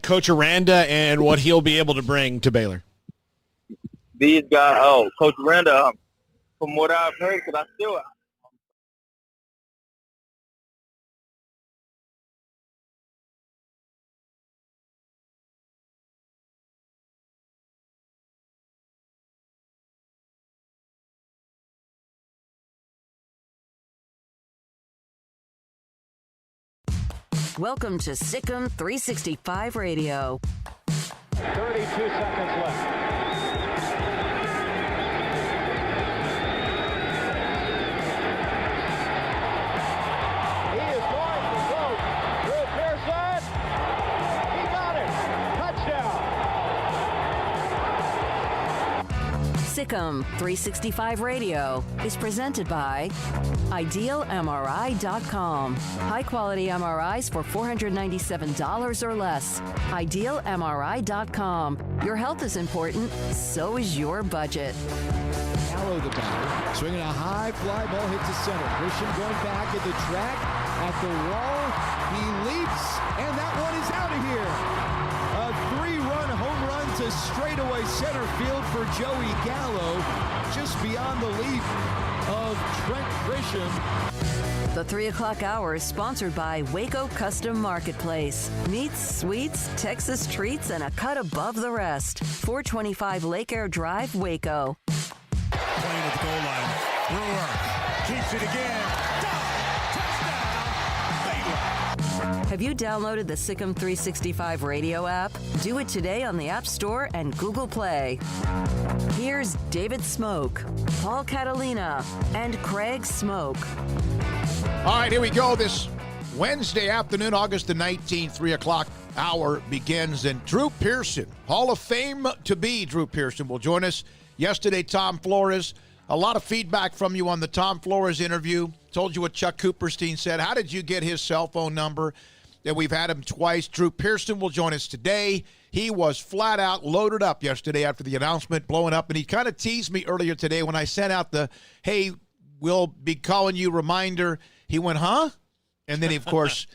Coach Aranda and what he'll be able to bring to Baylor? These guys, Coach Aranda, from what I've heard, because I still – Welcome to SicEm365 Radio. 32 seconds left. He is going to go. Drew Pearson. He got it. Touchdown. SicEm365 Radio is presented by IdealMRI.com. High-quality MRIs for $497 or less. IdealMRI.com. Your health is important, so is your budget. Gallo the batter, swinging a high fly ball hits the center. Grisham going back at the track, at the wall. He leaps, and that one is out of here. A 3-run home run to straightaway center field for Joey Gallo, just beyond the leap of Trent Grisham. The 3 o'clock hour is sponsored by Waco Custom Marketplace. Meats, sweets, Texas treats, and a cut above the rest. 425 Lake Air Drive, Waco. Playing at the goal line. Brewer keeps it again. Touchdown, Baylor. Have you downloaded the SicEm365 Radio app? Do it today on the App Store and Google Play. Here's David Smoke, Paul Catalina, and Craig Smoke. All right, here we go. This Wednesday afternoon, August the 19th, 3 o'clock hour begins. And Drew Pearson, Hall of Fame to be Drew Pearson, will join us. Yesterday, Tom Flores. A lot of feedback from you on the Tom Flores interview. Told you what Chuck Cooperstein said. How did you get his cell phone number? That we've had him twice. Drew Pearson will join us today. He was flat out loaded up yesterday after the announcement, blowing up. And he kind of teased me earlier today when I sent out the, hey, we'll be calling you reminder. He went, huh? And then, he, of course,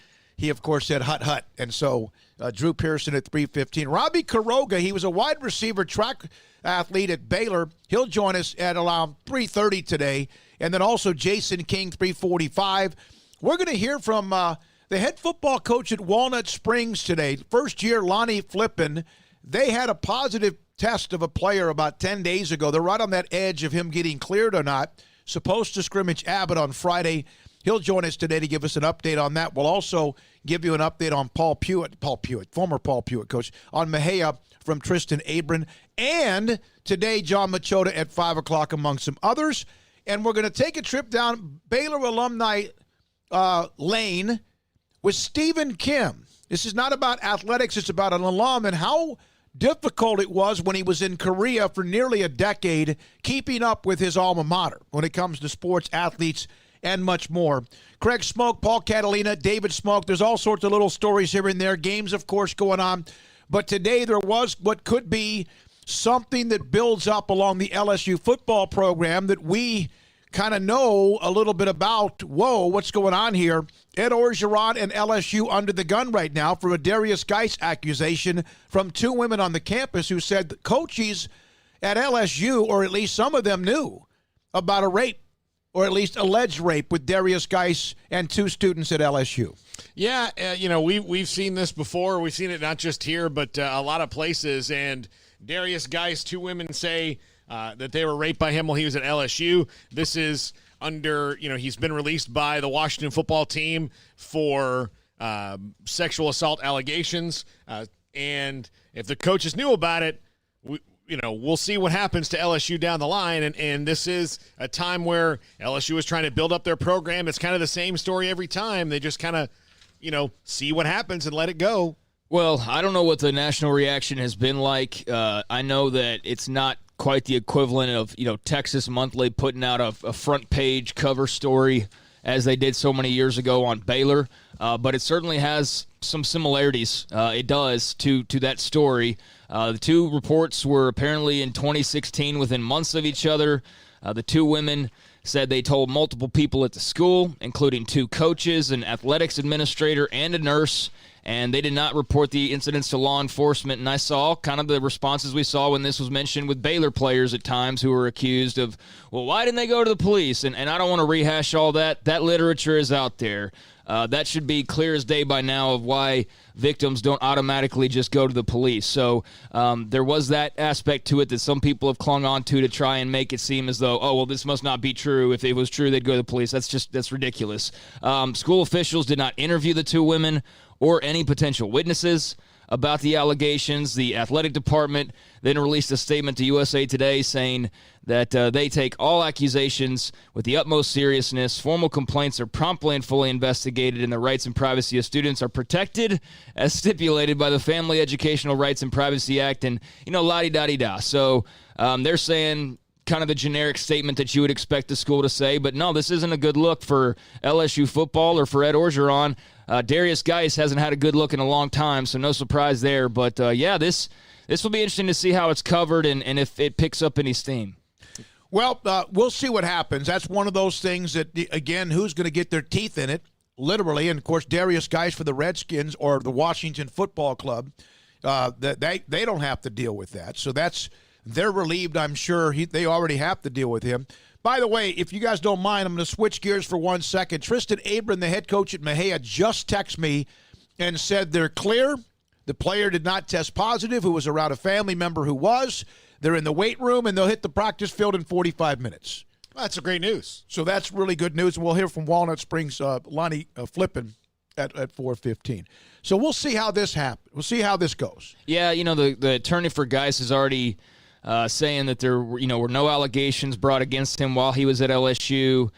said, hut. And so Drew Pearson at 3:15. Robbie Caroga, he was a wide receiver track athlete at Baylor. He'll join us at around 3:30 today. And then also Jason King, 3:45. We're going to hear from the head football coach at Walnut Springs today. First year, Lonnie Flippin. They had a positive test of a player about 10 days ago. They're right on that edge of him getting cleared or not. Supposed to scrimmage Abbott on Friday. He'll join us today to give us an update on that. We'll also give you an update on former Paul Pewitt coach, on Mejia from Tristan Abram. And today, John Machota at 5 o'clock among some others. And we're going to take a trip down Baylor alumni lane with Stephen Kim. This is not about athletics. It's about an alum and how difficult it was when he was in Korea for nearly a decade, keeping up with his alma mater when it comes to sports, athletes, and much more. Craig Smoke, Paul Catalina, David Smoke. There's all sorts of little stories here and there. Games, of course, going on. But today there was what could be something that builds up along the LSU football program that we kind of know a little bit about. Whoa, what's going on here? Ed Orgeron and LSU under the gun right now for a Darius Geis accusation from two women on the campus who said that coaches at LSU, or at least some of them, knew about a rape, or at least alleged rape, with Darius Geis and two students at LSU. Yeah, we've seen this before. We've seen it not just here, but a lot of places. And Darius Geis, two women say that they were raped by him while he was at LSU. This is under, he's been released by the Washington football team for sexual assault allegations. And if the coaches knew about it, we'll see what happens to LSU down the line. And this is a time where LSU is trying to build up their program. It's kind of the same story every time. They just kind of, see what happens and let it go. Well, I don't know what the national reaction has been like. I know that it's not quite the equivalent of, Texas Monthly putting out a front page cover story as they did so many years ago on Baylor. But it certainly has some similarities. It does to that story. The two reports were apparently in 2016 within months of each other. The two women said they told multiple people at the school, including two coaches, an athletics administrator, and a nurse. and they did not report the incidents to law enforcement. And I saw kind of the responses we saw when this was mentioned with Baylor players at times who were accused of, well, why didn't they go to the police? And I don't want to rehash all that. That literature is out there. That should be clear as day by now of why victims don't automatically just go to the police. So there was that aspect to it that some people have clung on to try and make it seem as though, oh, well, this must not be true. If it was true, they'd go to the police. That's ridiculous. School officials did not interview the two women or any potential witnesses about the allegations. The athletic department then released a statement to USA Today saying that they take all accusations with the utmost seriousness. Formal complaints are promptly and fully investigated, and the rights and privacy of students are protected as stipulated by the Family Educational Rights and Privacy Act, and, la-di-da-di-da. So they're saying kind of the generic statement that you would expect the school to say, but no, this isn't a good look for LSU football or for Ed Orgeron. Darius Geis hasn't had a good look in a long time, so no surprise there. But, this will be interesting to see how it's covered and if it picks up any steam. Well, we'll see what happens. That's one of those things that, again, who's going to get their teeth in it, literally. And, of course, Darius Geis for the Redskins or the Washington Football Club, they don't have to deal with that. So they're relieved, I'm sure. They already have to deal with him. By the way, if you guys don't mind, I'm going to switch gears for 1 second. Tristan Abram, the head coach at Mejia, just texted me and said they're clear. The player did not test positive, who was around a family member who was. They're in the weight room, and they'll hit the practice field in 45 minutes. Well, that's a great news. So that's really good news. And we'll hear from Walnut Springs, Lonnie Flippin at 4:15. So we'll see how this happens. We'll see how this goes. Yeah, the attorney for Geis is already saying that there were no allegations brought against him while he was at LSU.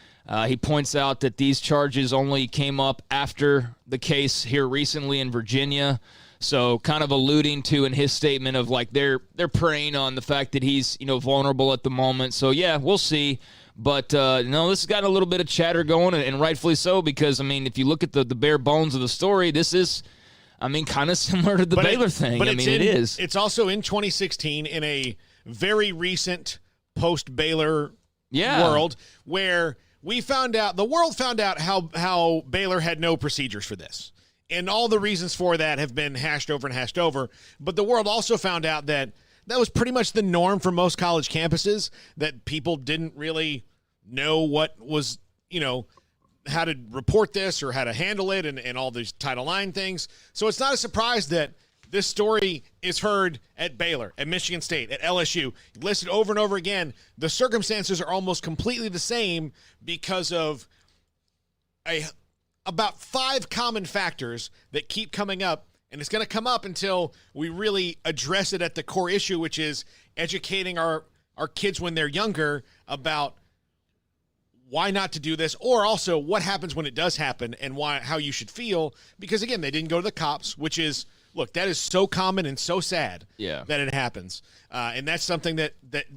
He points out that these charges only came up after the case here recently in Virginia. So kind of alluding to in his statement of like they're preying on the fact that he's vulnerable at the moment. So yeah, we'll see. But this has gotten a little bit of chatter going, and rightfully so, because if you look at the bare bones of the story, this is kind of similar to the Baylor thing. But it is. It's also in 2016 in a very recent post-Baylor world where the world found out how Baylor had no procedures for this. And all the reasons for that have been hashed over. But the world also found out that was pretty much the norm for most college campuses, that people didn't really know what was, how to report this or how to handle it and all these Title IX things. So it's not a surprise that this story is heard at Baylor, at Michigan State, at LSU, listed over and over again. The circumstances are almost completely the same because of about 5 common factors that keep coming up, and it's going to come up until we really address it at the core issue, which is educating our kids when they're younger about why not to do this, or also what happens when it does happen and how you should feel, because, again, they didn't go to the cops, which is, look, that is so common and so sad that it happens. And that's something that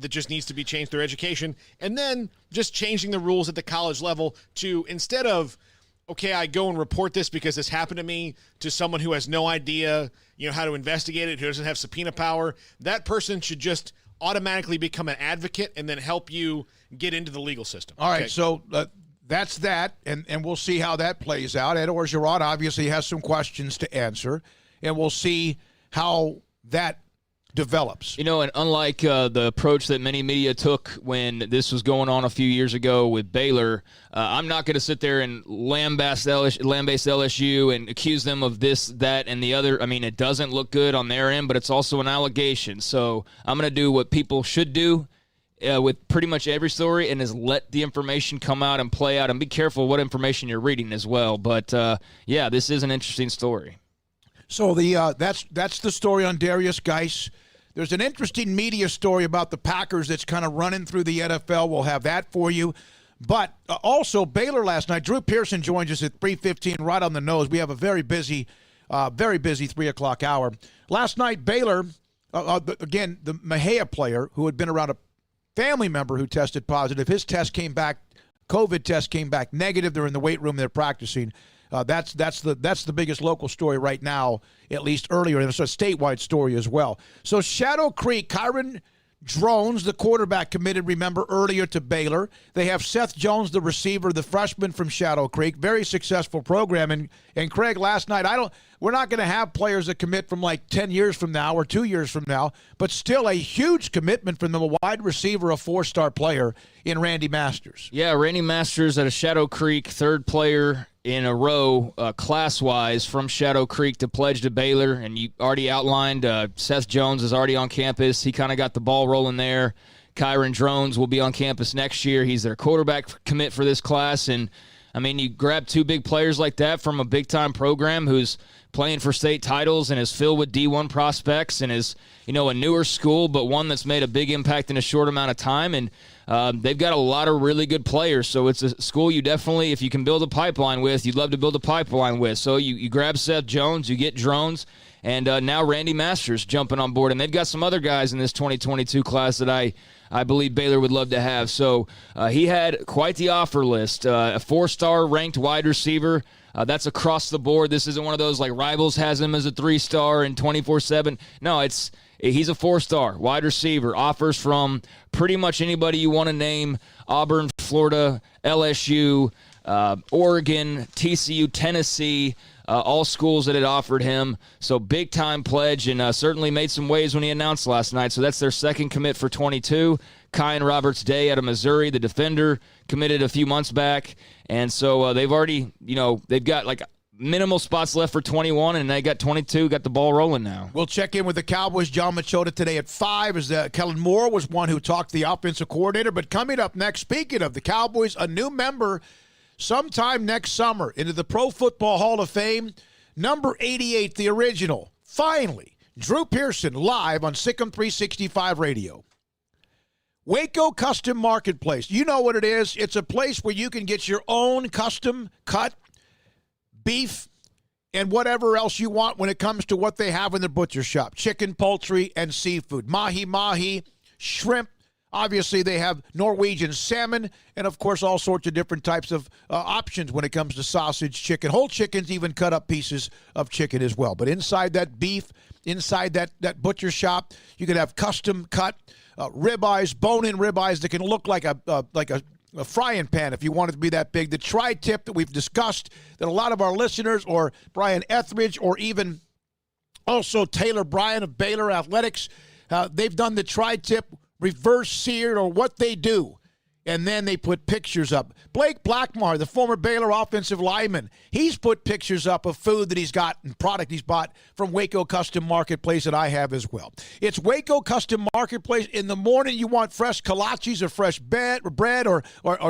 just needs to be changed through education. And then just changing the rules at the college level to, instead of, okay, I go and report this because this happened to me, to someone who has no idea, how to investigate it, who doesn't have subpoena power, that person should just automatically become an advocate and then help you get into the legal system. All right, so that's that, and we'll see how that plays out. Ed Orgeron obviously has some questions to answer, and we'll see how that develops. And unlike the approach that many media took when this was going on a few years ago with Baylor, I'm not going to sit there and lambaste LSU and accuse them of this, that, and the other. It doesn't look good on their end, but it's also an allegation. So I'm going to do what people should do with pretty much every story, and is let the information come out and play out, and be careful what information you're reading as well. But, this is an interesting story. So that's the story on Darius Geis. There's an interesting media story about the Packers that's kind of running through the NFL. We'll have that for you. But also Baylor last night. Drew Pearson joins us at 3:15, right on the nose. We have a very busy 3 o'clock hour. Last night, Baylor, again, the Mejia player who had been around a family member who tested positive, his test came back, COVID test came back negative. They're in the weight room. They're practicing. That's the biggest local story right now, at least earlier. And it's a statewide story as well. So Shadow Creek, Kyron Drones, the quarterback, committed, remember, earlier to Baylor. They have Seth Jones, the receiver, the freshman from Shadow Creek. Very successful program. And Craig, last night, we're not going to have players that commit from like 10 years from now or 2 years from now, but still a huge commitment from the wide receiver, a 4-star player in Randy Masters. Yeah, Randy Masters at a Shadow Creek, third player in a row, class-wise, from Shadow Creek to pledge to Baylor. And you already outlined Seth Jones is already on campus. He kind of got the ball rolling there. Kyron Drones will be on campus next year. He's their quarterback commit for this class. And, I mean, you grab two big players like that from a big-time program who's playing for state titles and is filled with D1 prospects and is, a newer school, but one that's made a big impact in a short amount of time. And they've got a lot of really good players. So it's a school you definitely, if you can build a pipeline with, you'd love to build a pipeline with. So you grab Seth Jones, you get Drones, and now Randy Masters jumping on board. And they've got some other guys in this 2022 class that I believe Baylor would love to have. So he had quite the offer list. A 4-star ranked wide receiver. That's across the board. This isn't one of those like Rivals has him as a 3-star and 24/7. No, he's a 4-star wide receiver. Offers from pretty much anybody you want to name: Auburn, Florida, LSU, Oregon, TCU, Tennessee. All schools that had offered him. So big-time pledge, and certainly made some waves when he announced last night. So that's their second commit for 22. Kyan Roberts-Day out of Missouri, the defender, committed a few months back. And so they've already, they've got like minimal spots left for 21, and they got 22, got the ball rolling now. We'll check in with the Cowboys' John Machota today at 5, as Kellen Moore was one who talked to the offensive coordinator. But coming up next, speaking of the Cowboys, a new member sometime next summer into the Pro Football Hall of Fame, number 88, the original. Finally, Drew Pearson live on SicEm365 Radio. Waco Custom Marketplace. You know what it is. It's a place where you can get your own custom cut beef and whatever else you want when it comes to what they have in the butcher shop. Chicken, poultry, and seafood. Mahi-mahi, shrimp. Obviously, they have Norwegian salmon and, of course, all sorts of different types of options when it comes to sausage, chicken, whole chickens, even cut up pieces of chicken as well. But inside that beef, inside that butcher shop, you can have custom cut ribeyes, bone-in ribeyes that can look like a frying pan if you want it to be that big. The tri-tip that we've discussed that a lot of our listeners, or Brian Etheridge, or even also Taylor Bryan of Baylor Athletics, they've done the tri-tip reverse seared, or what they do, and then they put pictures up. Blake Blackmar, the former Baylor offensive lineman, he's put pictures up of food that he's got and product he's bought from Waco Custom Marketplace that I have as well. It's Waco Custom Marketplace. In the morning, you want fresh kolaches or fresh bread or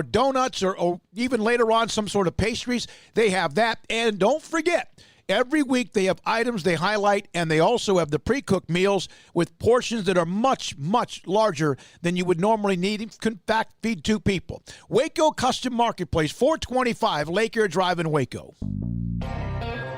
donuts or even later on some sort of pastries. They have that. And don't forget, every week they have items they highlight, and they also have the pre-cooked meals with portions that are much, much larger than you would normally need. In fact, feed 2 people. Waco Custom Marketplace, 425 Lake Air Drive in Waco.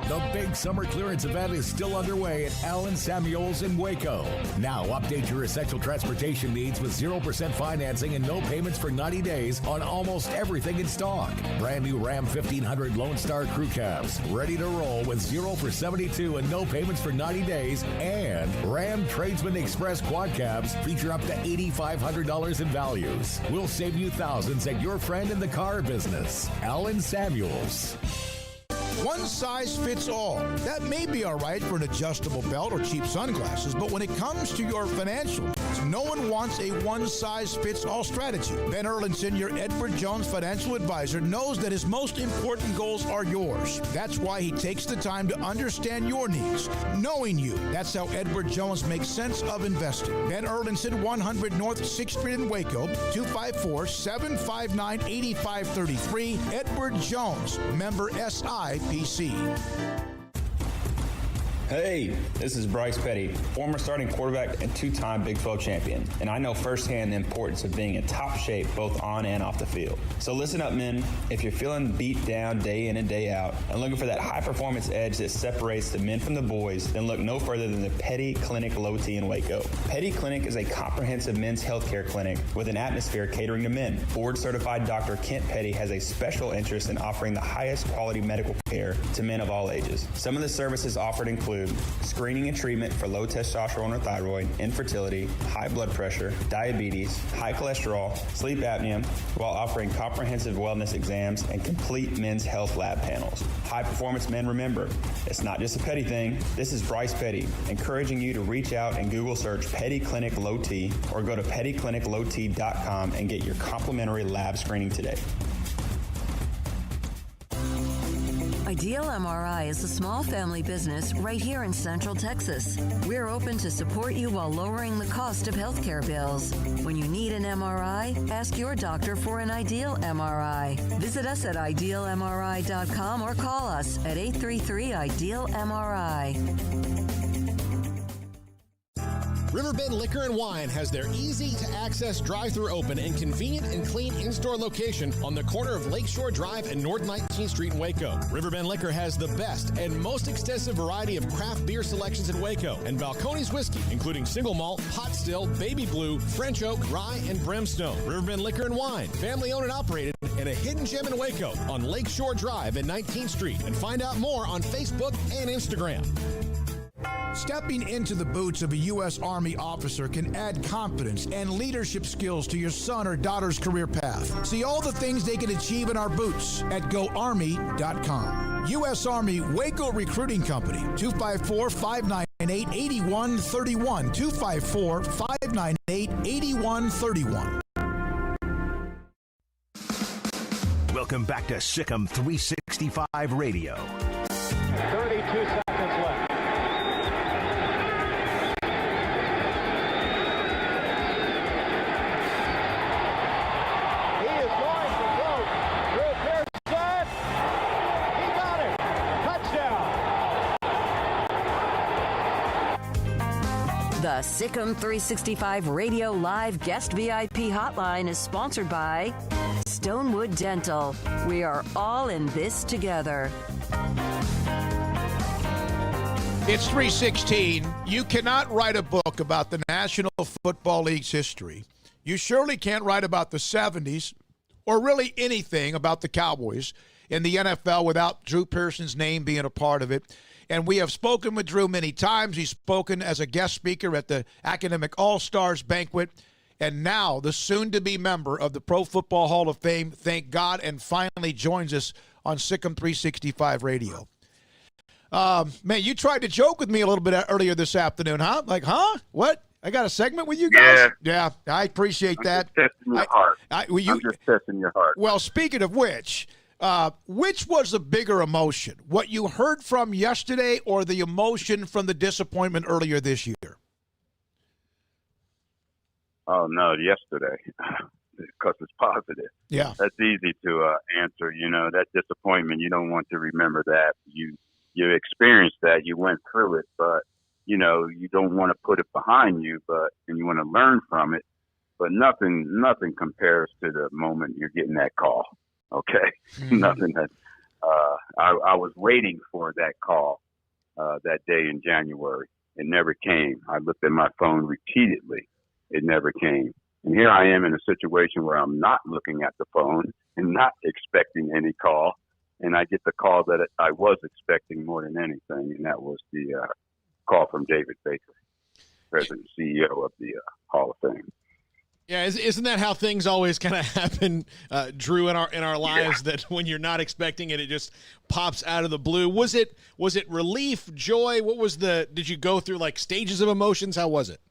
The big summer clearance event is still underway at Allen Samuels in Waco. Now update your essential transportation needs with 0% financing and no payments for 90 days on almost everything in stock. Brand new Ram 1500 Lone Star Crew Cabs, ready to roll with 0 for 72 and no payments for 90 days. And Ram Tradesman Express Quad Cabs feature up to $8,500 in values. We'll save you thousands at your friend in the car business, Allen Samuels. One size fits all. That may be all right for an adjustable belt or cheap sunglasses, but when it comes to your financial needs, no one wants a one-size-fits-all strategy. Ben Erlinson, your Edward Jones financial advisor, knows that his most important goals are yours. That's why he takes the time to understand your needs, knowing you. That's how Edward Jones makes sense of investing. Ben Erlinson, 100 North 6th Street in Waco, 254-759-8533. Edward Jones, member SIPC. Hey, this is Bryce Petty, former starting quarterback and 2-time Big 12 champion, and I know firsthand the importance of being in top shape both on and off the field. So listen up, men. If you're feeling beat down day in and day out and looking for that high-performance edge that separates the men from the boys, then look no further than the Petty Clinic Low T in Waco. Petty Clinic is a comprehensive men's healthcare clinic with an atmosphere catering to men. Board-certified Dr. Kent Petty has a special interest in offering the highest quality medical care to men of all ages. Some of the services offered include include screening and treatment for low testosterone or thyroid, infertility, high blood pressure, diabetes, high cholesterol, sleep apnea, while offering comprehensive wellness exams and complete men's health lab panels. High performance men, remember, it's not just a Petty thing. This is Bryce Petty, encouraging you to reach out and Google search Petty Clinic Low T or go to pettycliniclowt.com and get your complimentary lab screening today. Ideal MRI is a small family business right here in Central Texas. We're open to support you while lowering the cost of healthcare bills. When you need an MRI, ask your doctor for an Ideal MRI. Visit us at idealmri.com or call us at 833-IDEAL-MRI. Riverbend Liquor and Wine has their easy-to-access drive-thru open and convenient and clean in-store location on the corner of Lakeshore Drive and North 19th Street in Waco. Riverbend Liquor has the best and most extensive variety of craft beer selections in Waco and Balcones whiskey, including single malt, pot still, baby blue, French oak, rye, and brimstone. Riverbend Liquor and Wine, family-owned and operated, and a hidden gem in Waco on Lakeshore Drive and 19th Street. And find out more on Facebook and Instagram. Stepping into the boots of a U.S. Army officer can add confidence and leadership skills to your son or daughter's career path. See all the things they can achieve in our boots at GoArmy.com. U.S. Army Waco Recruiting Company, 254-598-8131, 254-598-8131. Welcome back to SicEm365 Radio. 32 seconds left. The SicEm365 Radio Live Guest VIP Hotline is sponsored by Stonewood Dental. We are all in this together. It's 3:16. You cannot write a book about the National Football League's history. You surely can't write about the 70s or really anything about the Cowboys in the NFL without Drew Pearson's name being a part of it. And we have spoken with Drew many times. He's spoken as a guest speaker at the Academic All-Stars banquet, and now the soon-to-be member of the Pro Football Hall of Fame, thank God, and finally joins us on SicEm365 Radio. Man, you tried to joke with me a little bit earlier this afternoon, huh? Like, huh? What? I got a segment with you guys? Yeah, I appreciate that. I'm just testing your heart. I'm just testing your heart. Well, speaking of which was the bigger emotion? What you heard from yesterday or the emotion from the disappointment earlier this year? Oh, no, yesterday, because it's positive. Yeah. That's easy to answer. You know, that disappointment, you don't want to remember that. You experienced that. You went through it, but, you know, you don't want to put it behind you, and you want to learn from it. But nothing compares to the moment you're getting that call. Okay, nothing that I was waiting for that call that day in January. It never came. I looked at my phone repeatedly. It never came. And here I am in a situation where I'm not looking at the phone and not expecting any call. And I get the call that I was expecting more than anything. And that was the call from David Baker, President and CEO of the Hall of Fame. Yeah, isn't that how things always kind of happen, Drew, in our lives? Yeah. That when you're not expecting it, it just pops out of the blue. Was it relief, joy? What was did you go through like stages of emotions? How was it?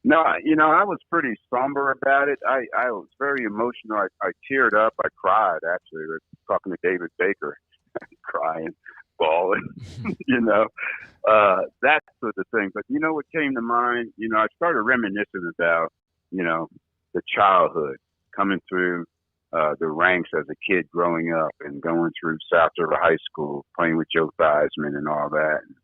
No, you know, I was pretty somber about it. I was very emotional. I teared up. I cried, actually, talking to David Baker, crying, bawling, you know. That's the thing. But you know what came to mind? You know, I started reminiscing about, you know, the childhood, coming through the ranks as a kid growing up and going through South River High School, playing with Joe Theismann and all that. And,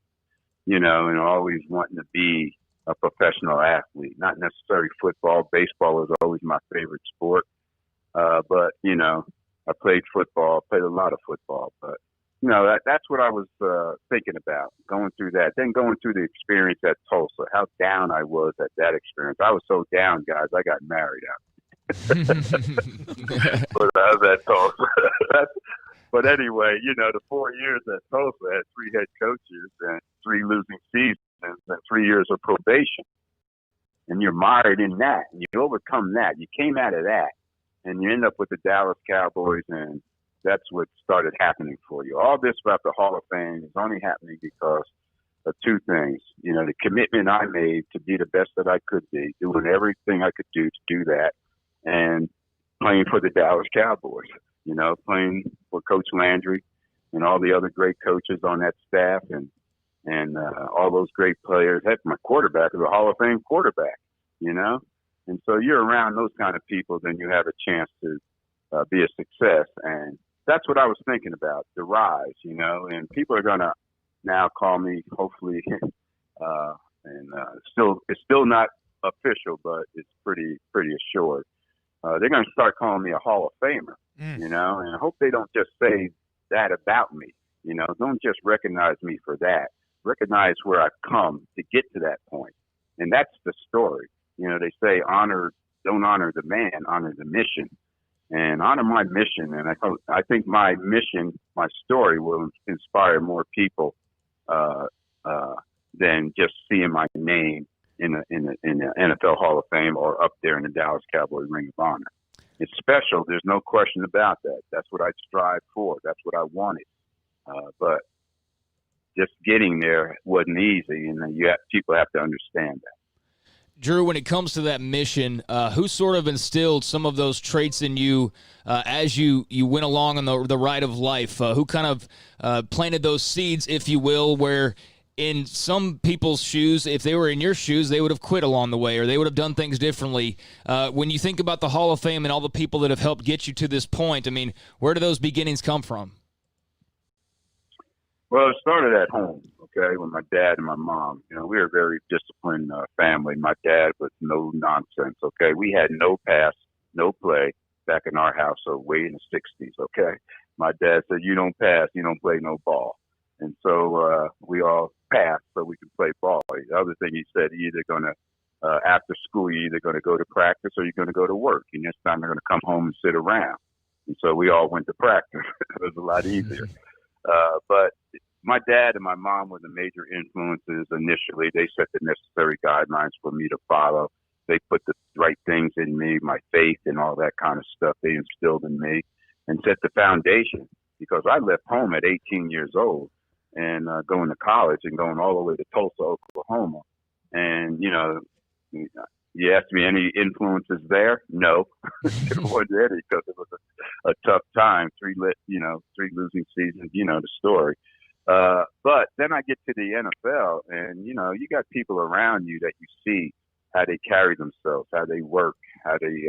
you know, and always wanting to be a professional athlete, not necessarily football. Baseball was always my favorite sport. But, you know, I played football, played a lot of football, but you know, that's what I was thinking about, going through that. Then going through the experience at Tulsa, how down I was at that experience. I was so down, guys, I got married out. But I was at Tulsa. But anyway, the 4 years at Tulsa had 3 head coaches and 3 losing seasons and 3 years of probation. And you're mired in that, and you overcome that. You came out of that, and you end up with the Dallas Cowboys, and that's what started happening for you. All this about the Hall of Fame is only happening because of 2 things. The commitment I made to be the best that I could be, doing everything I could do to do that, and playing for the Dallas Cowboys, playing for Coach Landry and all the other great coaches on that staff and all those great players. Heck, my quarterback is a Hall of Fame quarterback, And so you're around those kind of people, then you have a chance to be a success. And that's what I was thinking about, the rise, and people are going to now call me, hopefully, it's still not official, but it's pretty assured. They're going to start calling me a Hall of Famer, and I hope they don't just say that about me, don't just recognize me for that. Recognize where I've come to get to that point. And that's the story. They say don't honor the man, honor the mission. And honor my mission. And I think my mission, my story will inspire more people than just seeing my name in the NFL Hall of Fame or up there in the Dallas Cowboys Ring of Honor. It's special. There's no question about that. That's what I strived for. That's what I wanted. But just getting there wasn't easy, and people have to understand that. Drew, when it comes to that mission, who sort of instilled some of those traits in you as you went along on the ride of life? Who kind of planted those seeds, if you will, where in some people's shoes, if they were in your shoes, they would have quit along the way or they would have done things differently. When you think about the Hall of Fame and all the people that have helped get you to this point, I mean, where do those beginnings come from? Well, it started at home, okay, with my dad and my mom. We were a very disciplined family. My dad was no nonsense, okay? We had no pass, no play back in our house, so way in the 60s, okay? My dad said, you don't pass, you don't play no ball. And so we all passed so we could play ball. The other thing he said, you're either going to, after school, you're either going to go to practice or you're going to go to work. And this time they're going to come home and sit around. And so we all went to practice. It was a lot easier. But my dad and my mom were the major influences initially. They set the necessary guidelines for me to follow. They put the right things in me, my faith and all that kind of stuff they instilled in me and set the foundation because I left home at 18 years old and going to college and going all the way to Tulsa, Oklahoma. And, you asked me any influences there? No, there wasn't any because it was a tough time. 3 losing seasons, the story. But then I get to the NFL and, you got people around you that you see how they carry themselves, how they work, how they,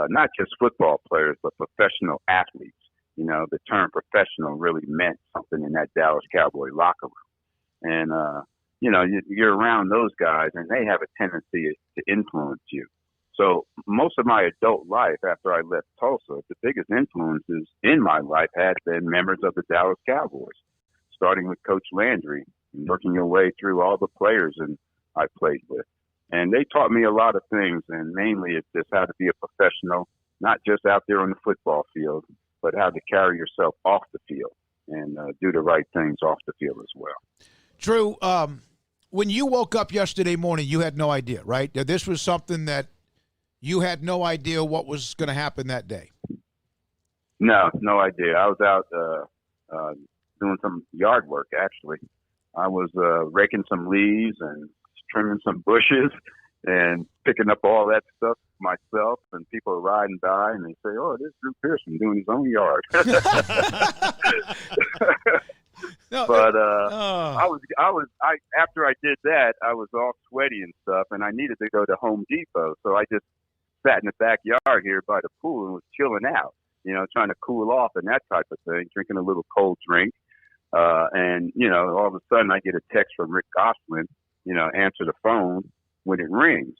not just football players, but professional athletes. The term professional really meant something in that Dallas Cowboy locker room. And, you're around those guys and they have a tendency to influence you. So most of my adult life after I left Tulsa, the biggest influences in my life had been members of the Dallas Cowboys, starting with Coach Landry and working your way through all the players I played with. And they taught me a lot of things, and mainly it's just how to be a professional, not just out there on the football field, but how to carry yourself off the field and do the right things off the field as well. Drew, when you woke up yesterday morning, you had no idea, right? This was something that you had no idea what was going to happen that day. No idea. I was out doing some yard work, actually. I was raking some leaves and trimming some bushes and picking up all that stuff myself, and people are riding by and they say, oh, this is Drew Pearson doing his own yard. But after I did that, I was all sweaty and stuff, and I needed to go to Home Depot. So I just sat in the backyard here by the pool and was chilling out, trying to cool off and that type of thing, drinking a little cold drink. And all of a sudden I get a text from Rick Gosselin, answer the phone when it rings.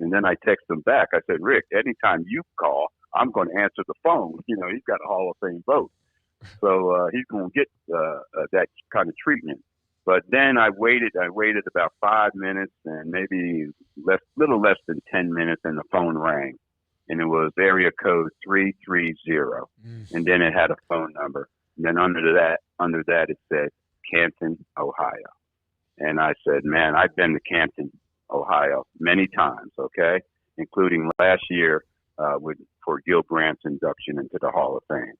And then I text him back. I said, Rick, anytime you call, I'm going to answer the phone. He's got a Hall of Fame vote. So he's going to get that kind of treatment. But then I waited about 5 minutes and maybe little less than 10 minutes, and the phone rang. and it was area code 330, and then it had a phone number. And then under that it said Canton, Ohio. And I said, man, I've been to Canton, Ohio many times, okay, including last year for Gil Brandt's induction into the Hall of Fame.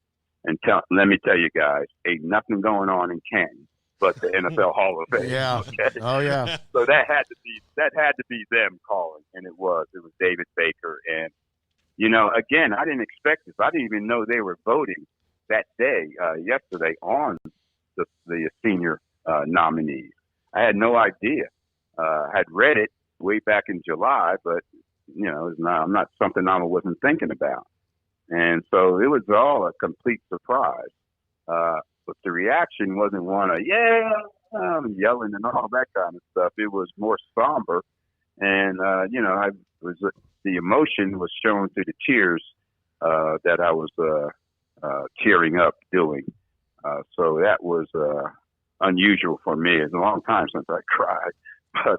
And let me tell you guys, ain't nothing going on in Canton but the NFL Hall of Fame. Yeah. Okay? Oh, yeah. So that had to be them calling, and it was David Baker. And again, I didn't expect this. I didn't even know they were voting that day, yesterday, on the senior nominees. I had no idea. I had read it way back in July, but it's not something I wasn't thinking about. And so it was all a complete surprise. But the reaction wasn't one of, yelling and all that kind of stuff. It was more somber. And, the emotion was shown through the tears that I was tearing up doing. So that was unusual for me. It's a long time since I cried. But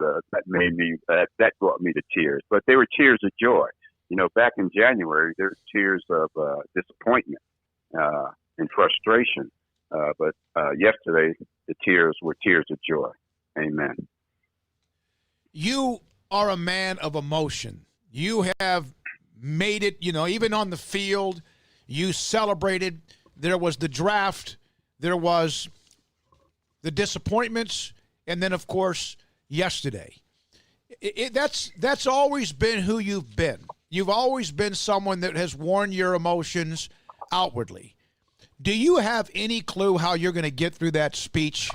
that brought me to tears. But they were tears of joy. Back in January, there were tears of disappointment and frustration. But yesterday, the tears were tears of joy. Amen. You are a man of emotion. You have made it, even on the field, you celebrated. There was the draft. There was the disappointments. And then, of course, yesterday. That's always been who you've been. You've always been someone that has worn your emotions outwardly. Do you have any clue how you're going to get through that speech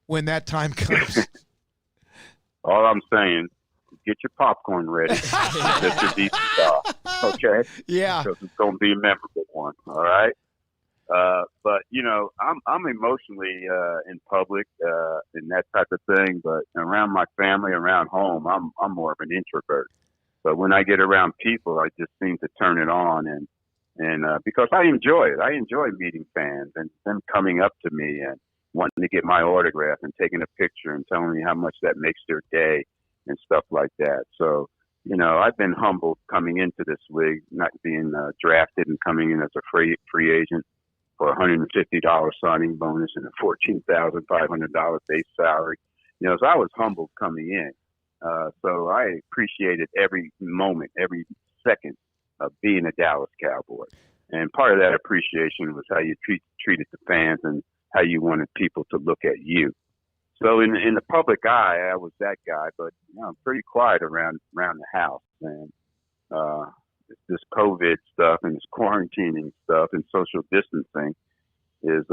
when that time comes? All I'm saying, get your popcorn ready. This is deep stuff, okay? Yeah. Because it's going to be a memorable one, all right? But I'm emotionally in public and that type of thing. But around my family, around home, I'm more of an introvert. But when I get around people, I just seem to turn it on, and because I enjoy it. I enjoy meeting fans and them coming up to me and wanting to get my autograph and taking a picture and telling me how much that makes their day and stuff like that. So, I've been humbled coming into this league, not being drafted and coming in as a free agent for a $150 signing bonus and a $14,500 base salary. So I was humbled coming in. So I appreciated every moment, every second of being a Dallas Cowboy. And part of that appreciation was how you treated the fans and how you wanted people to look at you. So in the public eye, I was that guy, but I'm pretty quiet around the house. And this COVID stuff and this quarantining stuff and social distancing is,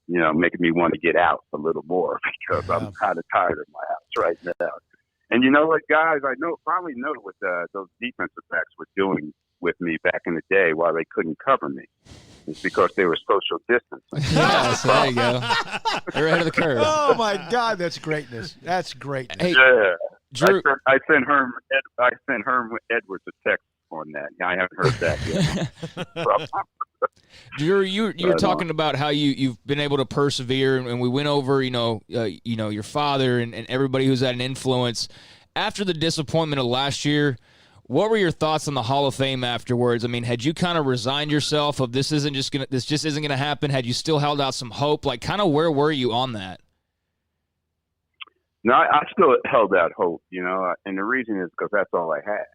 making me want to get out a little more because I'm kind of tired of my house right now. And you know what, guys? I finally know what those defensive backs were doing with me back in the day while they couldn't cover me. It's because they were social distancing. Yes, there you go. They're ahead of the curve. Oh, my God, that's greatness. That's greatness. Hey, Yeah. Drew, I sent Herm Edwards a text on that. I haven't heard that yet. Drew, you're talking about how you've been able to persevere, and we went over, your father and everybody who's had an influence. After the disappointment of last year, what were your thoughts on the Hall of Fame afterwards? I mean, had you kind of resigned yourself of this just isn't gonna happen? Had you still held out some hope? Like, kind of where were you on that? No, I still held out hope, and the reason is because that's all I had.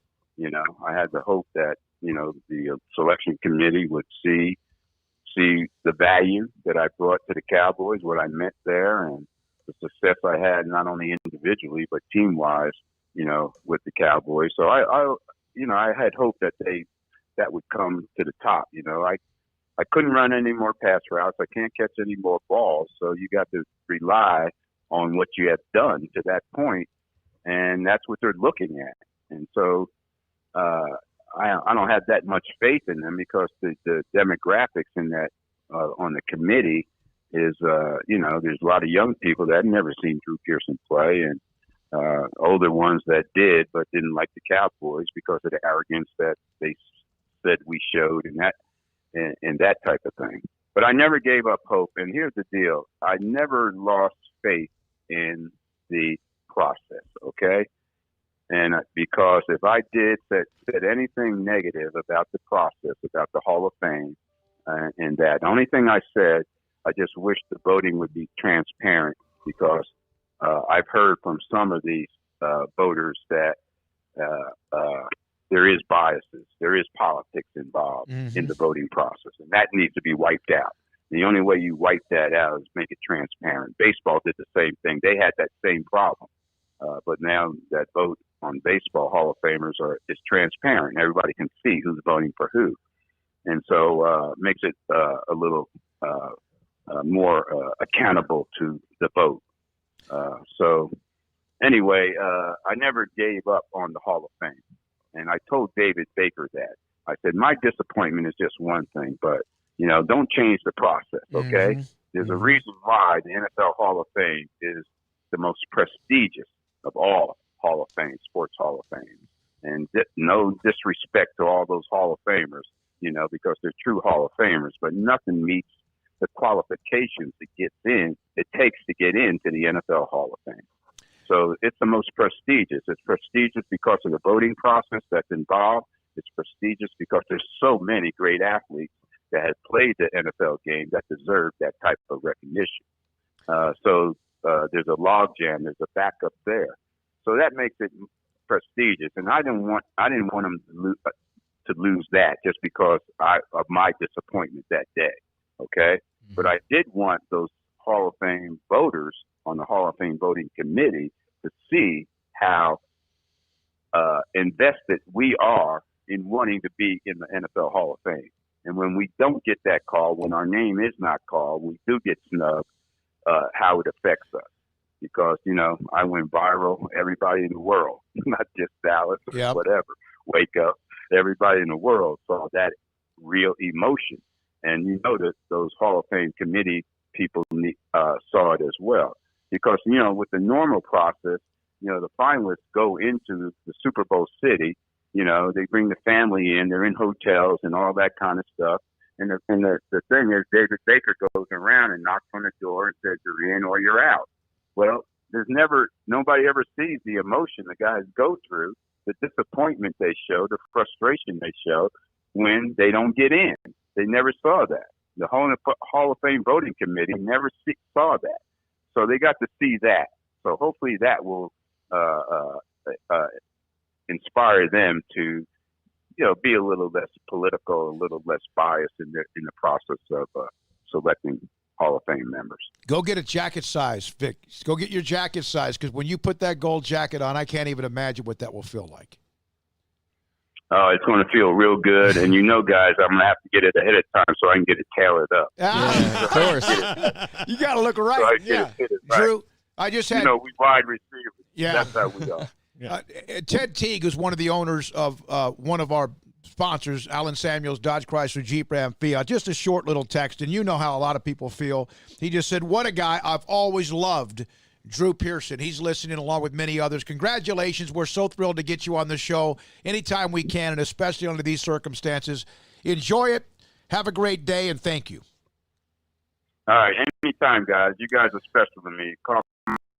I had the hope that, the selection committee would see the value that I brought to the Cowboys, what I meant there, and the success I had not only individually but team-wise, with the Cowboys. So I had hope that that would come to the top. I couldn't run any more pass routes. I can't catch any more balls. So you got to rely on what you have done to that point, and that's what they're looking at. And so I don't have that much faith in them because the demographics in that on the committee is there's a lot of young people that had never seen Drew Pearson play, and older ones that did but didn't like the Cowboys because of the arrogance that they said we showed and that type of thing. But I never gave up hope. And here's the deal: I never lost faith in the process. Okay. And And because if I said anything negative about the process, about the Hall of Fame, and that, the only thing I said, I just wish the voting would be transparent, because I've heard from some of these voters that there is biases, there is politics involved in the voting process, and that needs to be wiped out. The only way you wipe that out is make it transparent. Baseball did the same thing. They had that same problem. But now that vote on baseball Hall of Famers is transparent. Everybody can see who's voting for who. And so makes it a little more accountable to the vote. So anyway, I never gave up on the Hall of Fame. And I told David Baker that. I said, my disappointment is just one thing, but, don't change the process, okay? There's a reason why the NFL Hall of Fame is the most prestigious of all Hall of Fame, sports Hall of Fame. And no disrespect to all those Hall of Famers, because they're true Hall of Famers, but nothing meets the qualifications it takes to get into the NFL Hall of Fame. So it's the most prestigious. It's prestigious because of the voting process that's involved. It's prestigious because there's so many great athletes that have played the NFL game that deserve that type of recognition. So there's a logjam, there's a backup there. So that makes it prestigious. And I didn't want them to lose that just because of my disappointment that day. Okay. But I did want those Hall of Fame voters on the Hall of Fame voting committee to see how invested we are in wanting to be in the NFL Hall of Fame. And when we don't get that call, when our name is not called, we do get snubbed, how it affects us. Because, I went viral, everybody in the world, not just Dallas or whatever, wake up, everybody in the world saw that real emotion. And that those Hall of Fame committee people saw it as well. Because, with the normal process, the finalists go into the Super Bowl city, they bring the family in, they're in hotels and all that kind of stuff. And the thing is, David Baker goes around and knocks on the door and says, you're in or you're out. Well, nobody ever sees the emotion the guys go through, the disappointment they show, the frustration they show when they don't get in. They never saw that. The Hall of Fame voting committee never saw that. So they got to see that. So hopefully that will inspire them to, be a little less political, a little less biased in the process of selecting Hall of Fame members. Go get a jacket size, Vic. Go get your jacket size, because when you put that gold jacket on, I can't even imagine what that will feel like. It's going to feel real good. And guys, I'm going to have to get it ahead of time so I can get it tailored up. Yeah, of course. You got to look right. So Drew, I just had... we wide receivers. Yeah. That's how we are. Ted Teague, who's one of the owners of one of our sponsors, Alan Samuels, Dodge Chrysler, Jeep Ram Fiat, just a short little text, and you know how a lot of people feel. He just said, what a guy. I've always loved Drew Pearson. He's listening along with many others. Congratulations. We're so thrilled to get you on the show anytime we can, and especially under these circumstances. Enjoy it. Have a great day, and thank you. All right. Anytime, guys. You guys are special to me. Call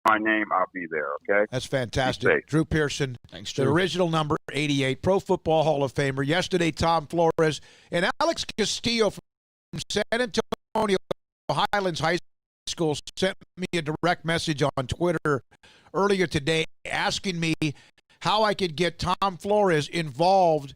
my name, I'll be there, okay? That's fantastic. Drew Pearson, thanks, Drew. The original number 88, Pro Football Hall of Famer. Yesterday, Tom Flores and Alex Castillo from San Antonio Highlands High School sent me a direct message on Twitter earlier today asking me how I could get Tom Flores involved,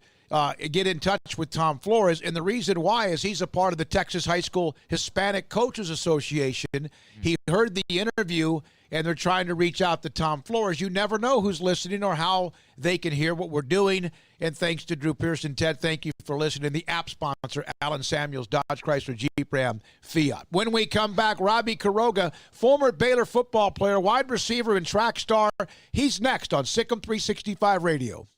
get in touch with Tom Flores. And the reason why is he's a part of the Texas High School Hispanic Coaches Association. He heard the interview, and they're trying to reach out to Tom Flores. You never know who's listening or how they can hear what we're doing. And thanks to Drew Pearson. Ted, thank you for listening. The app sponsor, Alan Samuels, Dodge Chrysler, Jeep Ram, Fiat. When we come back, Robbie Quiroga, former Baylor football player, wide receiver, and track star. He's next on SicEm365 Radio.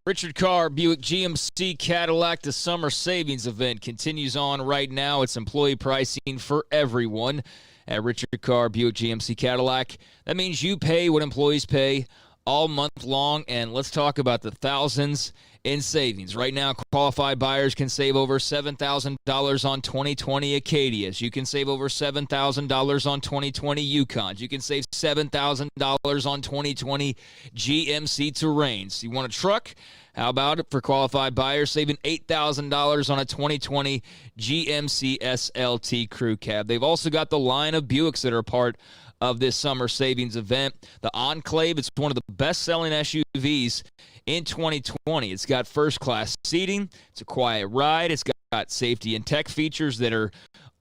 Richard Carr, Buick GMC Cadillac, the summer savings event continues on right now. It's employee pricing for everyone at Richard Carr, Buick GMC Cadillac. That means you pay what employees pay all month long, and let's talk about the thousands in savings. Right now, qualified buyers can save over $7,000 on 2020 Acadias. You can save over $7,000 on 2020 Yukons. You can save $7,000 on 2020 GMC Terrains. You want a truck? How about it for qualified buyers, saving $8,000 on a 2020 GMC SLT Crew Cab. They've also got the line of Buicks that are part of this summer savings event. The Enclave, it's one of the best-selling SUVs in 2020. It's got first-class seating. It's a quiet ride. It's got safety and tech features that are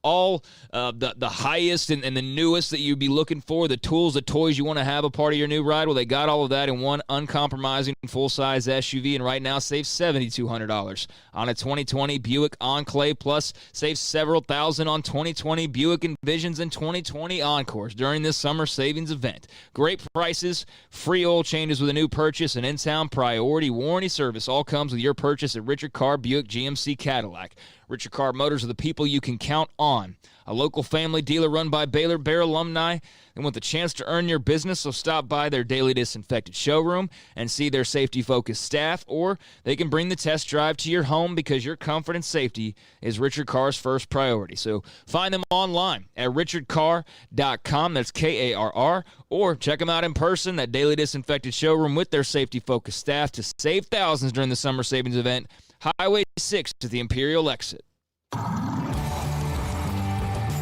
all the highest and the newest that you'd be looking for, the tools, the toys you want to have a part of your new ride. Well, they got all of that in one uncompromising full-size SUV, and right now save $7,200 on a 2020 Buick Enclave, plus save several thousand on 2020 Buick Envisions and 2020 Encores during this summer savings event. Great prices, free oil changes with a new purchase, and in-town priority warranty service all comes with your purchase at Richard Carr Buick GMC Cadillac. Richard Carr Motors are the people you can count on. A local family dealer run by Baylor Bear alumni. They want the chance to earn your business, so stop by their daily disinfected showroom and see their safety-focused staff, or they can bring the test drive to your home because your comfort and safety is Richard Carr's first priority. So find them online at richardcarr.com, that's K-A-R-R, or check them out in person, that daily disinfected showroom with their safety-focused staff to save thousands during the summer savings event. Highway 6 to the Imperial exit.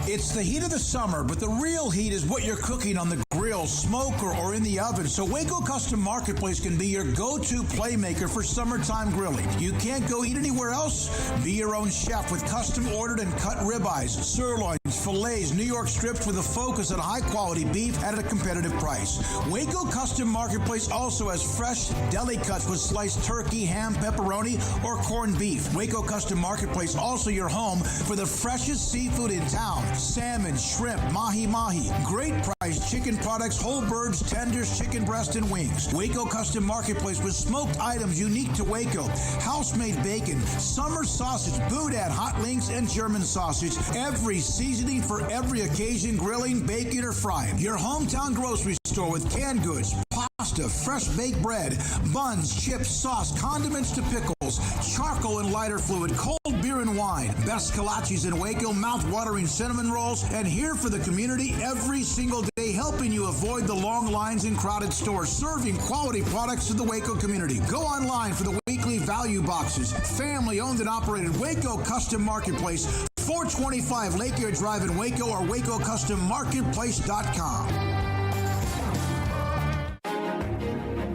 It's the heat of the summer, but the real heat is what you're cooking on the grill, smoker, or in the oven. So Waco Custom Marketplace can be your go-to playmaker for summertime grilling. You can't go eat anywhere else? Be your own chef with custom ordered and cut ribeyes, sirloins, fillets, New York strips with a focus on high-quality beef at a competitive price. Waco Custom Marketplace also has fresh deli cuts with sliced turkey, ham, pepperoni, or corned beef. Waco Custom Marketplace also your home for the freshest seafood in town. Salmon, shrimp, mahi-mahi. Great price chicken products, whole birds, tenders, chicken breast, and wings. Waco Custom Marketplace with smoked items unique to Waco. House-made bacon, summer sausage, boudin, hot links, and German sausage. Every seasoning for every occasion, grilling, baking, or frying. Your hometown grocery store with canned goods, pasta, fresh baked bread, buns, chips, sauce, condiments to pickles, charcoal and lighter fluid, cold beer and wine, best kolaches in Waco, mouth-watering cinnamon rolls, and here for the community every single day, helping you avoid the long lines in crowded stores, serving quality products to the Waco community. Go online for the weekly value boxes. Family owned and operated Waco Custom Marketplace, 425 Lake Air Drive in Waco, or WacoCustomMarketplace.com.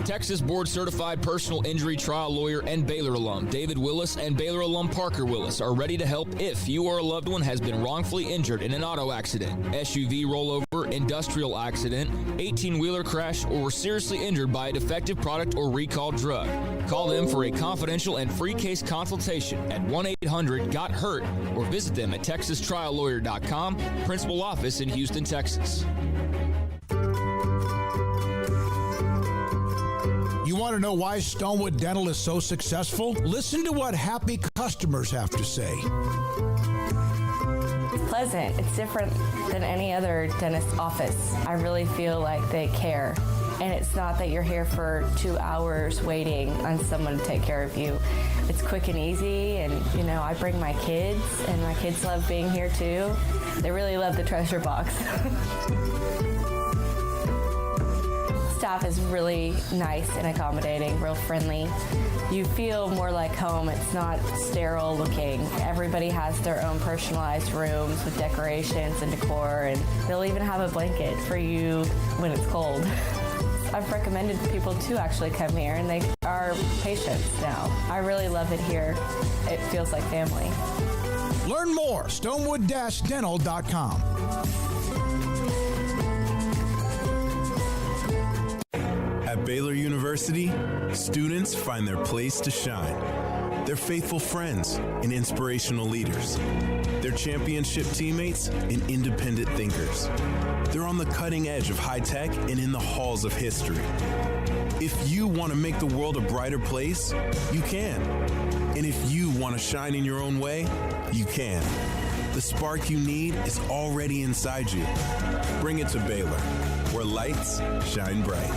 Texas board-certified personal injury trial lawyer and Baylor alum David Willis and Baylor alum Parker Willis are ready to help if you or a loved one has been wrongfully injured in an auto accident, SUV rollover, industrial accident, 18-wheeler crash, or were seriously injured by a defective product or recalled drug. Call them for a confidential and free case consultation at 1-800-GOT-HURT or visit them at TexasTrialLawyer.com, principal office in Houston, Texas. You want to know why Stonewood Dental is so successful? Listen to what happy customers have to say. It's pleasant. It's different than any other dentist office. I really feel like they care. And it's not that you're here for 2 hours waiting on someone to take care of you. It's quick and easy, and I bring my kids, and my kids love being here too. They really love the treasure box. Staff is really nice and accommodating, real friendly. You feel more like home. It's not sterile looking. Everybody has their own personalized rooms with decorations and decor, and they'll even have a blanket for you when it's cold. I've recommended people to actually come here, and they are patients now. I really love it here. It feels like family. Learn more, stonewood-dental.com. At Baylor University, students find their place to shine. They're faithful friends and inspirational leaders. They're championship teammates and independent thinkers. They're on the cutting edge of high tech and in the halls of history. If you want to make the world a brighter place, you can. And if you want to shine in your own way, you can. The spark you need is already inside you. Bring it to Baylor, where lights shine bright.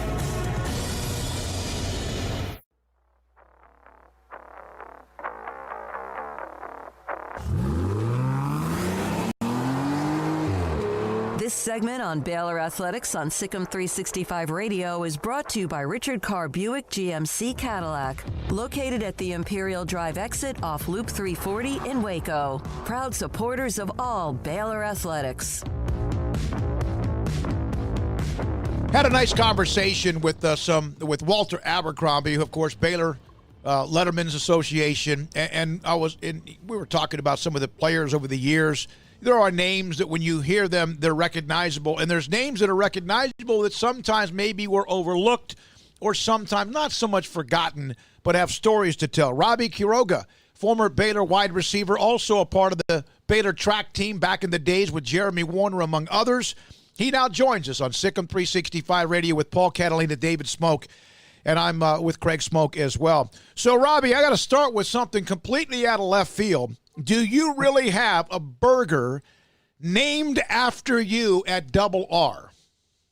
This segment on Baylor Athletics on SicEm365 Radio is brought to you by Richard Carr Buick GMC Cadillac, located at the Imperial Drive exit off Loop 340 in Waco. Proud supporters of all Baylor Athletics. Had a nice conversation with Walter Abercrombie, who, of course, Baylor Letterman's Association, and we were talking about some of the players over the years. There are names that when you hear them, they're recognizable, and there's names that are recognizable that sometimes maybe were overlooked or sometimes not so much forgotten, but have stories to tell. Robbie Quiroga, former Baylor wide receiver, also a part of the Baylor track team back in the days with Jeremy Warner, among others. He now joins us on SicEm365 Radio with Paul Catalina, David Smoke, and I'm with Craig Smoke as well. So, Robbie, I got to start with something completely out of left field. Do you really have a burger named after you at Double R?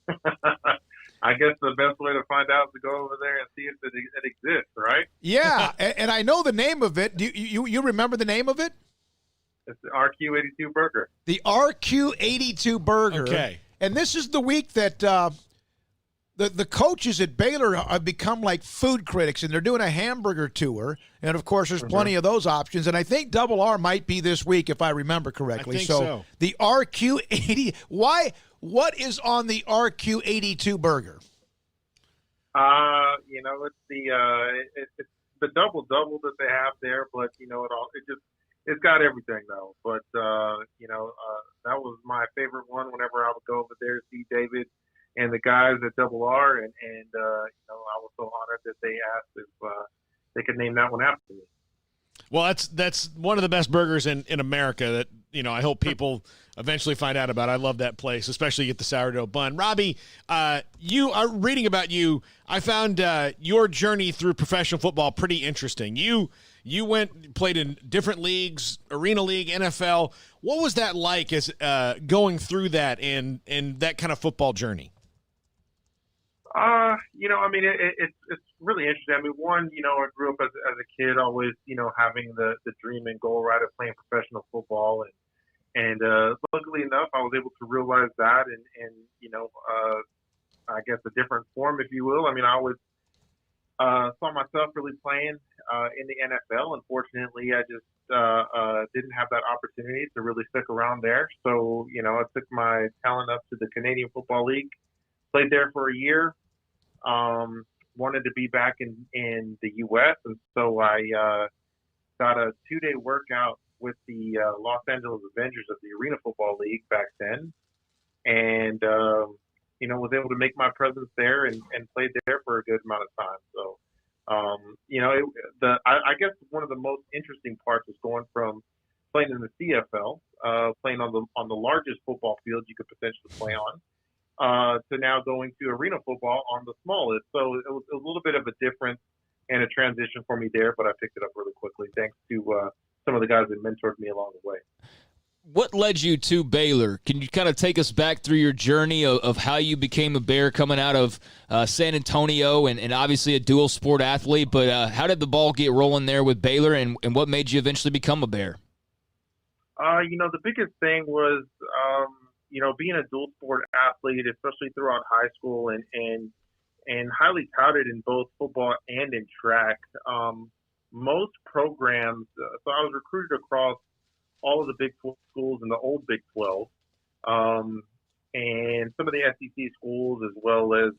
I guess the best way to find out is to go over there and see if it exists, right? Yeah, and I know the name of it. Do you remember the name of it? It's the RQ82 burger. The RQ82 burger. Okay. And this is the week that the coaches at Baylor have become like food critics, and they're doing a hamburger tour. And, of course, there's plenty of those options. And I think Double R might be this week, if I remember correctly. I think so. The RQ80. What is on the RQ82 burger? It's the double that they have there, but it's got everything though. But that was my favorite one. Whenever I would go over there to see David and the guys at Double R, and I was so honored that they asked if they could name that one after me. Well, that's one of the best burgers in America that, I hope people eventually find out about. I love that place, especially get the sourdough bun. Robbie, reading about you, I found your journey through professional football pretty interesting. You played in different leagues, Arena League, NFL. What was that like as going through that and that kind of football journey? It's really interesting. I mean, I grew up as a kid, always, having the dream and goal, right, of playing professional football. And luckily enough, I was able to realize that and I guess a different form, if you will. I mean, I always saw myself really playing in the NFL. Unfortunately, I just didn't have that opportunity to really stick around there. So, I took my talent up to the Canadian Football League, played there for a year, wanted to be back in the U.S., and so I got a 2-day workout with the Los Angeles Avengers of the Arena Football League back then, and was able to make my presence there and played there for a good amount of time. So, I guess one of the most interesting parts was going from playing in the CFL, playing on the largest football field you could potentially play on, to now going to arena football on the smallest. So it was a little bit of a difference and a transition for me there, but I picked it up really quickly thanks to some of the guys that mentored me along the way. What led you to Baylor? Can you kind of take us back through your journey of how you became a Bear coming out of San Antonio and obviously a dual sport athlete, but how did the ball get rolling there with Baylor and what made you eventually become a Bear? The biggest thing was, being a dual sport athlete, especially throughout high school and highly touted in both football and in track. Most programs, so I was recruited across all of the Big 12 schools in the old Big 12, and some of the SEC schools, as well as,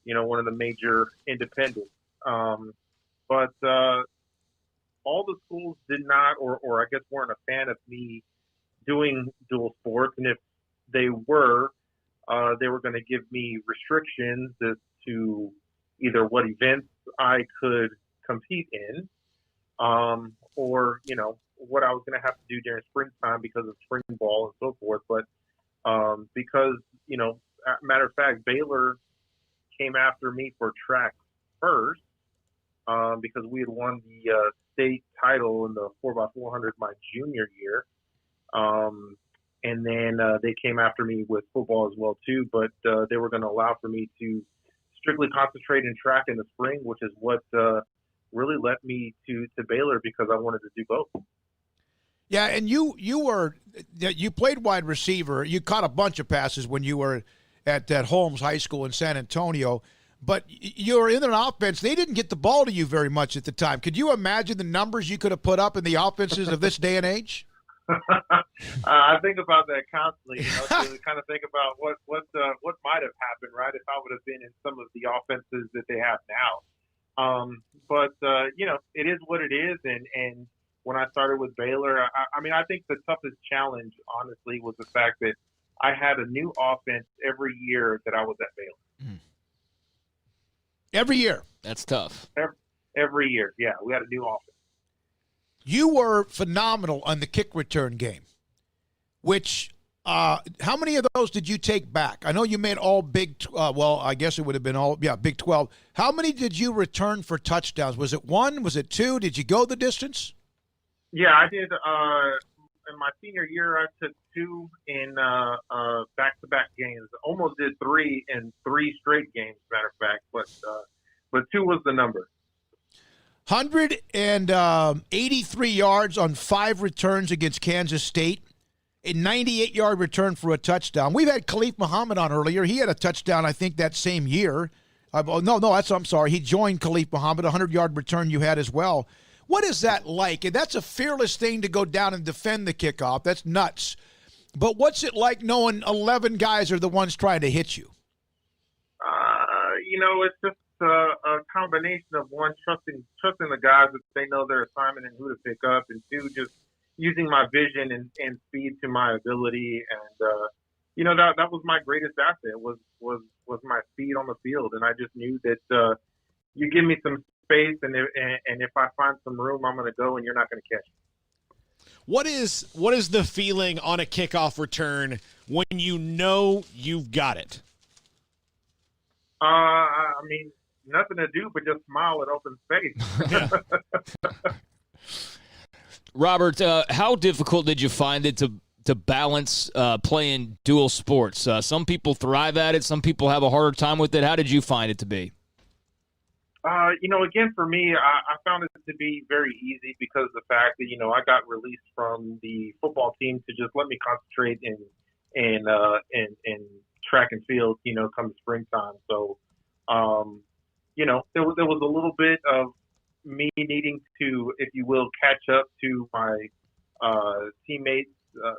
one of the major independents. But all the schools did not, or I guess weren't a fan of me doing dual sports. And if they were going to give me restrictions as to either what events I could compete in, or, what I was going to have to do during springtime because of spring ball and so forth. But because, matter of fact, Baylor came after me for track first because we had won the state title in the 4x400 my junior year. And then they came after me with football as well, too. But they were going to allow for me to strictly concentrate in track in the spring, which is what really led me to Baylor because I wanted to do both. Yeah, and you played wide receiver. You caught a bunch of passes when you were at that Holmes High School in San Antonio. But you were in an offense. They didn't get the ball to you very much at the time. Could you imagine the numbers you could have put up in the offenses of this day and age? I think about that constantly. To kind of think about what might have happened, right, if I would have been in some of the offenses that they have now. But it is what it is. And when I started with Baylor, I think the toughest challenge, honestly, was the fact that I had a new offense every year that I was at Baylor. Every year. That's tough. Every year, yeah, we had a new offense. You were phenomenal on the kick return game, which how many of those did you take back? I know you made all Big I guess it would have been all, Big 12. How many did you return for touchdowns? Was it one? Was it two? Did you go the distance? Yeah, I did. In my senior year, I took two in back-to-back games. Almost did three in 3 straight games, matter of fact. But two was the number. 183 yards on 5 returns against Kansas State. A 98-yard return for a touchdown. We've had Khalif Muhammad on earlier. He had a touchdown, I think, that same year. I'm sorry. He joined Khalif Muhammad, a 100-yard return you had as well. What is that like? And that's a fearless thing to go down and defend the kickoff. That's nuts. But what's it like knowing 11 guys are the ones trying to hit you? It's just a combination of, one, trusting the guys that they know their assignment and who to pick up, and 2, just using my vision and speed to my ability. And that was my greatest asset was my speed on the field. And I just knew that you give me some space, and if I find some room, I'm going to go, and you're not going to catch me. What is the feeling on a kickoff return when you know you've got it? Nothing to do but just smile at open space. Robert, how difficult did you find it to balance playing dual sports? Some people thrive at it. Some people have a harder time with it. How did you find it to be? Again, for me, I found it to be very easy because of the fact that, I got released from the football team to just let me concentrate in track and field, come springtime. So, there was a little bit of me needing to, if you will, catch up to my teammates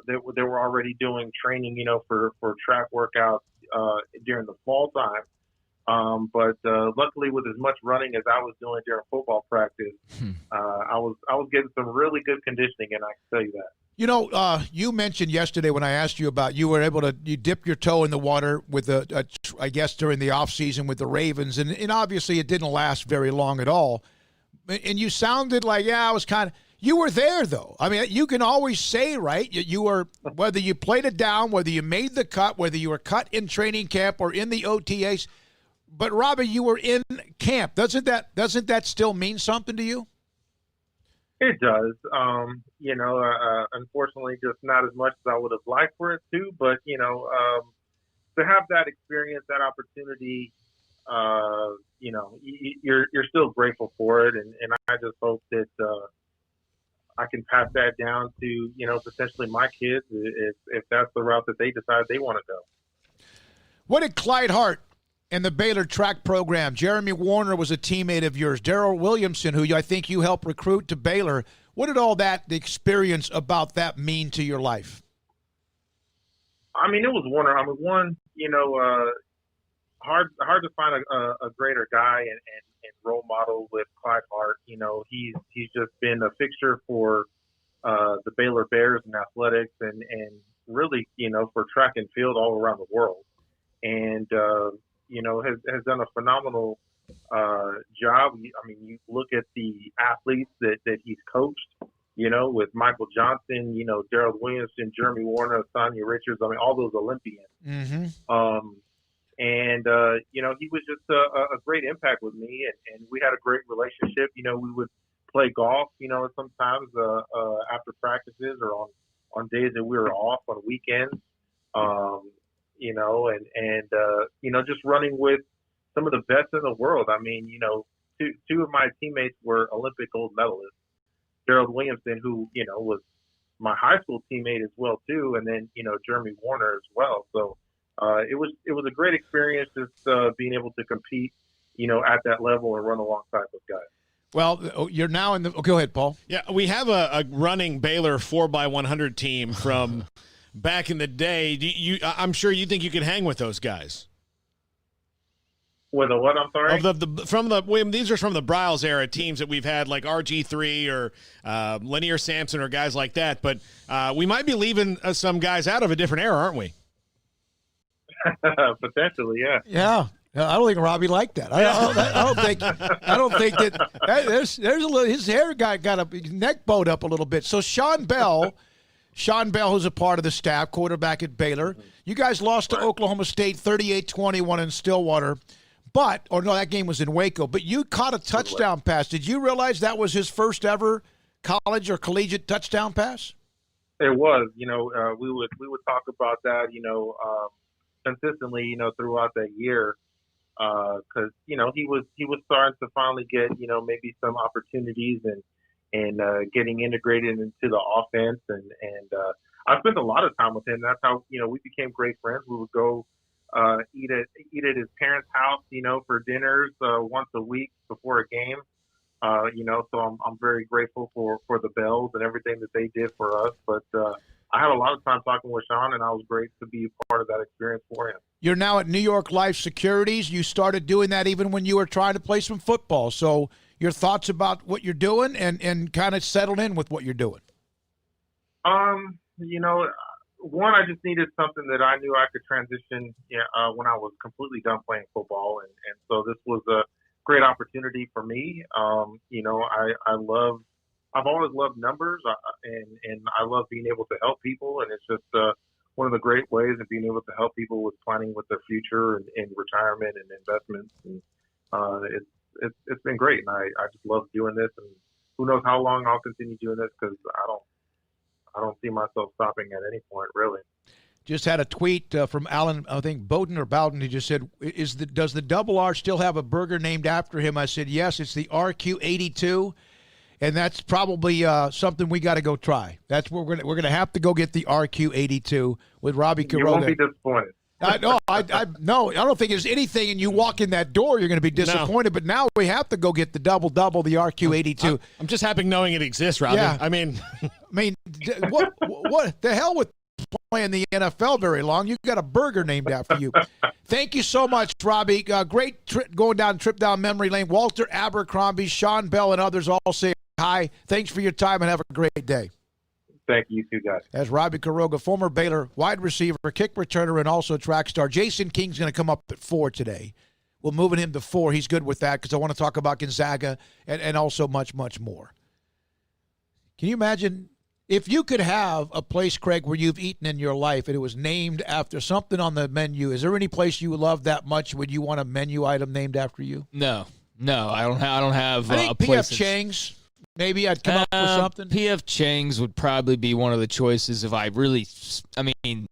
that were already doing training, for track workouts during the fall time. But luckily, with as much running as I was doing during football practice, I was getting some really good conditioning, and I can tell you that. You mentioned yesterday when I asked you about you were able to you dip your toe in the water with I guess during the off season with the Ravens, and obviously it didn't last very long at all. And you sounded like, I was kind of. You were there though. I mean, you can always say, right? You were, whether you played it down, whether you made the cut, whether you were cut in training camp or in the OTAs. But Robbie, you were in camp. Doesn't that still mean something to you? It does. Unfortunately, just not as much as I would have liked for it to. But to have that experience, that opportunity, you're still grateful for it, and I just hope that I can pass that down to potentially my kids if that's the route that they decide they want to go. What did Clyde Hart and the Baylor track program? Jeremy Warner was a teammate of yours. Darrell Williamson, who I think you helped recruit to Baylor. What did all the experience about that mean to your life? I mean, it was Warner. I mean, one, hard to find a greater guy and role model with Clyde Hart. He's just been a fixture for the Baylor Bears and athletics and really, for track and field all around the world. And, has done a phenomenal job. I mean, you look at the athletes that he's coached, with Michael Johnson, Darrell Williamson, Jeremy Warner, Sonia Richards. I mean, all those Olympians. Mm-hmm. He was just a great impact with me, and we had a great relationship. We would play golf, sometimes after practices or on days that we were off on weekends. Just running with some of the best in the world. I mean, two of my teammates were Olympic gold medalists. Darrell Williamson, who, was my high school teammate as well too, and then Jeremy Warner as well. So it was a great experience just being able to compete at that level and run alongside those guys. Well, you're now in the. Oh, go ahead, Paul. Yeah, we have a running Baylor 4x100 team from back in the day. I'm sure you think you can hang with those guys. With a what? I'm sorry. These are from the Bryles era teams that we've had, like RG3 or Lanier Sampson or guys like that. But we might be leaving some guys out of a different era, aren't we? Potentially, yeah. Yeah. I don't think Robbie liked that. I don't think that there's a little. His hair got his neck bowed up a little bit. So Sean Bell, who's a part of the staff, quarterback at Baylor. You guys lost to Oklahoma State 38-21 in Stillwater, that game was in Waco. But you caught a touchdown pass. Did you realize that was his first ever college or collegiate touchdown pass? It was. We would talk about that. Consistently. Throughout that year. Because he was starting to finally get maybe some opportunities and getting integrated into the offense and I spent a lot of time with him. That's how we became great friends. We would go eat at his parents' house for dinners once a week before a game. So I'm very grateful for the Bells and everything that they did for us. But I had a lot of time talking with Sean, and I was great to be a part of that experience for him. You're now at New York Life Securities. You started doing that even when you were trying to play some football. So your thoughts about what you're doing and kind of settled in with what you're doing? One, I just needed something that I knew I could transition when I was completely done playing football. And so this was a great opportunity for me. I've always loved numbers, and I love being able to help people, and it's just one of the great ways of being able to help people with planning with their future and retirement and investments. And it's been great, and I just love doing this. And who knows how long I'll continue doing this, because I don't see myself stopping at any point, really. Just had a tweet from Alan, I think Bowden or Bowden. He just said, "Does the Double R still have a burger named after him?" I said, "Yes, it's the RQ82." And that's probably something we got to go try. That's where we're gonna have to go get the RQ82 with Robbie Quiroga. You won't be disappointed. I don't think there's anything, and you walk in that door, you're going to be disappointed. No. But now we have to go get the double, the RQ82. I'm just happy knowing it exists, Robbie. Yeah. I mean, what the hell with playing the NFL very long? You got a burger named after you. Thank you so much, Robbie. Great trip down memory lane. Walter Abercrombie, Sean Bell, and others all say hi. Thanks for your time and have a great day. Thank you, too, guys. As Robbie Quiroga, former Baylor wide receiver, kick returner, and also track star. Jason King's going to come up at 4 today. We're moving him to 4. He's good with that because I want to talk about Gonzaga and also much, much more. Can you imagine if you could have a place, Craig, where you've eaten in your life and it was named after something on the menu? Is there any place you love that much? Would you want a menu item named after you? No, I don't have I think a place. P.F. Chang's. Maybe I'd come up with something. P.F. Chang's would probably be one of the choices if I really – I mean,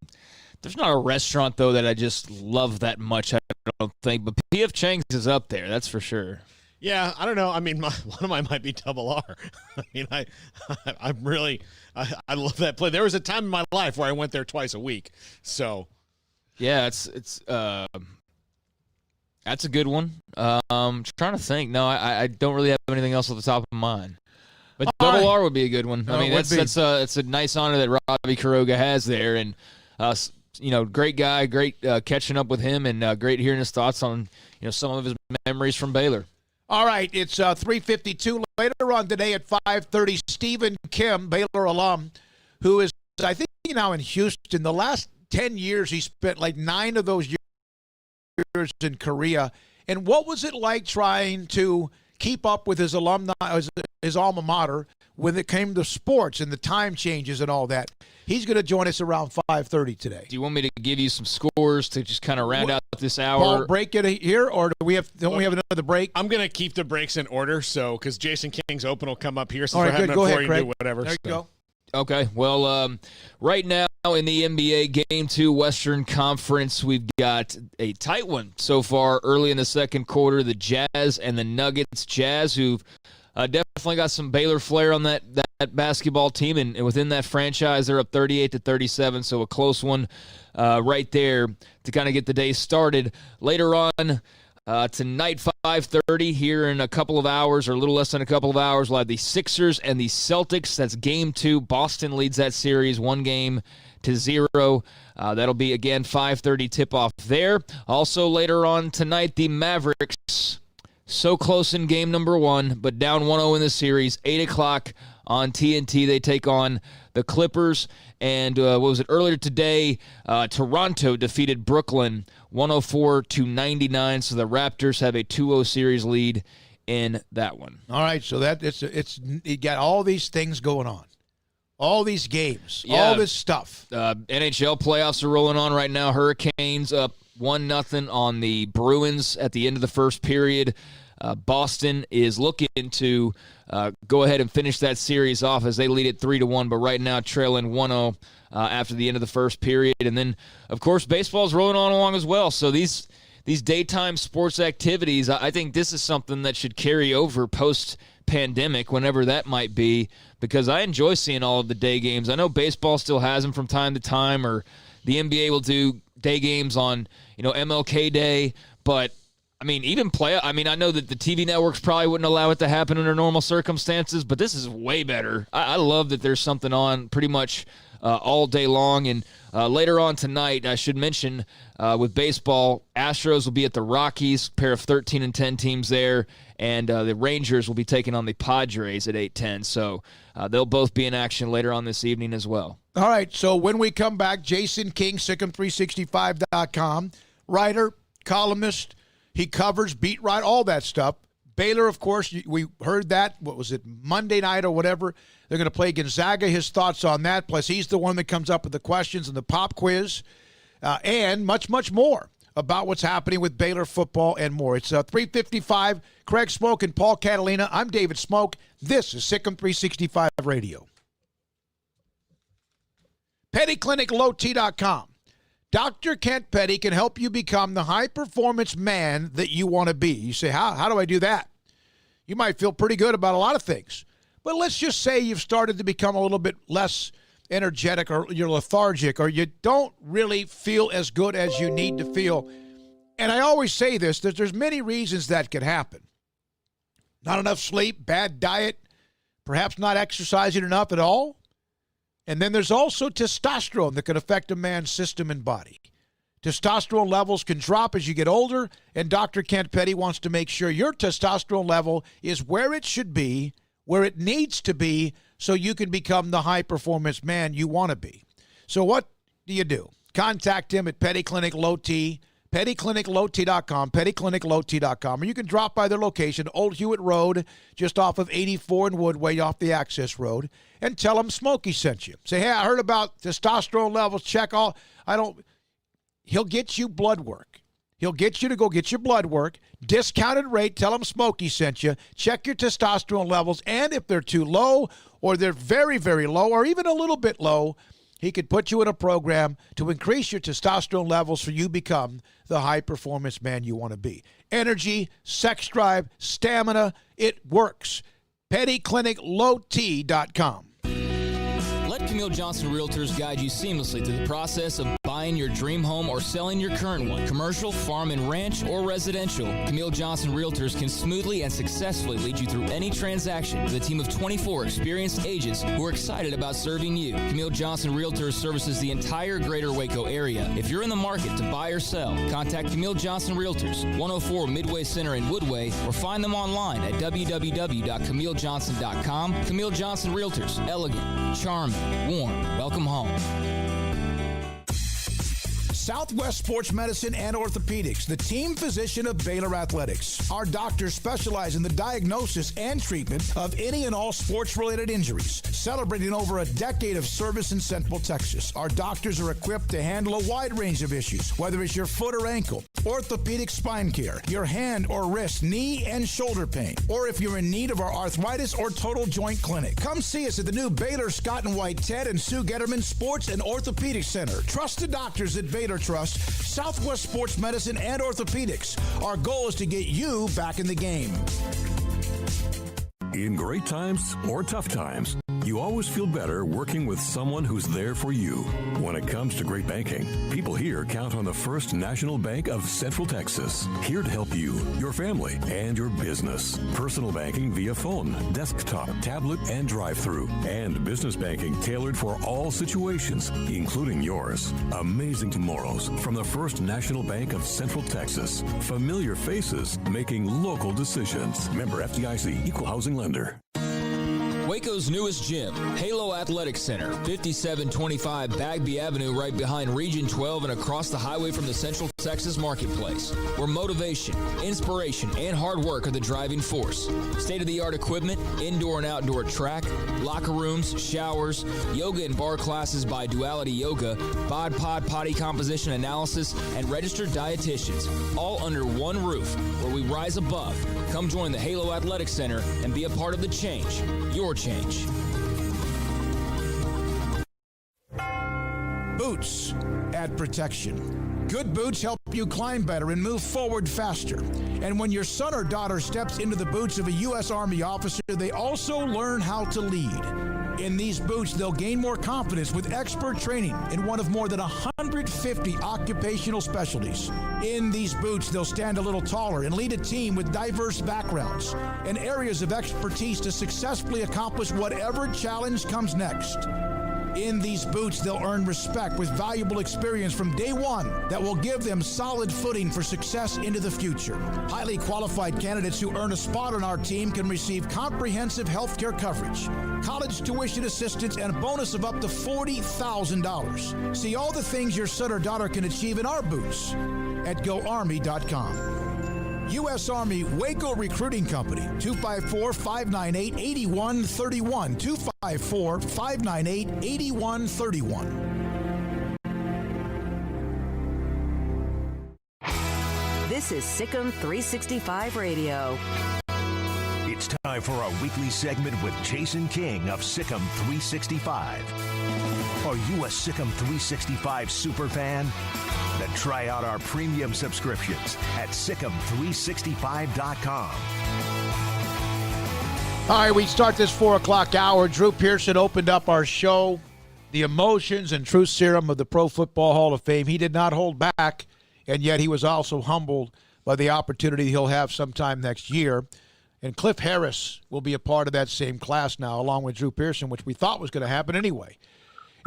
there's not a restaurant, though, that I just love that much, I don't think. But P.F. Chang's is up there, that's for sure. Yeah, I don't know. I mean, one of mine might be Double R. I mean, I love that place. There was a time in my life where I went there twice a week. So, yeah, that's a good one. I'm trying to think. No, I don't really have anything else off the top of mind. But Double R would be a good one. I mean, that's a nice honor that Robbie Quiroga has there, and great guy, great catching up with him, and great hearing his thoughts on some of his memories from Baylor. All right, it's 3:52 later on today at 5:30. Stephen Kim, Baylor alum, who is I think now in Houston. The last 10 years, he spent like 9 of those years in Korea. And what was it like trying to keep up with his alumni, his alma mater, when it came to sports and the time changes and all that? He's going to join us around 5:30 today. Do you want me to give you some scores to just kind of round out this hour? Paul, break it here, or don't we have another break? I'm going to keep the breaks in order, because Jason King's Open will come up here. Since all right, we're having good. it Go before ahead, you Craig. do whatever. There you go. Okay, well, right now in the NBA Game 2 Western Conference, we've got a tight one so far early in the second quarter. The Jazz and the Nuggets. Jazz, who've definitely got some Baylor flair on that basketball team, and within that franchise, they're up 38-37, so a close one right there to kind of get the day started. Later on tonight, 5:30, here in a couple of hours, or a little less than a couple of hours, we'll have the Sixers and the Celtics. That's Game 2. Boston leads that series 1-0. That'll be, again, 5:30 tip-off there. Also later on tonight, the Mavericks, so close in game number 1, but down 1-0 in the series. 8 o'clock on TNT. They take on the Clippers. And what was it, earlier today, Toronto defeated Brooklyn 104-99. So the Raptors have a 2-0 series lead in that one. All right, so that it's you got all these things going on. All these games, all this stuff. NHL playoffs are rolling on right now. Hurricanes up 1-0 on the Bruins at the end of the first period. Boston is looking to go ahead and finish that series off as they lead it 3-1, but right now trailing 1-0 after the end of the first period. And then, of course, baseball's rolling on along as well. So these daytime sports activities, I think this is something that should carry over post-pandemic, whenever that might be, because I enjoy seeing all of the day games. I know baseball still has them from time to time, or the NBA will do day games on, MLK Day, but I know that the TV networks probably wouldn't allow it to happen under normal circumstances, but this is way better. I love that there's something on pretty much all day long. And later on tonight, I should mention, with baseball, Astros will be at the Rockies, pair of 13-10 teams there, and the Rangers will be taking on the Padres at 8:10. So they'll both be in action later on this evening as well. All right, so when we come back, Jason King, SicEm365.com, writer, columnist. He covers, beat write, all that stuff. Baylor, of course, we heard that, Monday night or whatever. They're going to play Gonzaga, his thoughts on that. Plus, he's the one that comes up with the questions and the pop quiz, and much, much more about what's happening with Baylor football and more. It's 3:55. Craig Smoke and Paul Catalina. I'm David Smoke. This is SicEm365 Radio. PettyClinicLowT.com. Dr. Kent Petty can help you become the high-performance man that you want to be. You say, how do I do that? You might feel pretty good about a lot of things. But let's just say you've started to become a little bit less energetic, or you're lethargic, or you don't really feel as good as you need to feel. And I always say this, that there's many reasons that could happen. Not enough sleep, bad diet, perhaps not exercising enough at all. And then there's also testosterone that can affect a man's system and body. Testosterone levels can drop as you get older, and Dr. Kent Petty wants to make sure your testosterone level is where it should be, where it needs to be, so you can become the high-performance man you want to be. So what do? Contact him at Petty Clinic Low T, PettyClinicLowT.com, PettyClinicLowT.com, or you can drop by their location, Old Hewitt Road, just off of 84 in Woodway, off the access road, and tell them Smokey sent you. Say, hey, I heard about testosterone levels, he'll get you blood work. He'll get you to go get your blood work, discounted rate, tell him Smokey sent you, check your testosterone levels, and if they're too low, or they're very, very low, or even a little bit low, he could put you in a program to increase your testosterone levels so you become the high-performance man you want to be. Energy, sex drive, stamina, it works. PettyClinicLowT.com. Let Camille Johnson Realtors guide you seamlessly through the process of buying your dream home or selling your current one, commercial, farm and ranch, or residential. Camille Johnson Realtors can smoothly and successfully lead you through any transaction with a team of 24 experienced agents who are excited about serving you. Camille Johnson Realtors services the entire greater Waco area. If you're in the market to buy or sell, contact Camille Johnson Realtors, 104 Midway Center in Woodway, or find them online at www.CamilleJohnson.com. Camille Johnson Realtors, elegant, charming, warm, welcome home. Southwest Sports Medicine and Orthopedics, the team physician of Baylor Athletics. Our doctors specialize in the diagnosis and treatment of any and all sports-related injuries. Celebrating over a decade of service in Central Texas, our doctors are equipped to handle a wide range of issues, whether it's your foot or ankle, orthopedic spine care, your hand or wrist, knee and shoulder pain, or if you're in need of our arthritis or total joint clinic. Come see us at the new Baylor Scott and White Ted and Sue Getterman Sports and Orthopedic Center. Trusted doctors at Baylor Trust, Southwest Sports Medicine and Orthopedics. Our goal is to get you back in the game. In great times or tough times, you always feel better working with someone who's there for you. When it comes to great banking, people here count on the First National Bank of Central Texas, here to help you, your family, and your business. Personal banking via phone, desktop, tablet, and drive-through, and business banking tailored for all situations, including yours. Amazing tomorrows from the First National Bank of Central Texas. Familiar faces making local decisions. Member FDIC, Equal Housing Lender. Waco's newest gym, Halo Athletic Center, 5725 Bagby Avenue, right behind Region 12 and across the highway from the Central Texas Marketplace, where motivation, inspiration, and hard work are the driving force. State-of-the-art equipment, indoor and outdoor track, locker rooms, showers, yoga and bar classes by Duality Yoga, bod pod potty composition analysis, and registered dietitians, all under one roof, where we rise above. Come join the Halo Athletic Center and be a part of the change. Your change. Boots add protection. Good boots help you climb better and move forward faster. And when your son or daughter steps into the boots of a U.S. Army officer, they also learn how to lead. In these boots, they'll gain more confidence with expert training in one of more than 150 occupational specialties. In these boots, they'll stand a little taller and lead a team with diverse backgrounds and areas of expertise to successfully accomplish whatever challenge comes next. In these boots, they'll earn respect with valuable experience from day one that will give them solid footing for success into the future. Highly qualified candidates who earn a spot on our team can receive comprehensive health care coverage, college tuition assistance, and a bonus of up to $40,000. See all the things your son or daughter can achieve in our boots at GoArmy.com. U.S. Army Waco Recruiting Company, 254-598-8131, 254-598-8131. This is SicEm365 Radio. It's time for our weekly segment with Jason King of SicEm365. Are you a SicEm365 super fan? Then try out our premium subscriptions at SicEm365.com. All right, we start this 4 o'clock hour. Drew Pearson opened up our show, the emotions and truth serum of the Pro Football Hall of Fame. He did not hold back, and yet he was also humbled by the opportunity he'll have sometime next year. And Cliff Harris will be a part of that same class now, along with Drew Pearson, which we thought was going to happen anyway.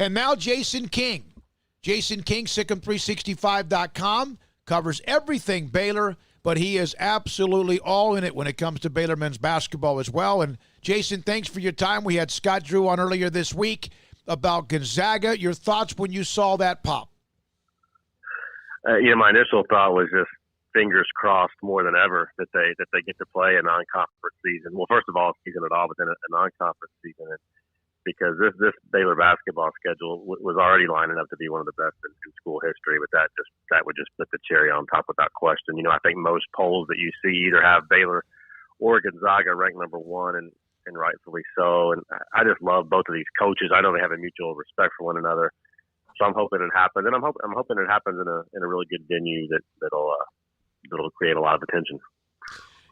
And now Jason King. Jason King, SicEm365.com, covers everything Baylor, but he is absolutely all in it when it comes to Baylor men's basketball as well. And, Jason, thanks for your time. We had Scott Drew on earlier this week about Gonzaga. Your thoughts when you saw that pop? My initial thought was just fingers crossed more than ever that they get to play a non-conference season. Well, first of all, a season at all, but then a non-conference season. And because this Baylor basketball schedule was already lining up to be one of the best in school history, but that would just put the cherry on top without question. I think most polls that you see either have Baylor or Gonzaga ranked number one, and rightfully so. And I just love both of these coaches. I know they have a mutual respect for one another, so I'm hoping it happens. And I'm hoping it happens in a really good venue that'll create a lot of attention.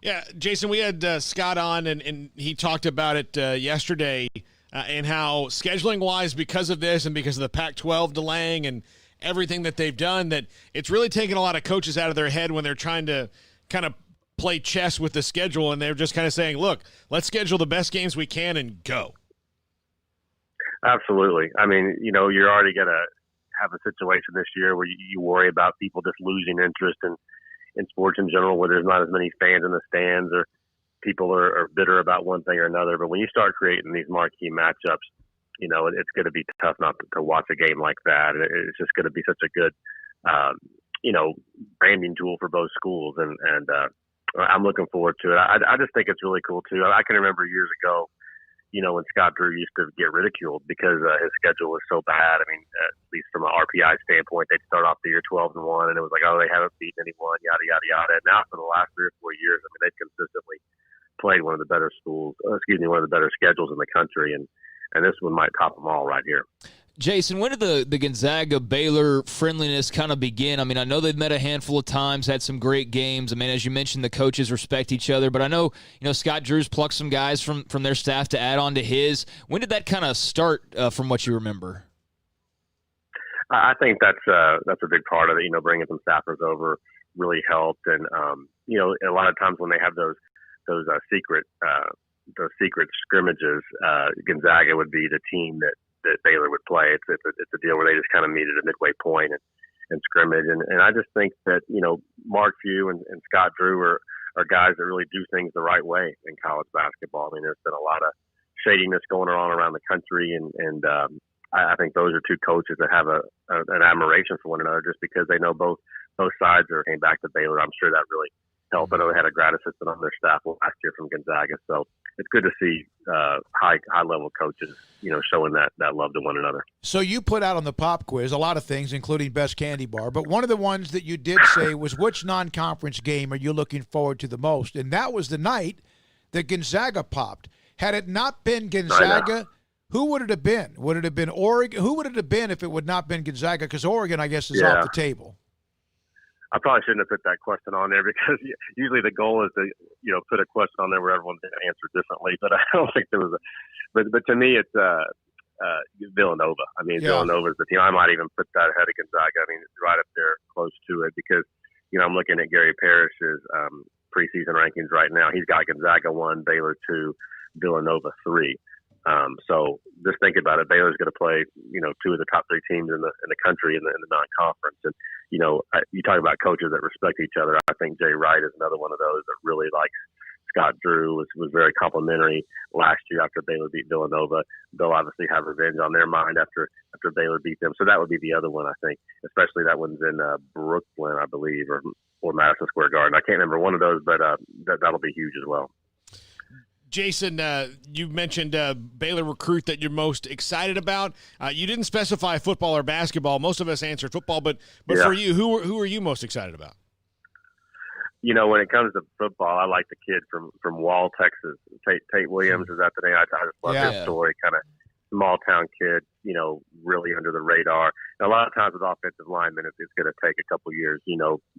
Yeah, Jason, we had Scott on, and he talked about it yesterday. And how scheduling-wise, because of this and because of the Pac-12 delaying and everything that they've done, that it's really taken a lot of coaches out of their head when they're trying to kind of play chess with the schedule, and they're just kind of saying, look, let's schedule the best games we can and go. Absolutely. I mean, you're already going to have a situation this year where you worry about people just losing interest in sports in general, where there's not as many fans in the stands or people are bitter about one thing or another. But when you start creating these marquee matchups, it's going to be tough not to watch a game like that. It's just going to be such a good, branding tool for both schools. And I'm looking forward to it. I just think it's really cool too. I can remember years ago, when Scott Drew used to get ridiculed because his schedule was so bad. I mean, at least from an RPI standpoint, they'd start off the year 12-1, and it was like, oh, they haven't beaten anyone, yada, yada, yada. And now for the last 3 or 4 years, I mean, they've consistently played one of the better schedules in the country, and this one might top them all right here. Jason, when did the Gonzaga-Baylor friendliness kind of begin? I mean, I know they've met a handful of times, had some great games. I mean, as you mentioned, the coaches respect each other. But I know, Scott Drew's plucked some guys from their staff to add on to his. When did that kind of start from what you remember? I think that's a big part of it. Bringing some staffers over really helped. And, a lot of times when they have those secret scrimmages, Gonzaga would be the team that Baylor would play. It's a deal where they just kind of meet at a midway point and scrimmage. And I just think that, Mark Few and Scott Drew are guys that really do things the right way in college basketball. I mean, there's been a lot of shadiness going on around the country. And I think those are two coaches that have an admiration for one another just because they know both sides came back to Baylor. I'm sure that really helped. I know they had a grad assistant on their staff last year from Gonzaga. So it's good to see high level coaches, showing that love to one another. So you put out on the pop quiz a lot of things, including best candy bar. But one of the ones that you did say was, which non-conference game are you looking forward to the most? And that was the night that Gonzaga popped. Had it not been Gonzaga, who would it have been? Would it have been Oregon? Who would it have been if it would not been Gonzaga? Because Oregon, I guess, is off the table. I probably shouldn't have put that question on there because usually the goal is to, put a question on there where everyone's going to answer differently. But I don't think there was but to me, it's Villanova. I mean, Villanova is the team. I might even put that ahead of Gonzaga. I mean, it's right up there close to it because, I'm looking at Gary Parrish's preseason rankings right now. He's got Gonzaga 1, Baylor 2, Villanova 3. So just think about it. Baylor's going to play, 2 of the top 3 teams in the country in the non-conference. And, you talk about coaches that respect each other. I think Jay Wright is another one of those that really likes Scott Drew, was very complimentary last year after Baylor beat Villanova. They'll obviously have revenge on their mind after Baylor beat them. So that would be the other one, I think, especially that one's in Brooklyn, I believe, or Madison Square Garden. I can't remember one of those, but that'll be huge as well. Jason, you mentioned Baylor recruit that you're most excited about. You didn't specify football or basketball. Most of us answered football, but for you, who are you most excited about? When it comes to football, I like the kid from Wall, Texas. Tate Williams, is that the name? I just love his story. Kind of small town kid, really under the radar. And a lot of times with offensive linemen, it's going to take a couple years,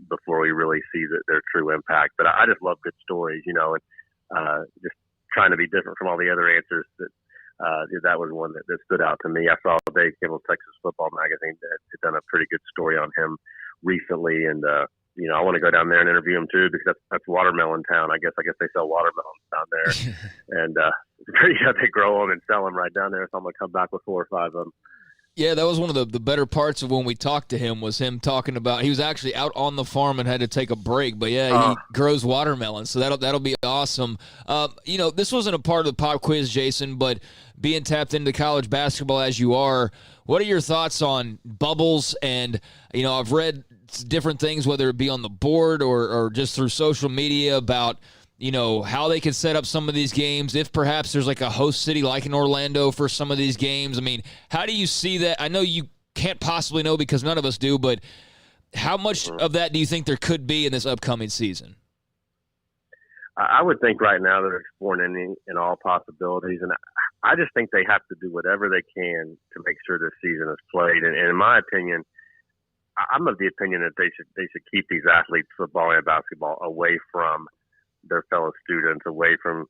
before we really see their true impact. But I just love good stories, and just trying to be different from all the other answers. That was one that stood out to me. I saw Dave Kimball's Texas Football Magazine that had done a pretty good story on him recently, and I want to go down there and interview him too because that's watermelon town. I guess they sell watermelons down there, and they grow them and sell them right down there. So I'm gonna come back with 4 or 5 of them. Yeah, that was one of the better parts of when we talked to him was him talking about he was actually out on the farm and had to take a break. But, he grows watermelons, so that'll be awesome. This wasn't a part of the pop quiz, Jason, but being tapped into college basketball as you are, what are your thoughts on bubbles? And, I've read different things, whether it be on the board or just through social media about – how they could set up some of these games, if perhaps there's like a host city like in Orlando for some of these games. I mean, how do you see that? I know you can't possibly know because none of us do, but how much of that do you think there could be in this upcoming season? I would think right now they're exploring any and all possibilities, and I just think they have to do whatever they can to make sure this season is played. And in my opinion, I'm of the opinion that they should keep these athletes, football and basketball, away from their fellow students, away from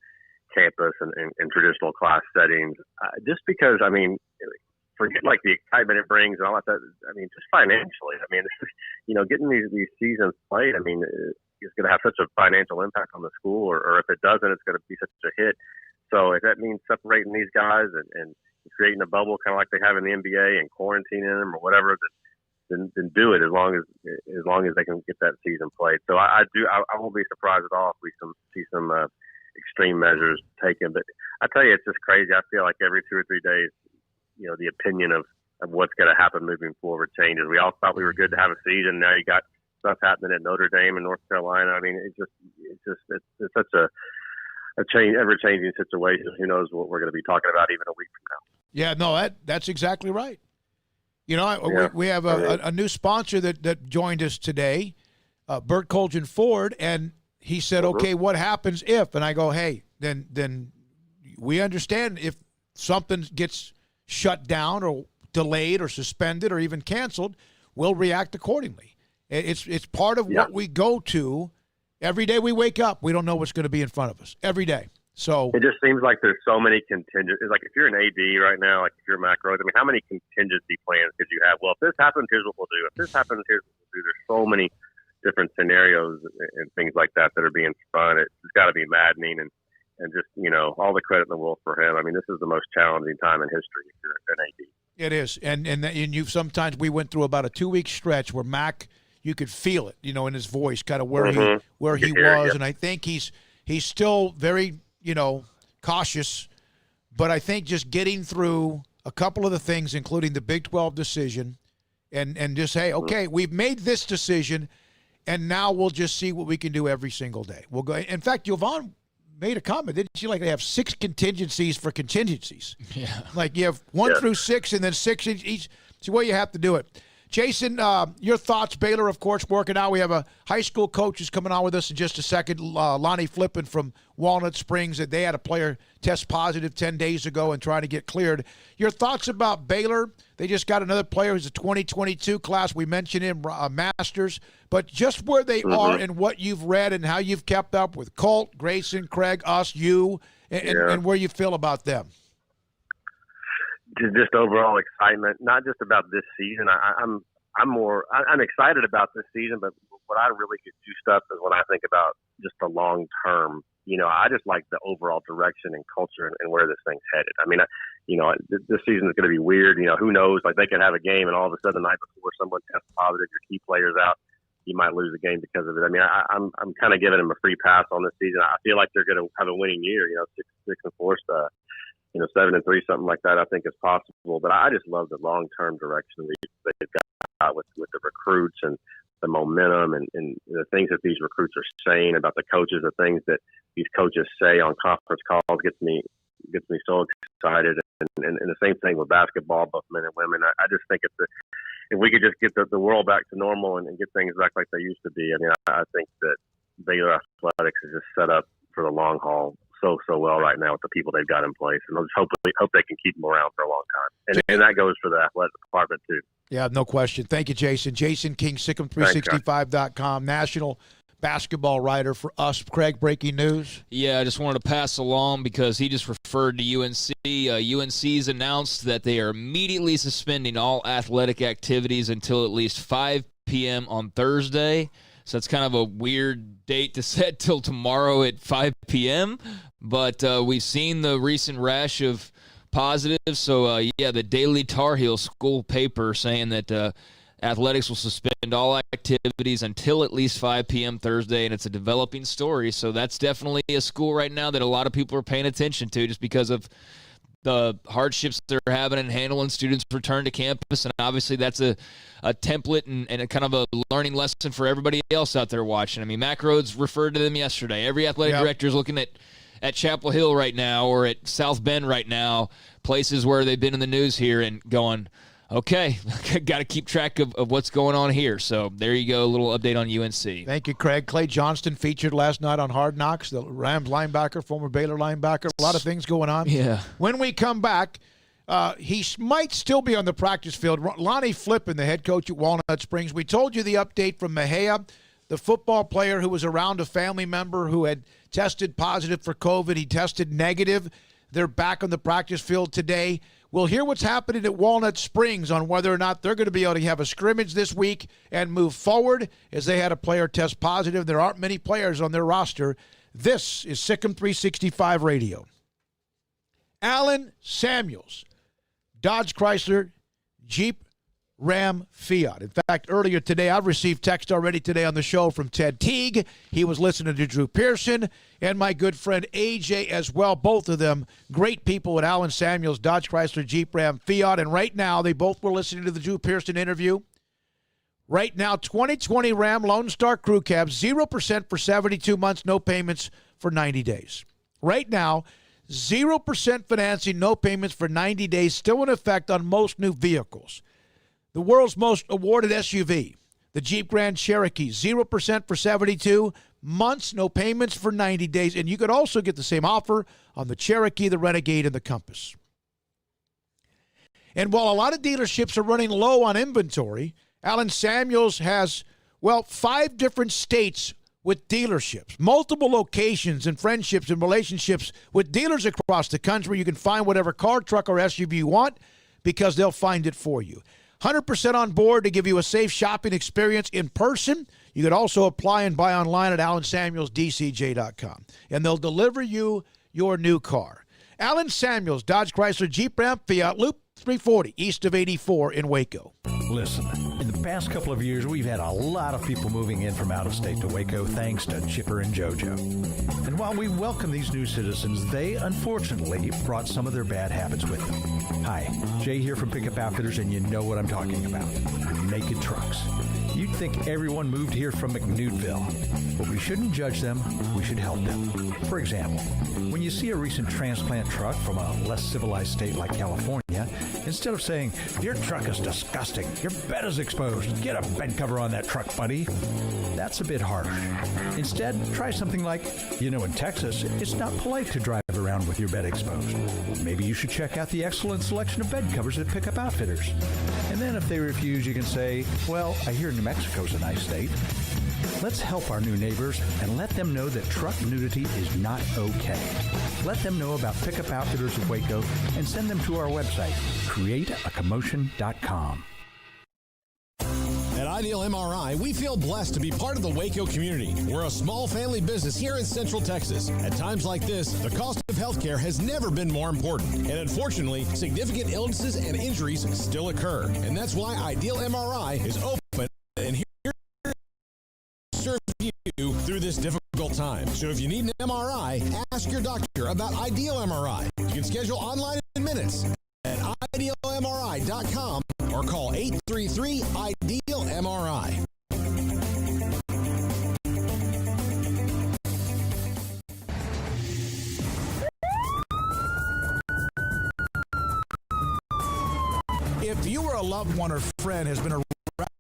campus and traditional class settings, just because, I mean, forget like the excitement it brings and all that. I mean, just financially, I mean, getting these seasons played, I mean, it's going to have such a financial impact on the school, or if it doesn't, it's going to be such a hit. So if that means separating these guys and creating a bubble kind of like they have in the NBA and quarantining them or whatever, then do it as long as they can get that season played. So I won't be surprised at all if we see some extreme measures taken. But I tell you, it's just crazy. I feel like every 2 or 3 days, the opinion of what's going to happen moving forward changes. We all thought we were good to have a season. Now you got stuff happening at Notre Dame and North Carolina. I mean, it's such a ever-changing situation. Who knows what we're going to be talking about even a week from now. Yeah, no, that's exactly right. We have a new sponsor that joined us today, Bert Colgan Ford, and he said, okay, what happens if? And I go, hey, then we understand if something gets shut down or delayed or suspended or even canceled, we'll react accordingly. It's part of what we go to every day we wake up. We don't know what's going to be in front of us every day. So it just seems like there's so many contingencies. Like if you're an AD right now, like if you're Matt Rhodes, I mean, how many contingency plans could you have? Well, if this happens, here's what we'll do. If this happens, here's what we'll do. There's so many different scenarios and things like that are being spun. It's got to be maddening and just, all the credit in the world for him. I mean, this is the most challenging time in history if you're an AD. It is. And you've sometimes we went through about a 2-week stretch where Mac, you could feel it, in his voice, kind of where he was. And I think he's still very, cautious. But I think just getting through a couple of the things, including the Big 12 decision, and just, hey, okay, we've made this decision, and now we'll just see what we can do every single day. We'll go. In fact, Yvonne made a comment, didn't she? Like they have 6 contingencies for contingencies. Yeah. Like you have 1 through 6 and then 6 each. See what you have to do it. Jason, your thoughts. Baylor, of course, working out. We have a high school coach who's coming on with us in just a second. Lonnie Flippin from Walnut Springs. That they had a player test positive 10 days ago and trying to get cleared. Your thoughts about Baylor? They just got another player who's a 2022 class. We mentioned him, Masters. But just where they are and what you've read and how you've kept up with Colt, Grayson, Craig, us, you, and where you feel about them. Just overall excitement, not just about this season. I'm excited about this season, but what I really get juiced up is when I think about just the long term. I just like the overall direction and culture and where this thing's headed. I mean, this season is going to be weird. Who knows? Like they could have a game and all of a sudden the night before someone tests positive, your key player's out, you might lose a game because of it. I mean, I'm kind of giving them a free pass on this season. I feel like they're going to have a winning year. 6-4 stuff. 7-3, something like that, I think is possible. But I just love the long-term direction they've got with the recruits and the momentum and the things that these recruits are saying about the coaches, the things that these coaches say on conference calls gets me so excited. And the same thing with basketball, both men and women. I just think if we could just get the world back to normal and get things back like they used to be, I mean, I think that Baylor Athletics is just set up for the long haul so well right now with the people they've got in place, and I'll just hope they can keep them around for a long time. And that goes for the athletic department too. Yeah, no question. Thank you, Jason. Jason King, SicEm365.com, national basketball writer for us. Craig, breaking news. Yeah, I just wanted to pass along because he just referred to UNC. UNC's announced that they are immediately suspending all athletic activities until at least 5 p.m. on Thursday. So it's kind of a weird date to set till tomorrow at 5 p.m. But we've seen the recent rash of positives. So, the Daily Tar Heel school paper saying that athletics will suspend all activities until at least 5 p.m. Thursday, and it's a developing story. So that's definitely a school right now that a lot of people are paying attention to just because of the hardships they're having and handling students return to campus. And obviously that's a template and a kind of a learning lesson for everybody else out there watching. I mean, Mac Rhodes referred to them yesterday. Every athletic director is looking at Chapel Hill right now or at South Bend right now, places where they've been in the news here, and going, okay, got to keep track of what's going on here. So there you go, a little update on UNC. Thank you, Craig. Clay Johnston featured last night on Hard Knocks, the Rams linebacker, former Baylor linebacker. A lot of things going on. Yeah. When we come back, he might still be on the practice field. Lonnie Flippin, the head coach at Walnut Springs. We told you the update from Mejia, the football player who was around a family member who had tested positive for COVID. He tested negative. They're back on the practice field today. We'll hear what's happening at Walnut Springs on whether or not they're going to be able to have a scrimmage this week and move forward, as they had a player test positive. There aren't many players on their roster. This is SicEm365 Radio. Allen Samuels, Dodge Chrysler, Jeep, Ram, Fiat. In fact, earlier today, I've received text already today on the show from Ted Teague. He was listening to Drew Pearson, and my good friend AJ as well. Both of them great people at Allen Samuels, Dodge Chrysler, Jeep, Ram, Fiat. And right now, they both were listening to the Drew Pearson interview. Right now, 2020 Ram Lone Star Crew Cab, 0% for 72 months, no payments for 90 days. Right now, 0% financing, no payments for 90 days, still in effect on most new vehicles. The world's most awarded SUV, the Jeep Grand Cherokee, 0% for 72 months, no payments for 90 days. And you could also get the same offer on the Cherokee, the Renegade, and the Compass. And while a lot of dealerships are running low on inventory, Allen Samuels has, 5 different states with dealerships, multiple locations and friendships and relationships with dealers across the country. You can find whatever car, truck, or SUV you want because they'll find it for you. 100% on board to give you a safe shopping experience in person. You can also apply and buy online at AllenSamuelsDCJ.com, and they'll deliver you your new car. Allen Samuels, Dodge Chrysler Jeep Ram Fiat Loop 340 east of 84 in Waco. Listen, in the past couple of years, we've had a lot of people moving in from out of state to Waco thanks to Chipper and JoJo. And while we welcome these new citizens, they unfortunately brought some of their bad habits with them. Hi, Jay here from Pickup Outfitters, and you know what I'm talking about. Naked trucks. You'd think everyone moved here from McNewtville, but we shouldn't judge them, we should help them. For example, when you see a recent transplant truck from a less civilized state like California, instead of saying, "Your truck is disgusting, your bed is exposed, get a bed cover on that truck, buddy," that's a bit harsh. Instead, try something like, in Texas, it's not polite to drive around with your bed exposed. Maybe you should check out the excellent selection of bed covers at Pickup Outfitters. And then if they refuse, you can say, "Well, I hear New Mexico's a nice state." Let's help our new neighbors and let them know that truck nudity is not okay. Let them know about Pickup Outfitters of Waco and send them to our website, createacommotion.com. At Ideal MRI, we feel blessed to be part of the Waco community. We're a small family business here in Central Texas. At times like this, the cost of healthcare has never been more important. And unfortunately, significant illnesses and injuries still occur. And that's why Ideal MRI is open and here to serve you through this difficult time. So if you need an MRI, ask your doctor about Ideal MRI. You can schedule online in minutes at idealmri.com or call 833-IDEAL-MRI. If you or a loved one or friend has been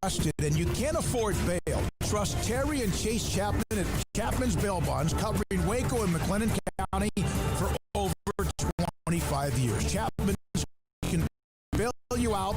arrested and you can't afford bail, trust Terry and Chase Chapman at Chapman's Bail Bonds, covering Waco and McLennan County for over 25 years. Chapman can bail you out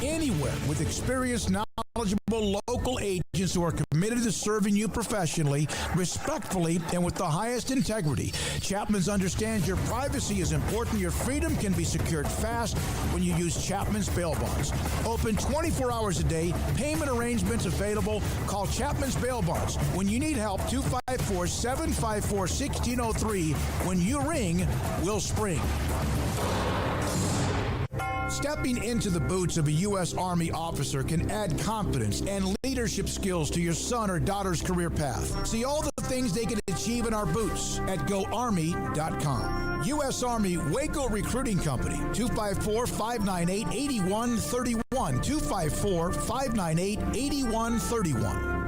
anywhere with experienced, knowledgeable local agents who are committed to serving you professionally, respectfully, and with the highest integrity. Chapman's understands your privacy is important. Your freedom can be secured fast when you use Chapman's Bail Bonds. Open 24 hours a day. Payment arrangements available. Call Chapman's Bail Bonds. When you need help, 254-754-1603. When you ring, we'll spring. Stepping into the boots of a U.S. Army officer can add confidence and leadership skills to your son or daughter's career path. See all the things they can achieve in our boots at GoArmy.com. U.S. Army Waco Recruiting Company, 254-598-8131, 254-598-8131.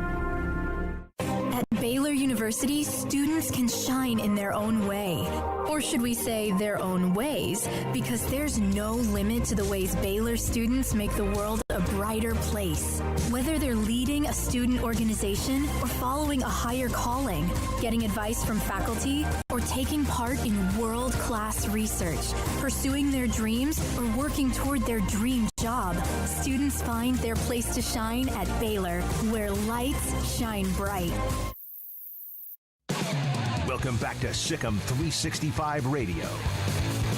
At Baylor University, students can shine in their own way. Or should we say their own ways? Because there's no limit to the ways Baylor students make the world a brighter place. Whether they're leading a student organization or following a higher calling, getting advice from faculty, or taking part in world-class research, pursuing their dreams, or working toward their dream job, students find their place to shine at Baylor, where lights shine bright. Welcome back to SicEm 365 Radio.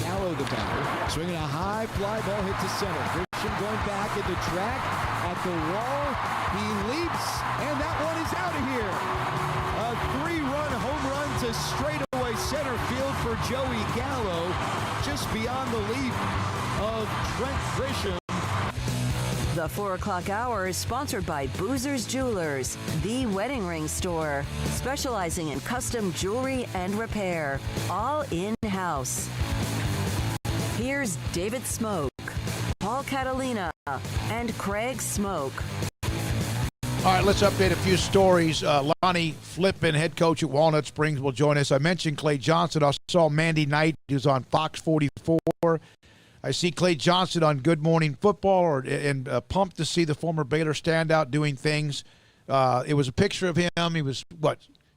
Gallo the batter, swinging a high fly ball hit to center. Grisham going back at the track, at the wall. He leaps, and that one is out of here. A 3-run home run to straightaway center field for Joey Gallo, just beyond the leap of Trent Grisham. The 4 o'clock hour is sponsored by Boozer's Jewelers, the wedding ring store, specializing in custom jewelry and repair, all in-house. Here's David Smoke, Paul Catalina, and Craig Smoke. All right, let's update a few stories. Lonnie Flippin, head coach at Walnut Springs, will join us. I mentioned Clay Johnson. I saw Mandy Knight, who's on Fox 44. I see Clay Johnson on Good Morning Football, and pumped to see the former Baylor standout doing things. It was a picture of him. He was,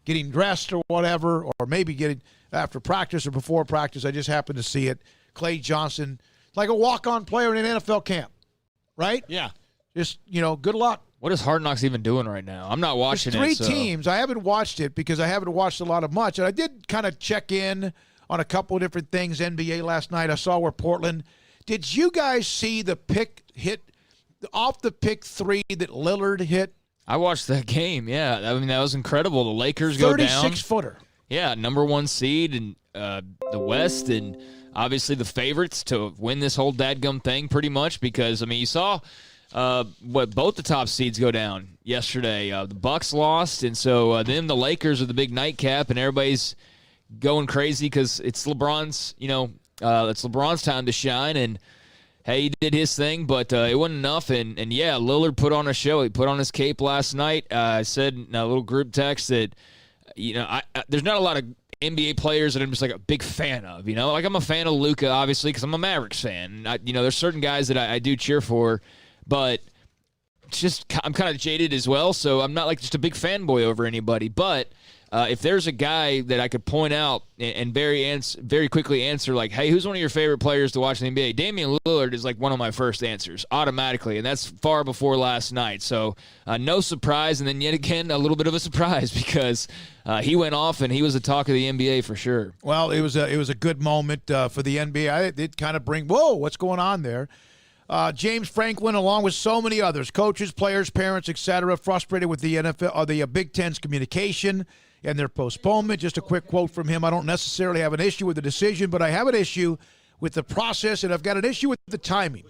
getting dressed or whatever, or maybe getting after practice or before practice. I just happened to see it. Clay Johnson like a walk-on player in an NFL camp, right? Yeah. Just, good luck. What is Hard Knocks even doing right now? I'm not watching There's it. three teams. I haven't watched it because I haven't watched a lot of much. And I did kind of check in on a couple of different things. NBA last night, I saw where Portland. Did you guys see the pick hit off the pick 3 that Lillard hit? I watched that game, yeah. I mean, that was incredible. The Lakers go down. 36-footer. Yeah, number 1 seed in the West, and obviously the favorites to win this whole dadgum thing pretty much because, I mean, you saw both the top seeds go down yesterday. The Bucks lost, and so then the Lakers are the big nightcap, and everybody's going crazy because it's LeBron's, it's LeBron's time to shine, and hey, he did his thing, but it wasn't enough. And yeah, Lillard put on a show. He put on his cape last night. I said in a little group text that, there's not a lot of NBA players that I'm just like a big fan of. Like I'm a fan of Luka, obviously, because I'm a Mavericks fan. There's certain guys that I do cheer for, but I'm kind of jaded as well, so I'm not like just a big fanboy over anybody. But if there's a guy that I could point out and very quickly answer, like, hey, who's one of your favorite players to watch in the NBA? Damian Lillard is like one of my first answers automatically, and that's far before last night. So no surprise, and then yet again a little bit of a surprise because he went off and he was the talk of the NBA for sure. Well, it was a good moment for the NBA. It did kind of bring, whoa, what's going on there? James Franklin, along with so many others, coaches, players, parents, etc., frustrated with the NFL, the Big Ten's communication and their postponement. Just a quick quote from him. I don't necessarily have an issue with the decision, but I have an issue with the process, and I've got an issue with the timing.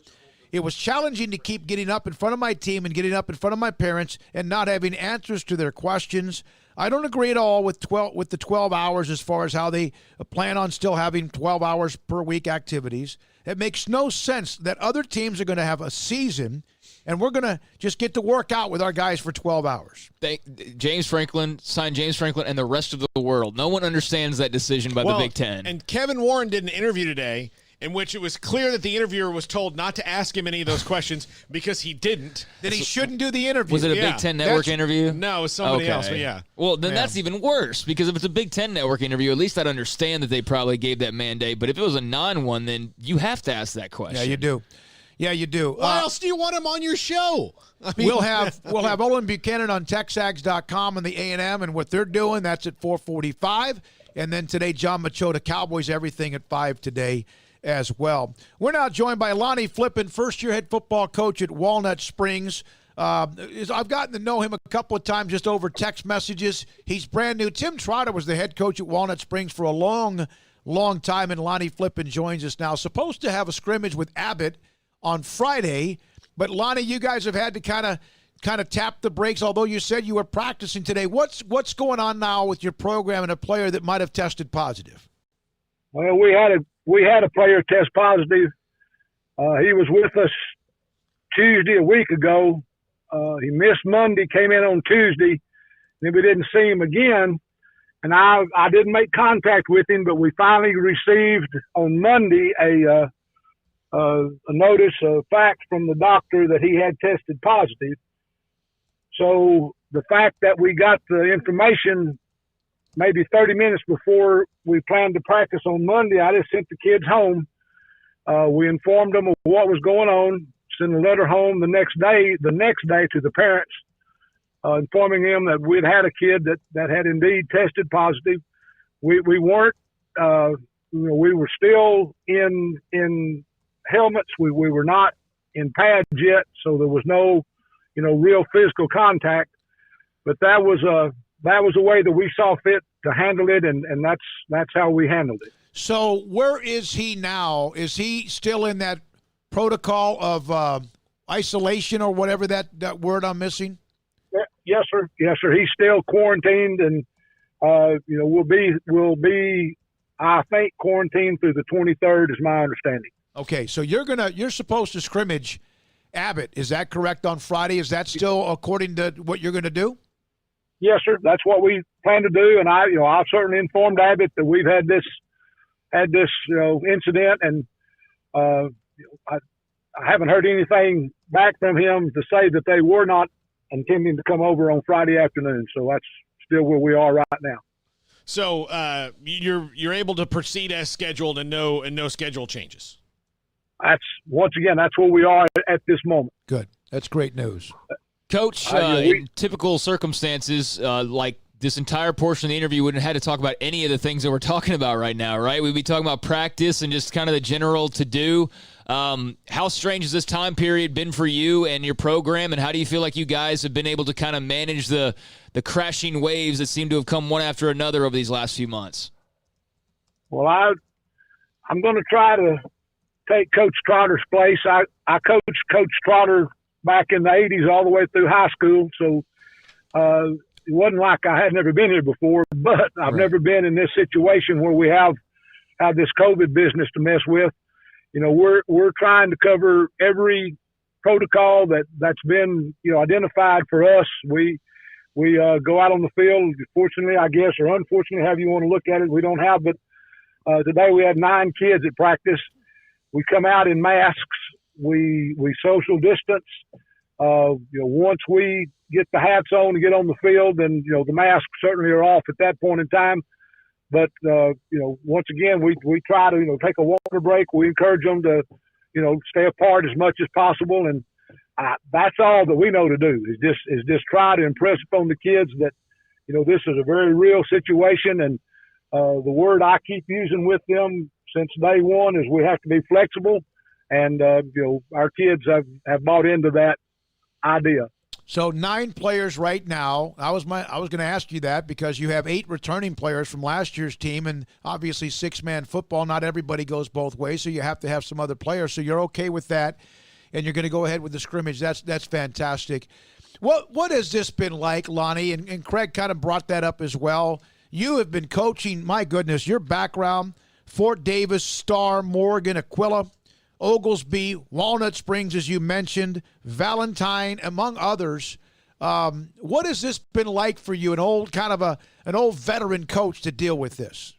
It was challenging to keep getting up in front of my team and getting up in front of my parents and not having answers to their questions. I don't agree at all with the 12 hours as far as how they plan on still having 12 hours per week activities. It makes no sense that other teams are going to have a season and we're going to just get to work out with our guys for 12 hours. James Franklin signed James Franklin and the rest of the world. No one understands that decision by the Big Ten. And Kevin Warren did an interview today in which it was clear that the interviewer was told not to ask him any of those questions because he didn't. That he shouldn't do the interview. Was it a Big Ten Network interview? No, it was somebody else, but yeah. Well, then that's even worse because if it's a Big Ten Network interview, at least I'd understand that they probably gave that mandate. But if it was a non-one, then you have to ask that question. Yeah, you do. Yeah, you do. Why else do you want him on your show? I mean, we'll have Olin Buchanan on TexAgs.com and the A&M and what they're doing. That's at 4:45. And then today, John Machota, Cowboys Everything at 5 today as well. We're now joined by Lonnie Flippin, first-year head football coach at Walnut Springs. I've gotten to know him a couple of times just over text messages. He's brand new. Tim Trotter was the head coach at Walnut Springs for a long, long time, and Lonnie Flippin joins us now. Supposed to have a scrimmage with Abbott on Friday, but Lonnie, you guys have had to kind of tap the brakes, although you said you were practicing today. What's going on now with your program and a player that might have tested positive? Well, we had a player test positive. He was with us Tuesday a week ago. He missed Monday, came in on Tuesday, then we didn't see him again. And I didn't make contact with him, but we finally received on Monday a notice, a fax from the doctor that he had tested positive. So the fact that we got the information maybe 30 minutes before we planned to practice on Monday, I just sent the kids home. We informed them of what was going on, sent a letter home the next day to the parents, informing them that we'd had a kid that had indeed tested positive. We weren't, we were still in helmets. We were not in pads yet, so there was no, real physical contact. But that was a way that we saw fit to handle it, and that's how we handled it. So where is he now? Is he still in that protocol of isolation or whatever that word I'm missing? Yes, sir. Yes, sir. He's still quarantined, and we'll be I think quarantined through the 23rd is my understanding. Okay, so you're supposed to scrimmage Abbott. Is that correct on Friday? Is that still according to what you're going to do? Yes, sir. That's what we plan to do, and I've certainly informed Abbott that we've had this incident, and I haven't heard anything back from him to say that they were not intending to come over on Friday afternoon. So that's still where we are right now. So you're able to proceed as scheduled and no schedule changes. once again, that's where we are at this moment. Good. That's great news. Coach, in typical circumstances, like this entire portion of the interview wouldn't have had to talk about any of the things that we're talking about right now, right? We'd be talking about practice and just kind of the general to-do. How strange has this time period been for you and your program, and how do you feel like you guys have been able to kind of manage the crashing waves that seem to have come one after another over these last few months? Well, I'm going to try to take Coach Trotter's place. I coached Coach Trotter back in the 80s all the way through high school, so it wasn't like I had never been here before, but I've never been in this situation where we have this COVID business to mess with. You know, we're trying to cover every protocol that's been, identified for us. We go out on the field. Fortunately, I guess, or unfortunately, however you want to look at it, we don't have. But today we had 9 kids at practice. We come out in masks. We social distance. Once we get the hats on and get on the field, then the masks certainly are off at that point in time. But once again, we try to take a water break. We encourage them to stay apart as much as possible, and that's all that we know to do is just try to impress upon the kids that this is a very real situation. And the word I keep using with them since day one is we have to be flexible, and our kids have bought into that idea. So 9 players right now. I was going to ask you that because you have 8 returning players from last year's team, and obviously 6-man football. Not everybody goes both ways, so you have to have some other players. So you're okay with that, and you're going to go ahead with the scrimmage. That's fantastic. What has this been like, Lonnie? And Craig kind of brought that up as well. You have been coaching. My goodness, your background: Fort Davis, Star, Morgan, Aquila, Oglesby, Walnut Springs, as you mentioned, Valentine, among others. What has this been like for you, an old veteran coach, to deal with this?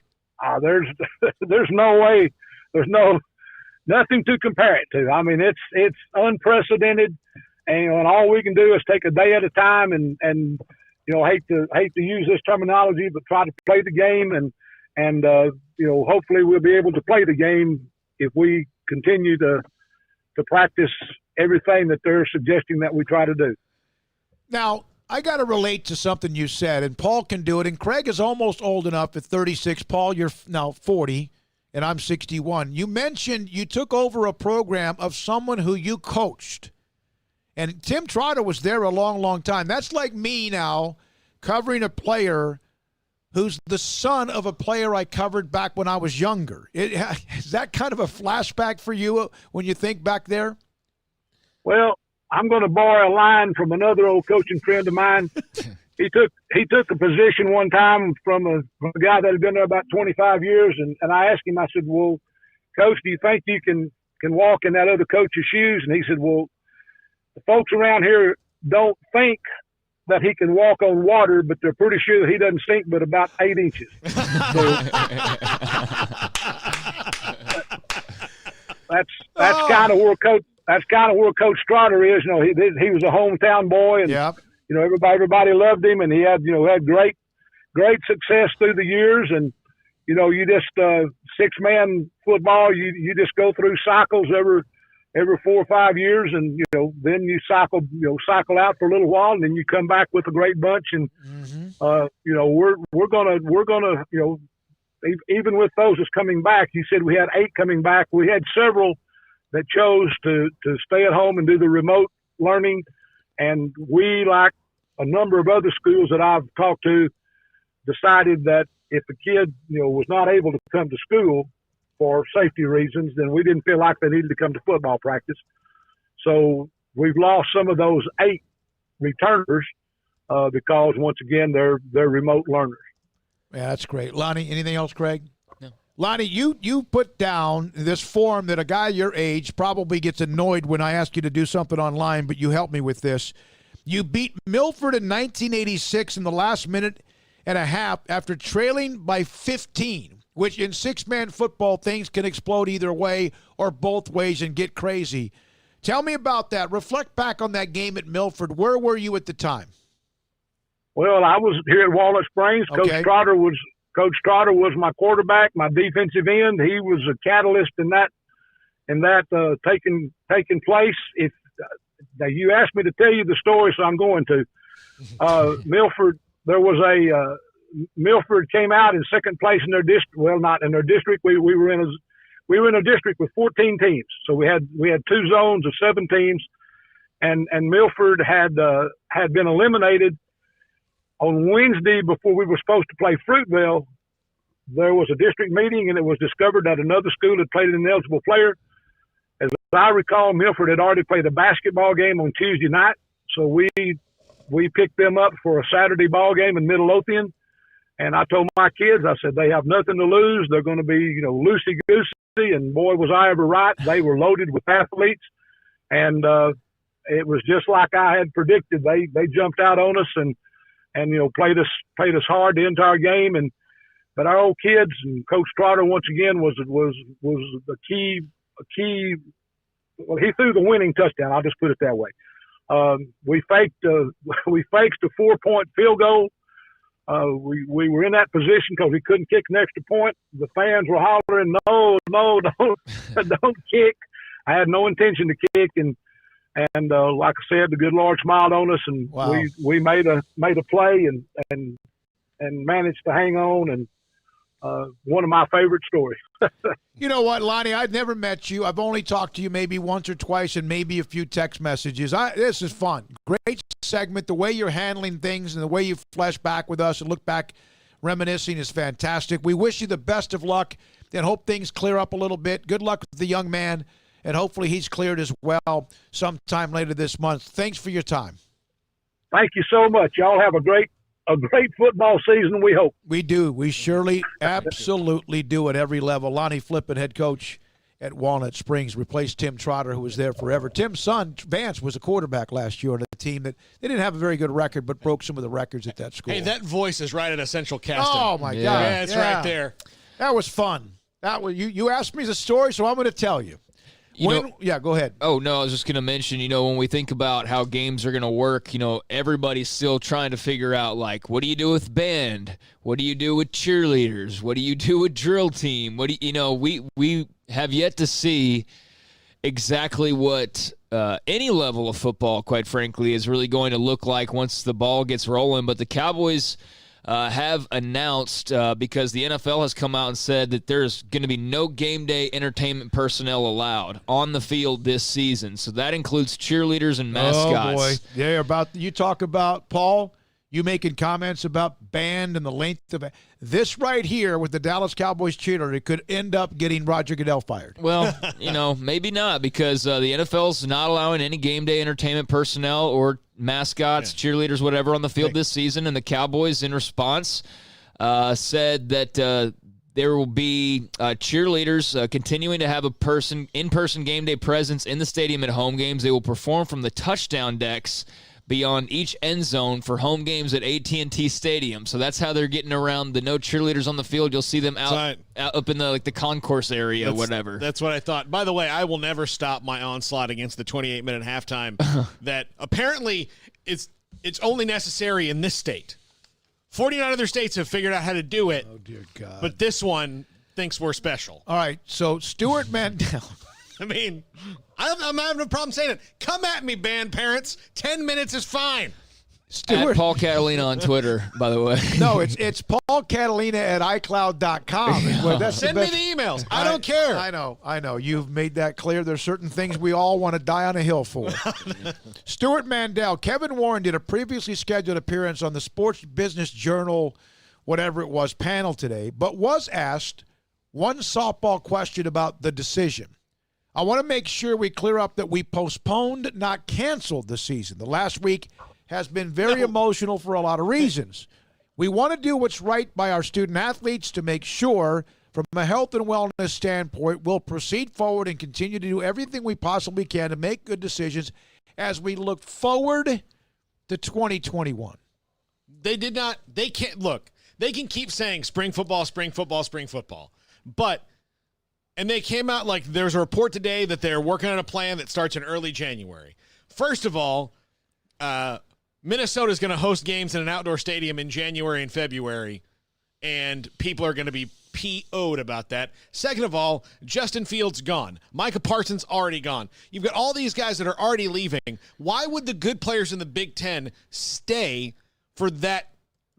There's no way, nothing to compare it to. I mean, it's unprecedented, and all we can do is take a day at a time, and hate to use this terminology, but try to play the game, and hopefully we'll be able to play the game if we continue to practice everything that they're suggesting that we try to do. Now, I got to relate to something you said, and Paul can do it, and Craig is almost old enough at 36. Paul, you're now 40, and I'm 61. You mentioned you took over a program of someone who you coached, and Tim Trotter was there a long, long time. That's like me now covering a player who's the son of a player I covered back when I was younger. Is that kind of a flashback for you when you think back there? Well, I'm going to borrow a line from another old coaching friend of mine. He took a position one time from a guy that had been there about 25 years, and I asked him, I said, well, Coach, do you think you can walk in that other coach's shoes? And he said, well, the folks around here don't think that he can walk on water, but they're pretty sure that he doesn't sink but about 8 inches. So, that's kind of where Coach Trotter is. He was a hometown boy, and everybody loved him, and he had had great success through the years. And you just 6-man football, you just go through cycles every 4 or 5 years, and then you cycle out for a little while, and then you come back with a great bunch. And we're gonna even with those that's coming back. You said we had 8 coming back. We had several that chose to stay at home and do the remote learning, and we, like a number of other schools that I've talked to, decided that if a kid was not able to come to school for safety reasons, then we didn't feel like they needed to come to football practice. So we've lost some of those 8 returners because, once again, they're remote learners. Yeah, that's great. Lonnie, anything else, Craig? No. Lonnie, you put down this form that a guy your age probably gets annoyed when I ask you to do something online, but you helped me with this. You beat Milford in 1986 in the last minute and a half after trailing by 15. Which in 6-man football, things can explode either way or both ways and get crazy. Tell me about that. Reflect back on that game at Milford. Where were you at the time? Well, I was here at Walnut Springs. Okay. Coach Trotter was my quarterback, my defensive end. He was a catalyst in that in that taking place. If now you asked me to tell you the story, so I'm going to. Milford, there was Milford came out in second place in their district. Well, not in their district. We were in a district with 14 teams. So we had 2 zones of 7 teams, and Milford had been eliminated on Wednesday before we were supposed to play Fruitville. There was a district meeting, and it was discovered that another school had played an ineligible player. As I recall, Milford had already played a basketball game on Tuesday night, so we picked them up for a Saturday ball game in Midlothian. And I told my kids, I said, they have nothing to lose. They're going to be, loosey-goosey. And boy, was I ever right. They were loaded with athletes. And it was just like I had predicted. They jumped out on us and played us hard the entire game. But our old kids and Coach Trotter once again was the key. Well, he threw the winning touchdown. I'll just put it that way. We faked a 4-point field goal. We were in that position because we couldn't kick an extra point. The fans were hollering, "No, don't kick." I had no intention to kick, and like I said, the good Lord smiled on us, and wow. we made a play and managed to hang on. And one of my favorite stories. You know what, Lonnie? I've never met you. I've only talked to you maybe once or twice and maybe a few text messages. This is fun. Great segment. The way you're handling things and the way you flash back with us and look back reminiscing is fantastic. We wish you the best of luck and hope things clear up a little bit. Good luck with the young man, and hopefully he's cleared as well sometime later this month. Thanks for your time. Thank you so much. Y'all have a great football season, we hope. We do. We surely absolutely do at every level. Lonnie Flippen, head coach at Walnut Springs, replaced Tim Trotter, who was there forever. Tim's son, Vance, was a quarterback last year on a team that they didn't have a very good record, but broke some of the records at that school. Hey, that voice is right at a Central Casting. Oh, my God. Yeah, it's right there. That was fun. That was you asked me the story, so I'm going to tell you. Yeah, go ahead. Oh, no, I was just going to mention, when we think about how games are going to work, everybody's still trying to figure out, like, what do you do with band? What do you do with cheerleaders? What do you do with drill team? What do we have yet to see exactly what any level of football, quite frankly, is really going to look like once the ball gets rolling. But the Cowboys have announced, because the NFL has come out and said that there's going to be no game day entertainment personnel allowed on the field this season. So that includes cheerleaders and mascots. Oh, boy. You talk about, Paul, you making comments about band and the length of it. This right here with the Dallas Cowboys cheerleader could end up getting Roger Goodell fired. Well, maybe not, because the NFL's not allowing any game day entertainment personnel or mascots, cheerleaders, whatever, on the field this season. And the Cowboys, in response, said that there will be cheerleaders continuing to have in-person game day presence in the stadium at home games. They will perform from the touchdown decks beyond each end zone for home games at AT&T Stadium. So that's how they're getting around the no cheerleaders on the field. You'll see them out up in the concourse area, whatever. That's what I thought. By the way, I will never stop my onslaught against the 28-minute halftime that apparently it's only necessary in this state. 49 other states have figured out how to do it. Oh, dear God. But this one thinks we're special. All right, so Stuart Mandel. I mean, I'm having a problem saying it. Come at me, band parents. 10 minutes is fine. At Paul Catalina on Twitter, by the way. No, it's Paul Catalina at iCloud.com. Send me the emails. I don't care. I know. You've made that clear. There's certain things we all want to die on a hill for. Stuart Mandel, Kevin Warren did a previously scheduled appearance on the Sports Business Journal, whatever it was, panel today, but was asked one softball question about the decision. I want to make sure we clear up that we postponed, not canceled the season. The last week has been very emotional for a lot of reasons. We want to do what's right by our student athletes to make sure, from a health and wellness standpoint, we'll proceed forward and continue to do everything we possibly can to make good decisions as we look forward to 2021. They can keep saying spring football, spring football, spring football. And they came out like there's a report today that they're working on a plan that starts in early January. First of all, Minnesota is going to host games in an outdoor stadium in January and February, and people are going to be PO'd about that. Second of all, Justin Fields gone. Micah Parsons already gone. You've got all these guys that are already leaving. Why would the good players in the Big Ten stay for that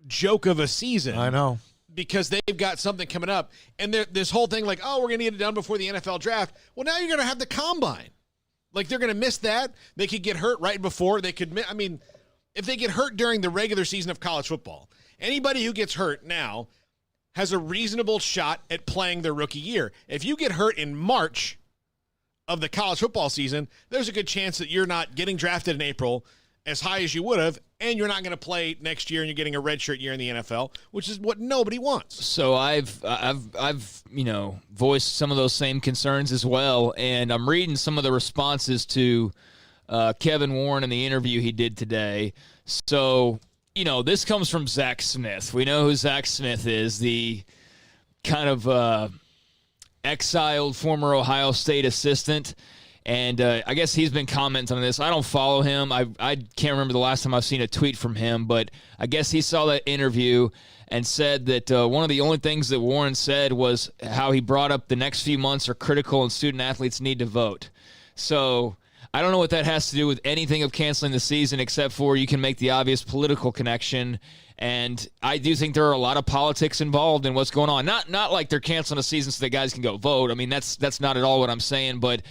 joke of a season? I know. Because they've got something coming up. And this whole thing like, oh, we're going to get it done before the NFL draft. Well, now you're going to have the combine. Like, they're going to miss that. They could get hurt right before. They could, I mean, if they get hurt during the regular season of college football, anybody who gets hurt now has a reasonable shot at playing their rookie year. If you get hurt in March of the college football season, there's a good chance that you're not getting drafted in April as high as you would have, and you're not going to play next year, and you're getting a redshirt year in the NFL, which is what nobody wants. So I've voiced some of those same concerns as well, and I'm reading some of the responses to Kevin Warren in the interview he did today. So, this comes from Zach Smith. We know who Zach Smith is, the kind of exiled former Ohio State assistant. And I guess he's been commenting on this. I don't follow him. I can't remember the last time I've seen a tweet from him, but I guess he saw that interview and said that one of the only things that Warren said was how he brought up the next few months are critical and student-athletes need to vote. So I don't know what that has to do with anything of canceling the season except for you can make the obvious political connection. And I do think there are a lot of politics involved in what's going on. Not like they're canceling a season so the guys can go vote. I mean, that's not at all what I'm saying, but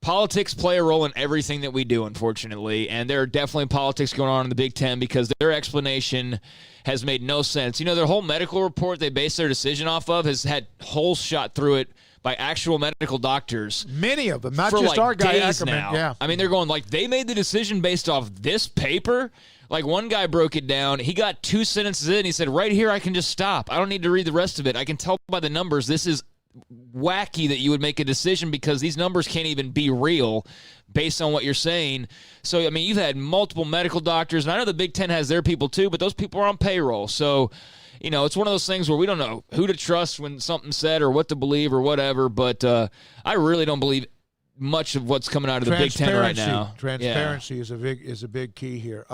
politics play a role in everything that we do, unfortunately, and there are definitely politics going on in the Big Ten because their explanation has made no sense. Their whole medical report they base their decision off of has had holes shot through it by actual medical doctors. Many of them, not just our guy Ackerman. Now. Yeah. I mean, they're going like, they made the decision based off this paper? Like, one guy broke it down. He got 2 sentences in. He said, right here, I can just stop. I don't need to read the rest of it. I can tell by the numbers this is wacky that you would make a decision because these numbers can't even be real based on what you're saying. So, I mean, you've had multiple medical doctors, and I know the Big Ten has their people too, but those people are on payroll. So, it's one of those things where we don't know who to trust when something's said or what to believe or whatever, but I really don't believe much of what's coming out of the Big Ten right now. Transparency is a big key here.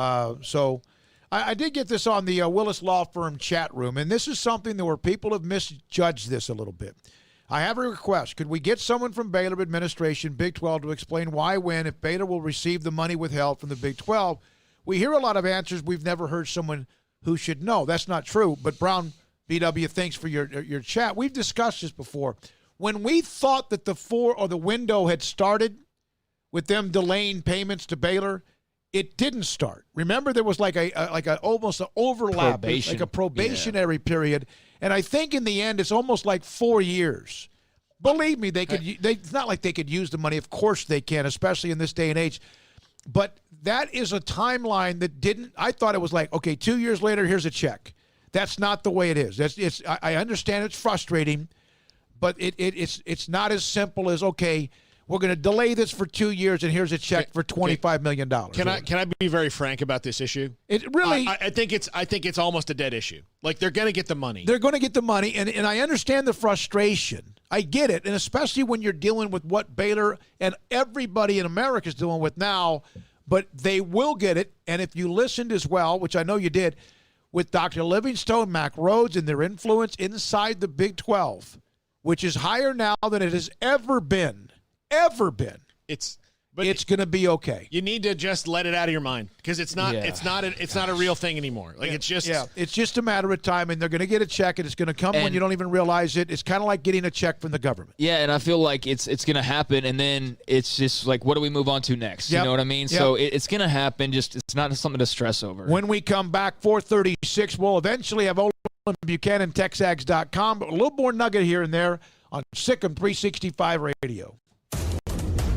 So I did get this on the Willis Law Firm chat room, and this is something where people have misjudged this a little bit. I have a request. Could we get someone from Baylor administration, Big 12, to explain why, when, if Baylor will receive the money withheld from the Big 12? We hear a lot of answers. We've never heard someone who should know. That's not true. But Brown BW, thanks for your chat. We've discussed this before. When we thought that the window had started with them delaying payments to Baylor, it didn't start. Remember, there was like almost an overlap, like a probationary period. And I think in the end, it's almost like 4 years. Believe me, it's not like they could use the money. Of course they can, especially in this day and age. But that is a timeline that I thought it was like, okay, 2 years later, here's a check. That's not the way it is. I understand it's frustrating, but it's not as simple as, okay, we're going to delay this for 2 years, and here's a check for $25 million. Can I be very frank about this issue? It really, I think it's almost a dead issue. Like, they're going to get the money. They're going to get the money, and I understand the frustration. I get it, and especially when you're dealing with what Baylor and everybody in America is dealing with now. But they will get it, and if you listened as well, which I know you did, with Dr. Livingstone, Mac Rhodes, and their influence inside the Big 12, which is higher now than it has ever been. It's going to be okay. You need to just let it out of your mind because it's not a real thing anymore. Like, it's just a matter of time, and they're going to get a check, and it's going to come when you don't even realize it. It's kind of like getting a check from the government. Yeah, and I feel like it's going to happen, and then it's just like, what do we move on to next? You know what I mean? Yep. So it's going to happen. Just it's not something to stress over. When we come back, 4:36, we'll eventually have Olin Buchanan, TexAgs.com, but a little more nugget here and there on SicEm365 Radio.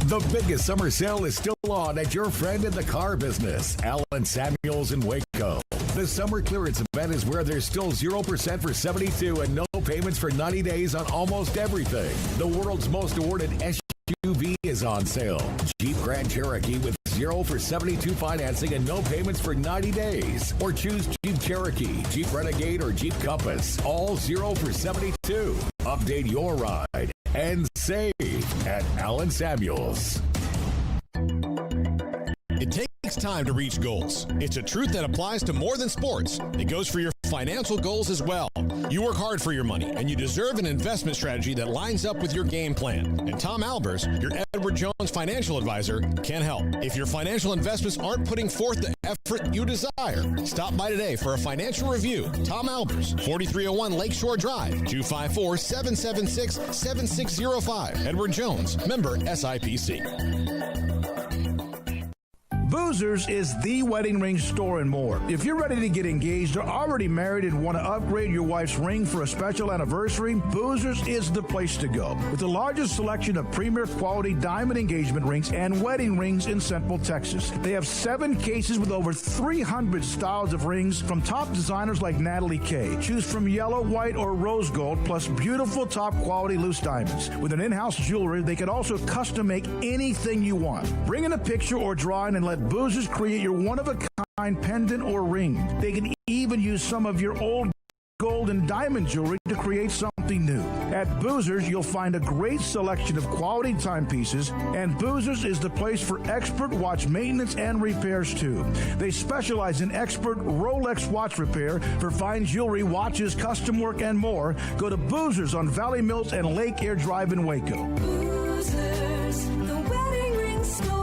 The biggest summer sale is still on at your friend in the car business, Alan Samuels in Waco. The summer clearance event is where there's still 0% for 72 and no payments for 90 days on almost everything. The world's most awarded SUV is on sale. Jeep Grand Cherokee with 0 for 72 financing and no payments for 90 days. Or choose Jeep Cherokee, Jeep Renegade, or Jeep Compass. All 0 for 72. Update your ride and save at Alan Samuels. It takes time to reach goals. It's a truth that applies to more than sports. It goes for your financial goals as well. You work hard for your money, and you deserve an investment strategy that lines up with your game plan. And Tom Albers, your Edward Jones financial advisor, can help. If your financial investments aren't putting forth the effort you desire, stop by today for a financial review. Tom Albers, 4301 Lakeshore Drive, 254-776-7605. Edward Jones, member SIPC. Boozers is the wedding ring store and more. If you're ready to get engaged or already married and want to upgrade your wife's ring for a special anniversary, Boozers is the place to go. With the largest selection of premier quality diamond engagement rings and wedding rings in Central Texas. They have 7 cases with over 300 styles of rings from top designers like Natalie Kay. Choose from yellow, white, or rose gold, plus beautiful top quality loose diamonds. With an in-house jewelry, they can also custom make anything you want. Bring in a picture or drawing and let Boozers create your one-of-a-kind pendant or ring. They can even use some of your old gold and diamond jewelry to create something new. At Boozers, you'll find a great selection of quality timepieces, and Boozers is the place for expert watch maintenance and repairs too. They specialize in expert Rolex watch repair for fine jewelry, watches, custom work, and more. Go to Boozers on Valley Mills and Lake Air Drive in Waco. Boozers, the wedding ring store.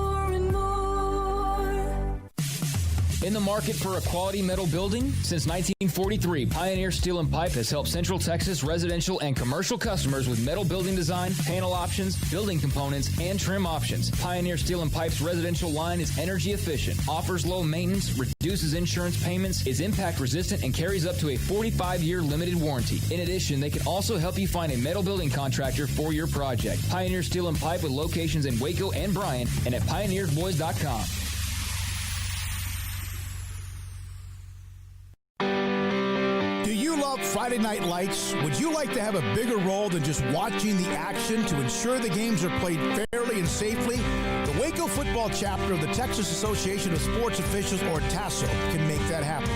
In the market for a quality metal building? Since 1943, Pioneer Steel & Pipe has helped Central Texas residential and commercial customers with metal building design, panel options, building components, and trim options. Pioneer Steel & Pipe's residential line is energy efficient, offers low maintenance, reduces insurance payments, is impact resistant, and carries up to a 45-year limited warranty. In addition, they can also help you find a metal building contractor for your project. Pioneer Steel & Pipe with locations in Waco and Bryan and at pioneersboys.com. Friday Night Lights, would you like to have a bigger role than just watching the action to ensure the games are played fairly and safely? The Waco football chapter of the Texas Association of Sports Officials, or TASO, can make that happen.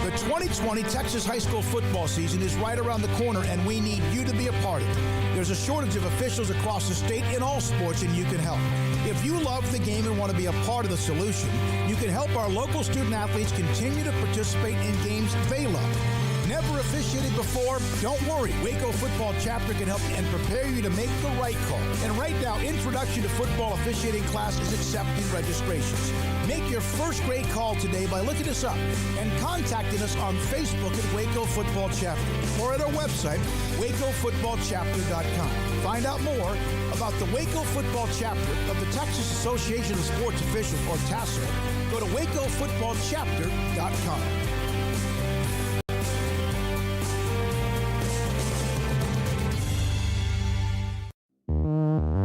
The 2020 Texas high school football season is right around the corner, and we need you to be a part of it. There's a shortage of officials across the state in all sports, and you can help. If you love the game and want to be a part of the solution, you can help our local student athletes continue to participate in games they love. Never officiated before? Don't worry. Waco Football Chapter can help you and prepare you to make the right call. And right now, Introduction to Football Officiating class is accepting registrations. Make your first grade call today by looking us up and contacting us on Facebook at Waco Football Chapter or at our website, wacofootballchapter.com. Find out more about the Waco Football Chapter of the Texas Association of Sports Officials, or TASO. Go to wacofootballchapter.com.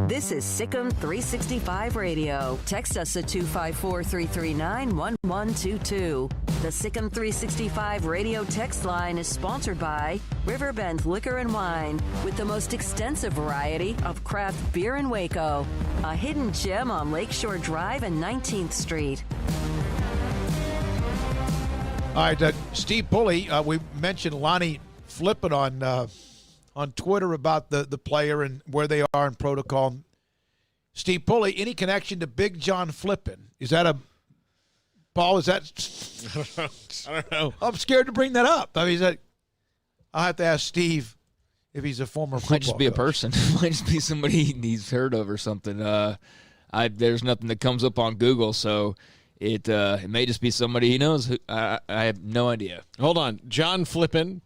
This is SicEm365 Radio. Text us at 254-339-1122. The SicEm365 Radio text line is sponsored by Riverbend Liquor and Wine, with the most extensive variety of craft beer in Waco. A hidden gem on Lakeshore Drive and 19th Street. All right, Steve Pulley, we mentioned Lonnie Flippin on Twitter about the player and where they are in protocol. Steve Pulley, any connection to Big John Flippin? Is that a Paul? Is that? I don't know. I'm scared to bring that up. I mean, I'll have to ask Steve if he's a former football Might just be coach. a person. Might just be somebody he's heard of or something. There's nothing that comes up on Google, so it may just be somebody he knows. I have no idea. Hold on. John Flippin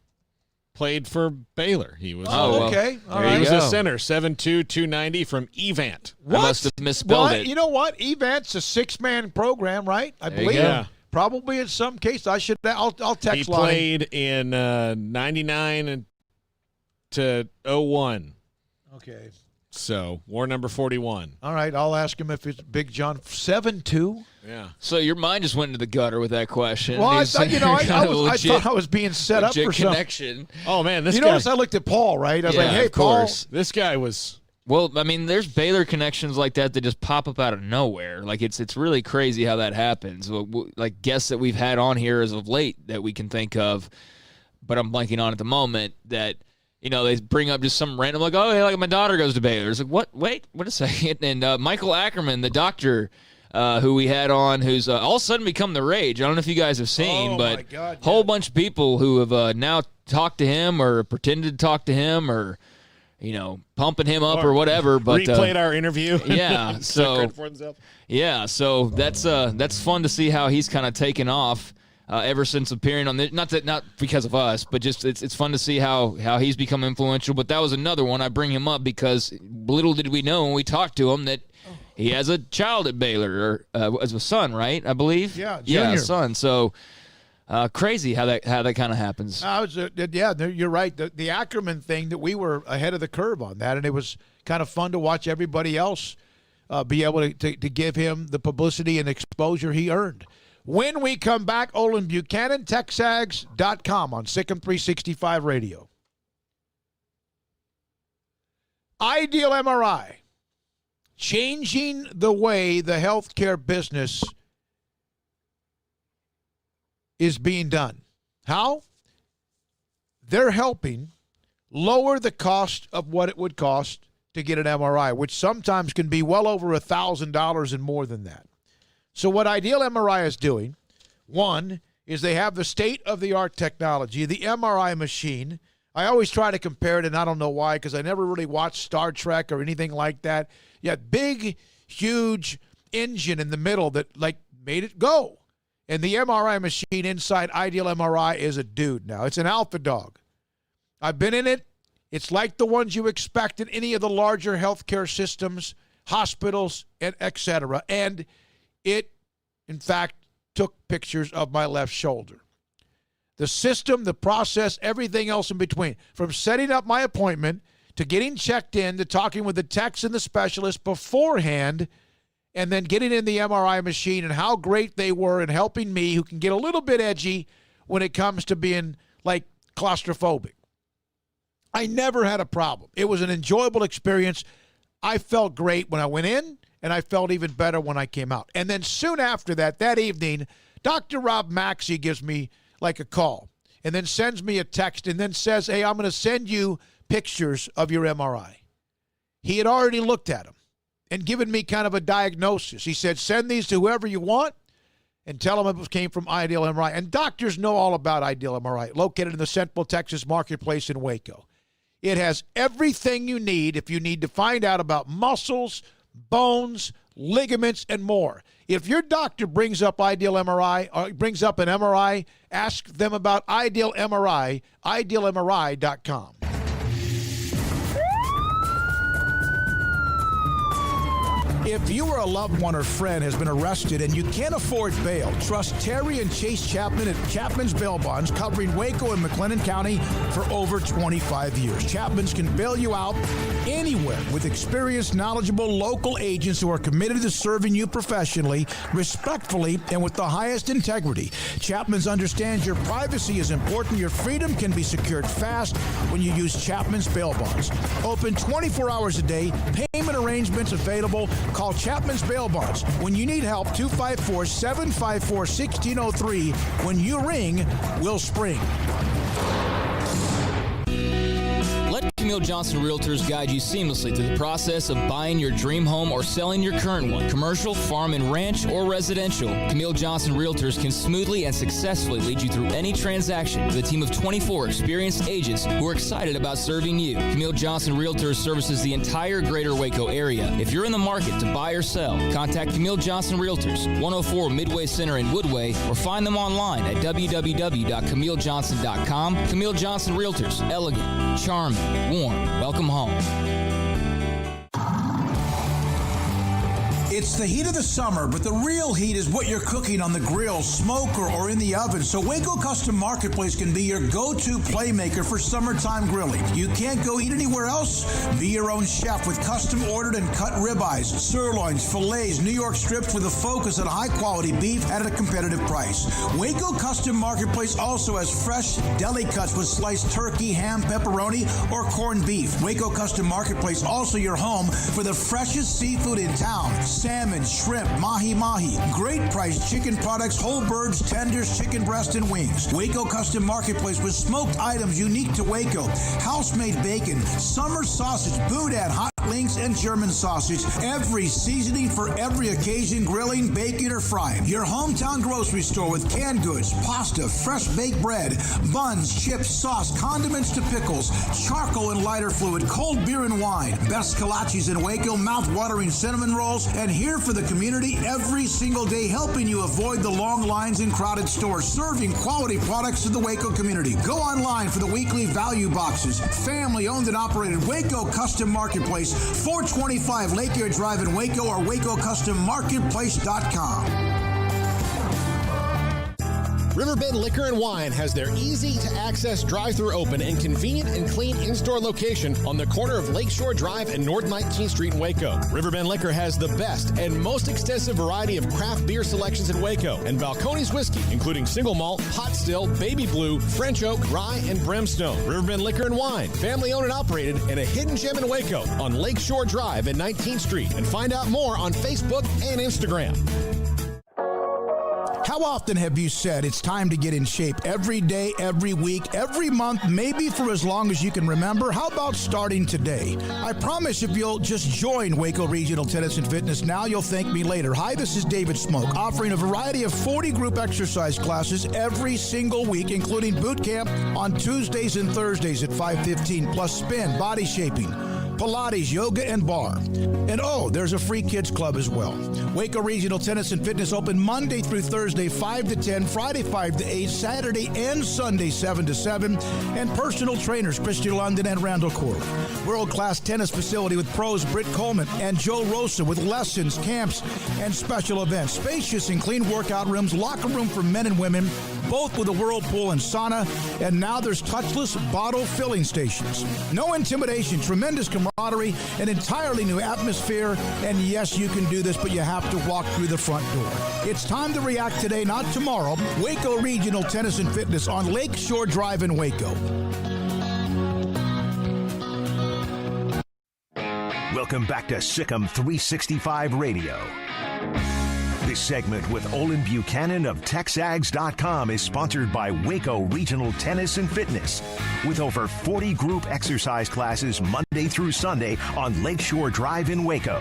played for Baylor. He was okay. All right. He was a center, 7'2", 290 from Evant. I must have misspelled it. You know what? Evant's a 6-man program, right? I believe. Yeah. Probably in some case. I'll text He Lonnie. played in 99 to 01. Okay. So, war number 41. All right. I'll ask him if it's Big John 7'2". Yeah. So your mind just went into the gutter with that question. Well, I He's thought, I thought I was being set up for legit some connection. Oh, man. This you guy. notice I looked at Paul, right? I was like, hey, of course. Paul. This guy was. Well, I mean, there's Baylor connections like that just pop up out of nowhere. Like it's really crazy how that happens. Like guests that we've had on here as of late that we can think of, but I'm blanking on at the moment that. You know, they bring up just some random, like, oh, yeah, like my daughter goes to Baylor. It's like, what? Wait a second. And Michael Ackerman, the doctor, who we had on, who's all of a sudden become the rage. I don't know if you guys have seen, but whole bunch of people who have now talked to him or pretended to talk to him or, pumping him up or whatever. But replayed our interview. Yeah, so that's fun to see how he's kind of taken off ever since appearing on this. Not because of us, but just it's fun to see how he's become influential. But that was another one. I bring him up because little did we know when we talked to him that he has a child at Baylor, or as a son, right? I believe. Yeah, junior. Yeah, son. So crazy how that kind of happens. You're right. The Ackerman thing, that we were ahead of the curve on that, and it was kind of fun to watch everybody else be able to give him the publicity and exposure he earned. When we come back, Olin Buchanan, TexAgs.com on SicEm365 Radio. Ideal MRI, changing the way the healthcare business is being done. How? They're helping lower the cost of what it would cost to get an MRI, which sometimes can be well over $1,000 and more than that. So what Ideal MRI is doing, one, is they have the state-of-the-art technology, the MRI machine. I always try to compare it, and I don't know why, because I never really watched Star Trek or anything like that. You had big, huge engine in the middle that, made it go. And the MRI machine inside Ideal MRI is a dude now. It's an alpha dog. I've been in it. It's like the ones you expect in any of the larger healthcare systems, hospitals, and et cetera. And it, in fact, took pictures of my left shoulder. The system, the process, everything else in between, from setting up my appointment to getting checked in to talking with the techs and the specialist beforehand, and then getting in the MRI machine, and how great they were in helping me, who can get a little bit edgy when it comes to being, claustrophobic. I never had a problem. It was an enjoyable experience. I felt great when I went in, and I felt even better when I came out. And then soon after that evening, Dr. Rob Maxey gives me a call and then sends me a text and then says, hey, I'm going to send you pictures of your MRI. He had already looked at them and given me kind of a diagnosis. He said, send these to whoever you want and tell them it came from Ideal MRI. And doctors know all about Ideal MRI, located in the Central Texas Marketplace in Waco. It has everything you need if you need to find out about muscles, bones, ligaments, and more. If your doctor brings up Ideal MRI or brings up an MRI, ask them about Ideal MRI, idealmri.com. If you or a loved one or friend has been arrested and you can't afford bail, trust Terry and Chase Chapman at Chapman's Bail Bonds, covering Waco and McLennan County for over 25 years. Chapman's can bail you out anywhere with experienced, knowledgeable local agents who are committed to serving you professionally, respectfully, and with the highest integrity. Chapman's understands your privacy is important. Your freedom can be secured fast when you use Chapman's Bail Bonds. Open 24 hours a day. Payment arrangements available. Call Chapman's Bail Bonds. When you need help, 254-754-1603. When you ring, we'll spring. Let Camille Johnson Realtors guide you seamlessly through the process of buying your dream home or selling your current one. Commercial, farm and ranch, or residential, Camille Johnson Realtors can smoothly and successfully lead you through any transaction with a team of 24 experienced agents who are excited about serving you. Camille Johnson Realtors services the entire greater Waco area. If you're in the market to buy or sell, contact Camille Johnson Realtors, 104 Midway Center in Woodway, or find them online at www.camillejohnson.com. Camille Johnson Realtors, elegant, charming, warm. Welcome home. It's the heat of the summer, but the real heat is what you're cooking on the grill, smoker, or in the oven. So Waco Custom Marketplace can be your go-to playmaker for summertime grilling. You can't go eat anywhere else? Be your own chef with custom ordered and cut ribeyes, sirloins, fillets, New York strips with a focus on high-quality beef at a competitive price. Waco Custom Marketplace also has fresh deli cuts with sliced turkey, ham, pepperoni, or corned beef. Waco Custom Marketplace also your home for the freshest seafood in town. Salmon, shrimp, mahi-mahi, great priced chicken products, whole birds, tenders, chicken breast, and wings. Waco Custom Marketplace with smoked items unique to Waco, house-made bacon, summer sausage, boudin, hot links, and German sausage. Every seasoning for every occasion, grilling, baking, or frying. Your hometown grocery store with canned goods, pasta, fresh baked bread, buns, chips, sauce, condiments to pickles, charcoal and lighter fluid, cold beer and wine, best kolaches in Waco, mouth-watering cinnamon rolls, and here for the community every single day, helping you avoid the long lines in crowded stores, serving quality products to the Waco community. Go online for the weekly value boxes. Family owned and operated Waco Custom Marketplace, 425 Lakeyard Drive in Waco, or WacoCustomMarketplace.com. Riverbend Liquor and Wine has their easy-to-access drive-thru open and convenient and clean in-store location on the corner of Lakeshore Drive and North 19th Street in Waco. Riverbend Liquor has the best and most extensive variety of craft beer selections in Waco, and Balcones whiskey, including single malt, hot still, baby blue, French oak, rye, and brimstone. Riverbend Liquor and Wine, family-owned and operated, and a hidden gem in Waco on Lakeshore Drive and 19th Street. And find out more on Facebook and Instagram. How often have you said it's time to get in shape? Every day, every week, every month, maybe for as long as you can remember? How about starting today? I promise if you'll just join Waco Regional Tennis and Fitness now, you'll thank me later. Hi, this is David Smoke, offering a variety of 40 group exercise classes every single week, including boot camp on Tuesdays and Thursdays at 5:15, plus spin, body shaping, Pilates, yoga, and bar. And there's a free kids club as well. Waco Regional Tennis and Fitness open Monday through Thursday, 5 to 10, Friday, 5 to 8, Saturday and Sunday, 7 to 7, and personal trainers, Christy London and Randall Corley. World-class tennis facility with pros Britt Coleman and Joe Rosa with lessons, camps, and special events. Spacious and clean workout rooms, locker room for men and women, both with a whirlpool and sauna, and now there's touchless bottle filling stations. No intimidation, tremendous camaraderie, an entirely new atmosphere, and yes, you can do this, but you have to walk through the front door. It's time to react today, not tomorrow. Waco Regional Tennis and Fitness on Lakeshore Drive in Waco. Welcome back to SicEm365 Radio. This segment with Olin Buchanan of TexAgs.com is sponsored by Waco Regional Tennis and Fitness, with over 40 group exercise classes Monday through Sunday on Lakeshore Drive in Waco.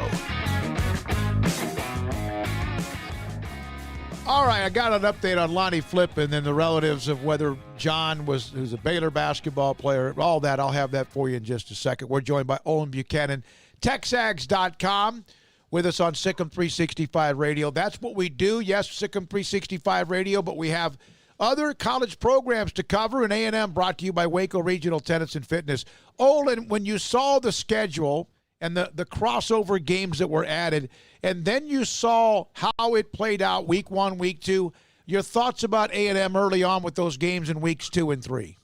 All right, I got an update on Lonnie Flip and then the relatives of whether John who's a Baylor basketball player, all that. I'll have that for you in just a second. We're joined by Olin Buchanan, TexAgs.com. With us on SicEm365 Radio. That's what we do. Yes, SicEm365 Radio, but we have other college programs to cover, and A&M brought to you by Waco Regional Tennis and Fitness. Olin, when you saw the schedule and the crossover games that were added, and then you saw how it played out week 1, week 2, your thoughts about A&M early on with those games in weeks 2 and 3?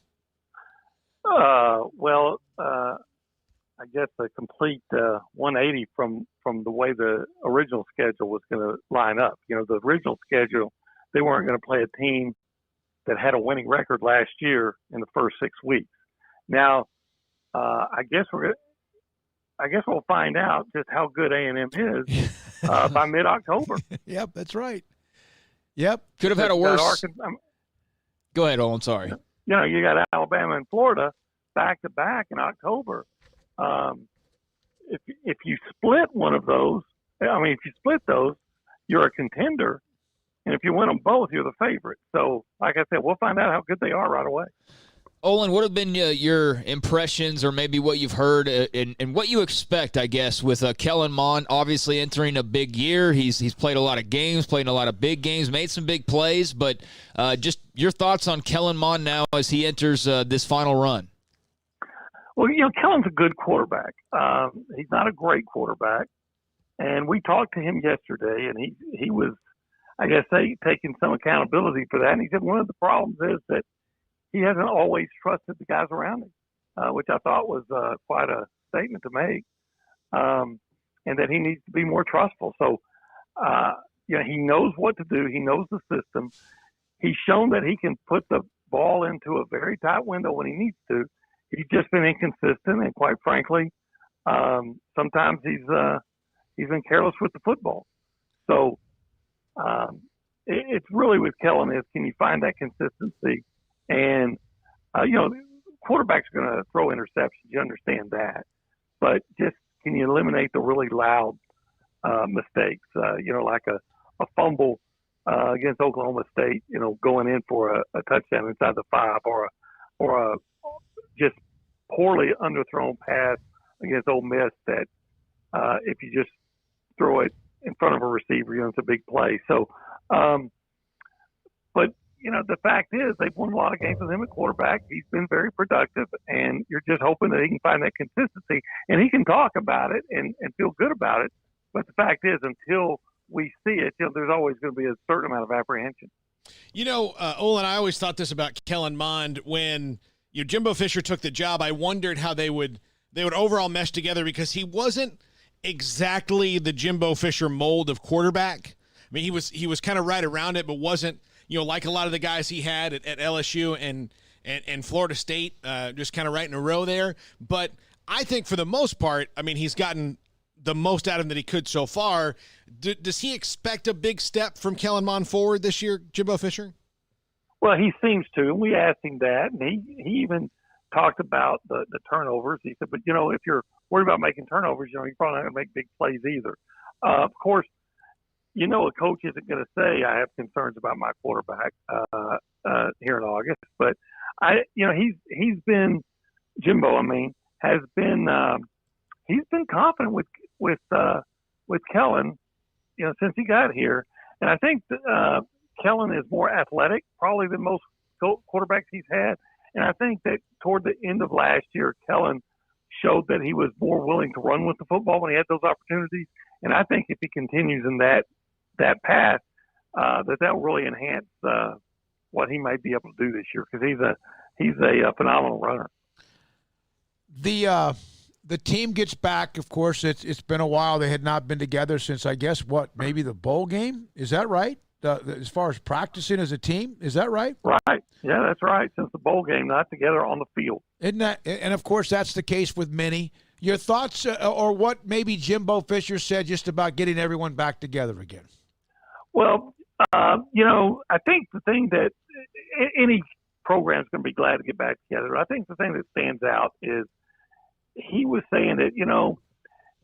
I guess a complete 180 from the way the original schedule was going to line up. You know, the original schedule, they weren't going to play a team that had a winning record last year in the first 6 weeks. Now, I guess we'll find out just how good A&M is by mid-October. Yep, that's right. Yep. Could have had a worse. Go ahead, Olin. Sorry. You know, you got Alabama and Florida back to back in October. If you split one of those, if you split those, you're a contender. And if you win them both, you're the favorite. So, like I said, we'll find out how good they are right away. Olin, what have been your impressions or maybe what you've heard and what you expect, I guess, with Kellen Mond obviously entering a big year? He's played a lot of games, played a lot of big games, made some big plays, but just your thoughts on Kellen Mond now as he enters this final run. Well, you know, Kellen's a good quarterback. He's not a great quarterback. And we talked to him yesterday, and he was, I guess, taking some accountability for that. And he said one of the problems is that he hasn't always trusted the guys around him, which I thought was quite a statement to make, and that he needs to be more trustful. So, you know, he knows what to do. He knows the system. He's shown that he can put the ball into a very tight window when he needs to. He's just been inconsistent, and quite frankly, sometimes he's been careless with the football. So it's really with Kellen is, can you find that consistency? And you know, quarterbacks are going to throw interceptions. You understand that, but just can you eliminate the really loud mistakes? Like a fumble against Oklahoma State, going in for a touchdown inside the 5, or a just poorly underthrown pass against Ole Miss that if you just throw it in front of a receiver, it's a big play. So, but the fact is they've won a lot of games with him at quarterback. He's been very productive, and you're just hoping that he can find that consistency, and he can talk about it and feel good about it. But the fact is, until we see it, there's always going to be a certain amount of apprehension. Olin, I always thought this about Kellen Mond when Jimbo Fisher took the job. I wondered how they would overall mesh together, because he wasn't exactly the Jimbo Fisher mold of quarterback. I mean, he was kind of right around it, but wasn't like a lot of the guys he had at LSU and Florida State, just kind of right in a row there. But I think for the most part, I mean, he's gotten the most out of him that he could so far. Does he expect a big step from Kellen Mond forward this year, Jimbo Fisher? Well, he seems to, and we asked him that, and he even talked about the turnovers. He said, but if you're worried about making turnovers, you're probably not going to make big plays either. Of course, a coach isn't going to say I have concerns about my quarterback here in August, but he's been Jimbo. I mean, has been he's been confident with Kellen, since he got here, and I think Kellen is more athletic probably than most quarterbacks he's had, and I think that toward the end of last year, Kellen showed that he was more willing to run with the football when he had those opportunities, and I think if he continues in that path, that will really enhance what he might be able to do this year, because he's a phenomenal runner. The team gets back. Of course, it's been a while. They had not been together since, I guess, maybe the bowl game? Is that right? As far as practicing as a team, is that right? Right. Yeah, that's right. Since the bowl game, not together on the field. Isn't that? And of course, that's the case with many. Your thoughts, or what maybe Jimbo Fisher said just about getting everyone back together again? Well, I think the thing that any program is going to be glad to get back together. I think the thing that stands out is he was saying that,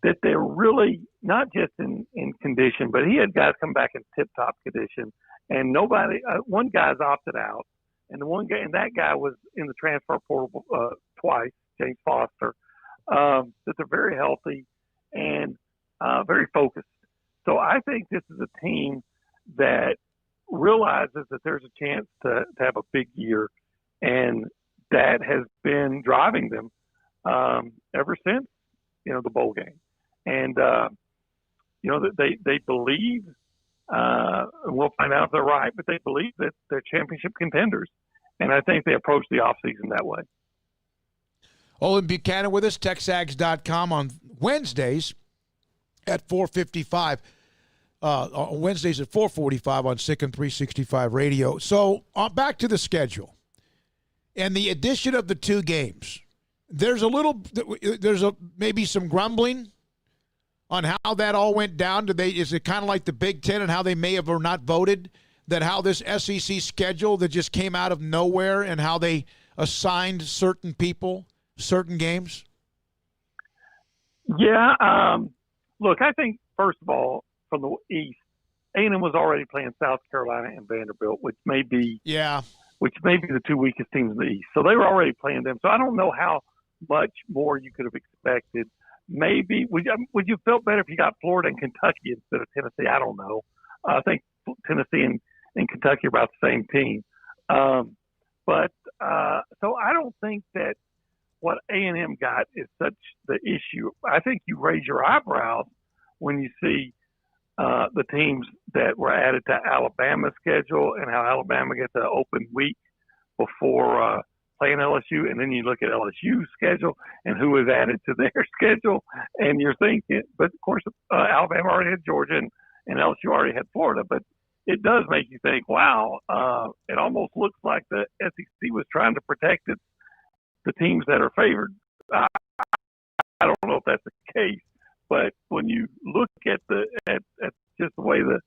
that they're really not just in condition, but he had guys come back in tip-top condition, and one guy's opted out, and that guy was in the transfer portal twice, James Foster, that they're very healthy and very focused. So I think this is a team that realizes that there's a chance to have a big year, and that has been driving them ever since, the bowl game. And, they believe, and we'll find out if they're right, but they believe that they're championship contenders. And I think they approach the offseason that way. Olin Buchanan with us, TexAgs.com on Wednesdays at 4:55. On Wednesdays at 4:45 on SicEm365 Radio. So back to the schedule and the addition of the two games. There's maybe some grumbling on how that all went down. Is it kind of like the Big Ten and how they may have or not voted, that how this SEC schedule that just came out of nowhere and how they assigned certain people certain games? Yeah. Look, I think first of all, from the East, A&M was already playing South Carolina and Vanderbilt, which may be the two weakest teams in the East. So they were already playing them. So I don't know how much more you could have expected. Maybe would you felt better if you got Florida and Kentucky instead of Tennessee? I don't know. I think Tennessee and Kentucky are about the same team. So I don't think that what A&M got is such the issue. I think you raise your eyebrows when you see the teams that were added to Alabama's schedule and how Alabama gets an open week before playing LSU, and then you look at LSU's schedule and who was added to their schedule, and you're thinking, but of course Alabama already had Georgia and LSU already had Florida, but it does make you think, wow, it almost looks like the SEC was trying to protect the teams that are favored. I don't know if that's the case, but when you look at just the way the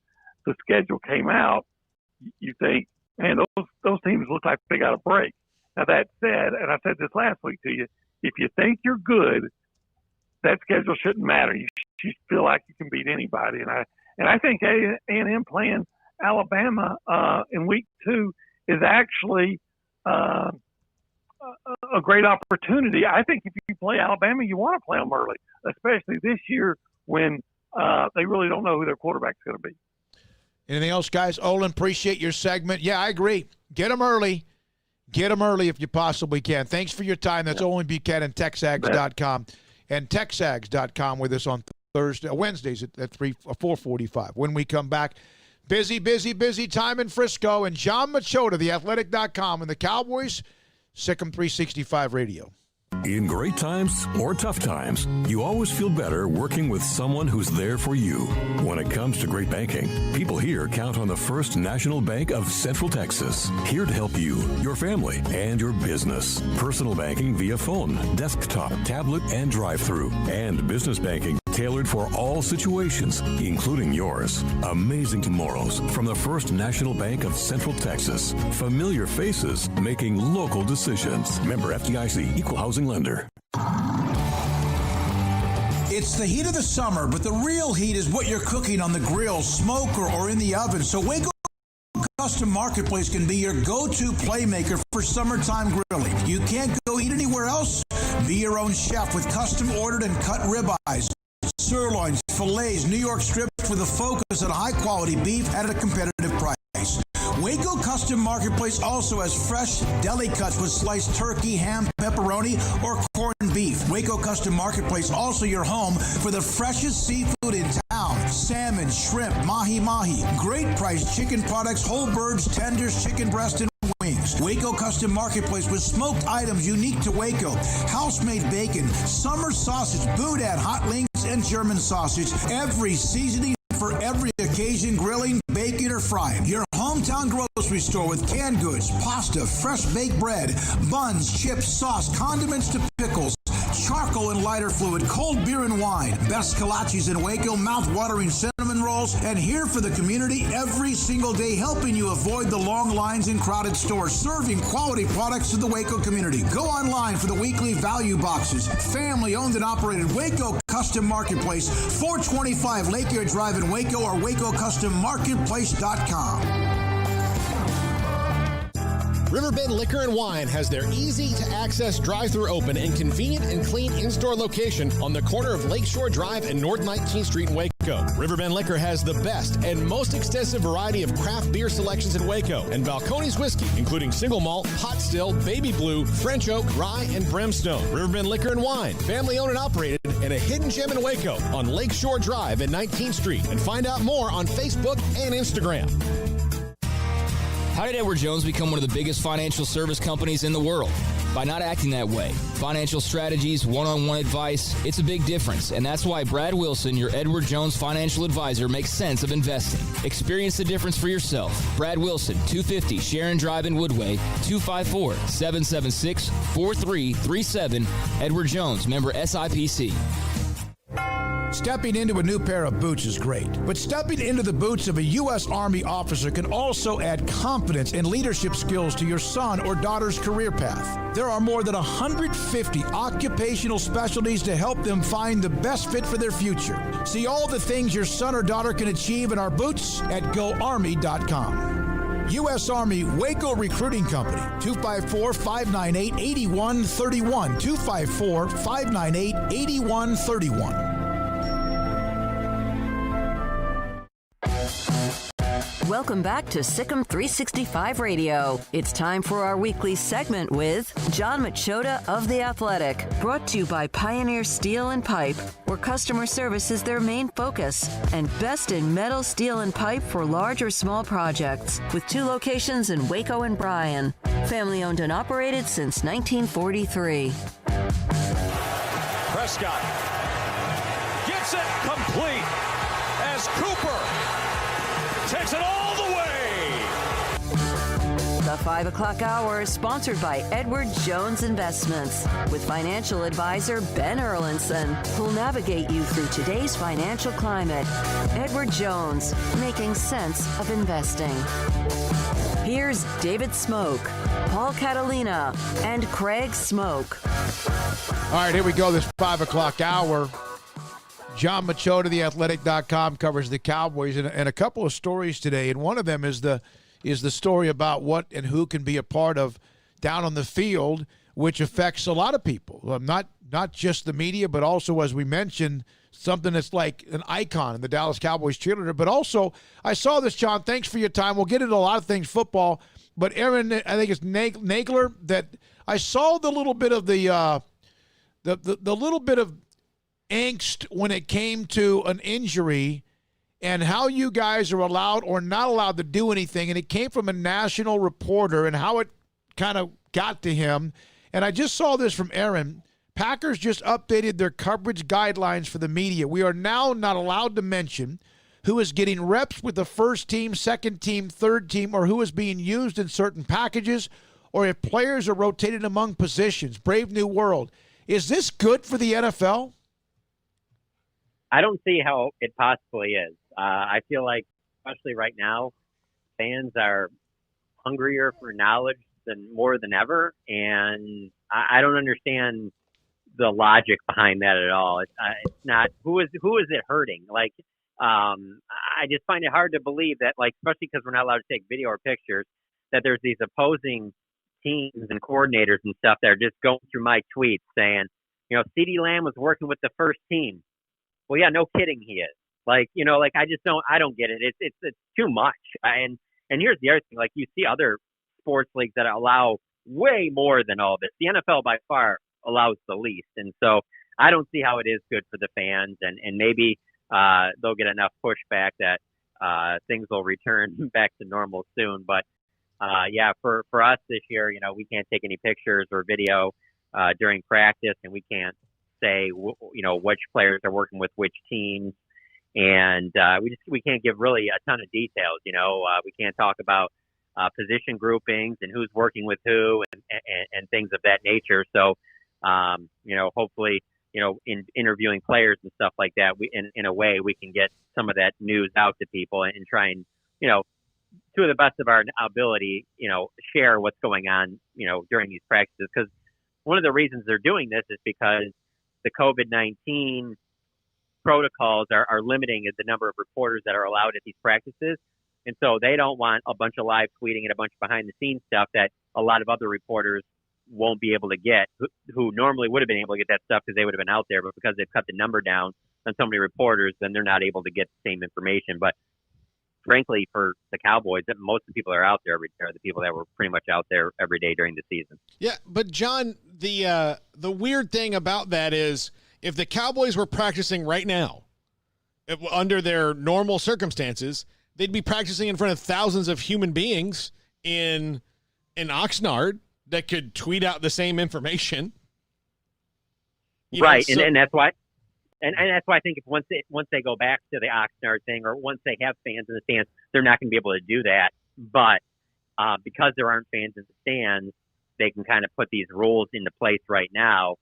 schedule came out, you think, man, those teams look like they got a break. Now that said, and I said this last week to you, if you think you're good, that schedule shouldn't matter. You feel like you can beat anybody, and I think A&M playing Alabama in week 2 is actually a great opportunity. I think if you play Alabama, you want to play them early, especially this year when they really don't know who their quarterback's going to be. Anything else, guys? Olin, appreciate your segment. Yeah, I agree. Get them early. Get them early if you possibly can. Thanks for your time. That's Olin Buchanan, TexAgs.com, and TexAgs.com with us on Wednesdays at 4:45. When we come back, busy time in Frisco, and John Machota, theathletic.com, and the Cowboys, SicEm365 Radio. In great times or tough times, you always feel better working with someone who's there for you. When it comes to great banking, people here count on the First National Bank of Central Texas, here to help you, your family, and your business. Personal banking via phone, desktop, tablet, and drive-through, and business banking tailored for all situations, including yours. Amazing tomorrows from the First National Bank of Central Texas. Familiar faces making local decisions. Member FDIC, Equal Housing Lender. It's the heat of the summer, but the real heat is what you're cooking on the grill, smoker, or in the oven. So Waco Custom Marketplace can be your go-to playmaker for summertime grilling. You can't go eat anywhere else? Be your own chef with custom ordered and cut ribeyes, sirloins, fillets, New York strips with a focus on high-quality beef at a competitive price. Waco Custom Marketplace also has fresh deli cuts with sliced turkey, ham, pepperoni, or corned beef. Waco Custom Marketplace also your home for the freshest seafood in town. Salmon, shrimp, mahi-mahi, great priced chicken products, whole birds, tenders, chicken breast, and wings. Waco Custom Marketplace with smoked items unique to Waco, house-made bacon, summer sausage, boudin, hot links, and German sausage. Every seasoning for every occasion, grilling, baking, or frying. Your hometown grocery store with canned goods, pasta, fresh baked bread, buns, chips, sauce, condiments to pickles, charcoal and lighter fluid, cold beer and wine, best kolaches in Waco, mouth-watering cinnamon rolls, and here for the community every single day, helping you avoid the long lines in crowded stores, serving quality products to the Waco community. Go online for the weekly value boxes. Family owned and operated Waco Custom Marketplace, 425 Lakeyard Drive in Waco, or WacoCustomMarketplace.com. Riverbend Liquor and Wine has their easy-to-access drive-thru open and convenient and clean in-store location on the corner of Lakeshore Drive and North 19th Street in Waco. Riverbend Liquor has the best and most extensive variety of craft beer selections in Waco, and Balcones whiskey, including single malt, hot still, baby blue, French oak, rye, and brimstone. Riverbend Liquor and Wine, family-owned and operated, and a hidden gem in Waco on Lakeshore Drive and 19th Street. And find out more on Facebook and Instagram. How did Edward Jones become one of the biggest financial service companies in the world? By not acting that way. Financial strategies, one-on-one advice, it's a big difference. And that's why Brad Wilson, your Edward Jones financial advisor, makes sense of investing. Experience the difference for yourself. Brad Wilson, 250 Sharon Drive in Woodway, 254-776-4337. Edward Jones, member SIPC. Stepping into a new pair of boots is great, but stepping into the boots of a U.S. Army officer can also add confidence and leadership skills to your son or daughter's career path. There are more than 150 occupational specialties to help them find the best fit for their future. See all the things your son or daughter can achieve in our boots at GoArmy.com. U.S. Army Waco Recruiting Company, 254-598-8131, 254-598-8131. Welcome back to SicEm365 Radio. It's time for our weekly segment with John Machota of The Athletic, brought to you by Pioneer Steel and Pipe, where customer service is their main focus, and best in metal, steel, and pipe for large or small projects, with 2 locations in Waco and Bryan. Family owned and operated since 1943. Prescott gets it complete as Cooper takes it all the way. The The 5 o'clock hour is sponsored by Edward Jones Investments with financial advisor Ben Erlinson, who'll navigate you through today's financial climate. Edward Jones, making sense of investing. Here's David Smoke, Paul Catalina, and Craig Smoke. All right, here we go. This 5 o'clock hour. John Machota, theathletic.com, covers the Cowboys, and a couple of stories today. And one of them is the story about what and who can be a part of down on the field, which affects a lot of people. Not just the media, but also, as we mentioned, something that's like an icon in the Dallas Cowboys cheerleader. But also, I saw this, John. Thanks for your time. We'll get into a lot of things football. But Aaron, I think it's Nagler, that I saw the little bit of the little bit of angst when it came to an injury and how you guys are allowed or not allowed to do anything. And it came from a national reporter and how it kind of got to him. And I just saw this from Aaron. Packers just updated their coverage guidelines for the media. We are now not allowed to mention who is getting reps with the first team, second team, third team, or who is being used in certain packages, or if players are rotated among positions. Brave new world. Is this good for the NFL? I don't see how it possibly is. I feel like, especially right now, fans are hungrier for knowledge more than ever, and I don't understand the logic behind that at all. It's not who is it hurting? Like, I just find it hard to believe that, like, especially because we're not allowed to take video or pictures, that there's these opposing teams and coordinators and stuff that are just going through my tweets saying, CeeDee Lamb was working with the first team. Well, yeah, no kidding, he is. Like, I don't get it. It's too much. And here's the other thing. Like, you see other sports leagues that allow way more than all this. The NFL by far allows the least. And so I don't see how it is good for the fans. And maybe they'll get enough pushback that things will return back to normal soon. But for us this year, we can't take any pictures or video during practice, and we can't say which players are working with which teams, and we can't give really a ton of details. We can't talk about position groupings and who's working with who and things of that nature. So hopefully in interviewing players and stuff like that, we in a way we can get some of that news out to people and try and to the best of our ability share what's going on during these practices, because one of the reasons they're doing this is because the COVID-19 protocols are limiting the number of reporters that are allowed at these practices. And so they don't want a bunch of live tweeting and a bunch of behind the scenes stuff that a lot of other reporters won't be able to get, who normally would have been able to get that stuff because they would have been out there. But because they've cut the number down on so many reporters, then they're not able to get the same information. But frankly, for the Cowboys, most of the people that are out there every day are the people that were pretty much out there every day during the season. Yeah, but John, the weird thing about that is if the Cowboys were practicing right now, under their normal circumstances, they'd be practicing in front of thousands of human beings in Oxnard that could tweet out the same information. Right, and that's why. And that's why I think if once they go back to the Oxnard thing, or once they have fans in the stands, they're not going to be able to do that. But because there aren't fans in the stands, they can kind of put these rules into place right now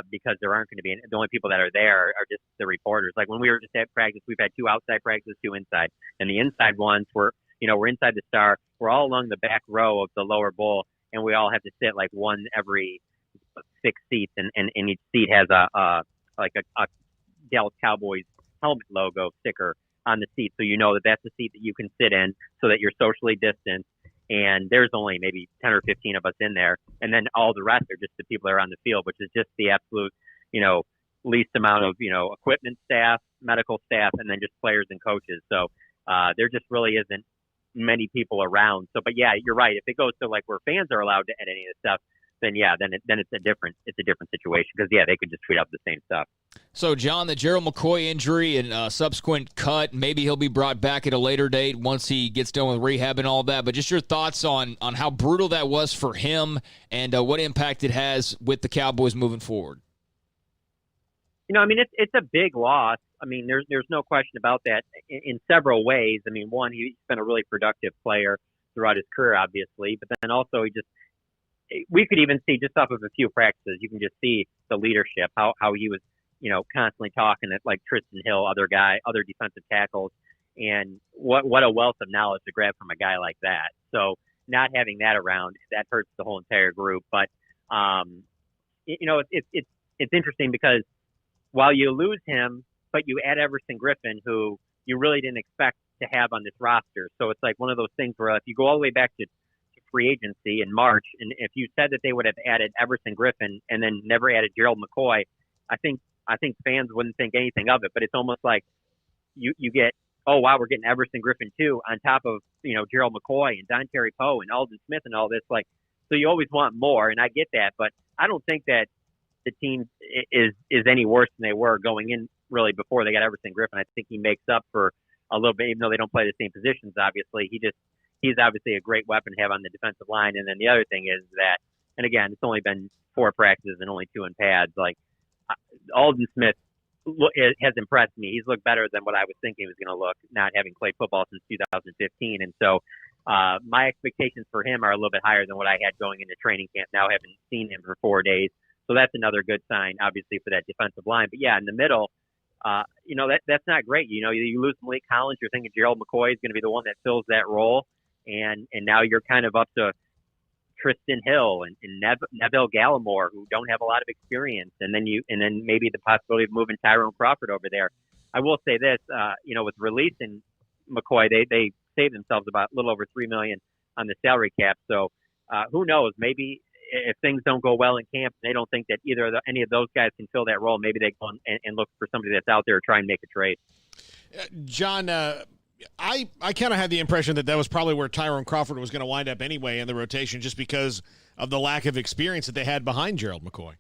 because there aren't going to be the only people that are there are just the reporters. Like when we were just at practice, we've had 2 outside practices, 2 inside, and the inside ones we're inside the Star. We're all along the back row of the lower bowl, and we all have to sit like one every 6 seats, and each seat has a Dallas Cowboys helmet logo sticker on the seat, so that that's the seat that you can sit in, so that you're socially distanced. And there's only maybe 10 or 15 of us in there, and then all the rest are just the people that are on the field, which is just the absolute, least amount of equipment staff, medical staff, and then just players and coaches. So there just really isn't many people around. So, but yeah, you're right. If it goes to like where fans are allowed to edit any of this stuff, then it's a different situation, because they could just tweet out the same stuff. So, John, the Gerald McCoy injury and subsequent cut, maybe he'll be brought back at a later date once he gets done with rehab and all that. But just your thoughts on how brutal that was for him and what impact it has with the Cowboys moving forward. It's a big loss. There's no question about that in several ways. One, he's been a really productive player. throughout his career, obviously. But then also we could even see just off of a few practices, you can just see the leadership, how he was, constantly talking at like Tristan Hill, other defensive tackles, and what a wealth of knowledge to grab from a guy like that. So not having that around, that hurts the whole entire group. But it's interesting because while you lose him, but you add Everson Griffin, who you really didn't expect to have on this roster. So it's like one of those things where if you go all the way back to free agency in March, and if you said that they would have added Everson Griffin and then never added Gerald McCoy, I think fans wouldn't think anything of it. But it's almost like you get, oh wow, we're getting Everson Griffin too on top of Gerald McCoy and Don Terry Poe and Aldon Smith and all this. Like, so you always want more, and I get that, but I don't think that the team is any worse than they were going in really before they got Everson Griffin. I think he makes up for a little bit, even though they don't play the same positions. Obviously, he's obviously a great weapon to have on the defensive line. And then the other thing is that, and again, it's only been 4 practices and only 2 in pads. Like Aldon Smith has impressed me. He's looked better than what I was thinking he was going to look, not having played football since 2015. And so my expectations for him are a little bit higher than what I had going into training camp. Now having seen him for 4 days. So that's another good sign, obviously, for that defensive line. But yeah, in the middle, that's not great. You lose Malik Collins, you're thinking Gerald McCoy is going to be the one that fills that role. And now you're kind of up to Tristan Hill and Neville Gallimore, who don't have a lot of experience. And then maybe the possibility of moving Tyrone Crawford over there. I will say this, with releasing McCoy, they saved themselves about a little over $3 million on the salary cap. So who knows? Maybe if things don't go well in camp, they don't think that any of those guys can fill that role. Maybe they go and look for somebody that's out there to try and make a trade. John, I kind of had the impression that was probably where Tyrone Crawford was going to wind up anyway in the rotation, just because of the lack of experience that they had behind Gerald McCoy.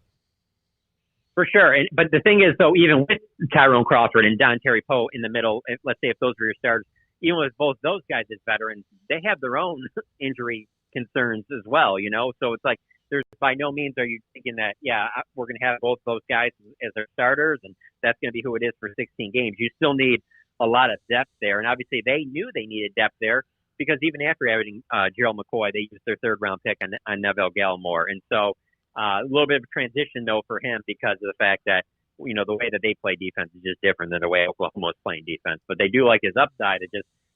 For sure. But the thing is, though, even with Tyrone Crawford and Don Terry Poe in the middle, let's say if those were your starters, even with both those guys as veterans, they have their own injury concerns as well, So it's like, there's by no means are you thinking that, we're going to have both those guys as their starters, and that's going to be who it is for 16 games. You still need a lot of depth there. And obviously they knew they needed depth there because even after adding Gerald McCoy, they used their 3rd-round pick on Neville Gallimore. And so a little bit of a transition, though, for him because of the fact that, the way that they play defense is just different than the way Oklahoma was playing defense. But they do like his upside.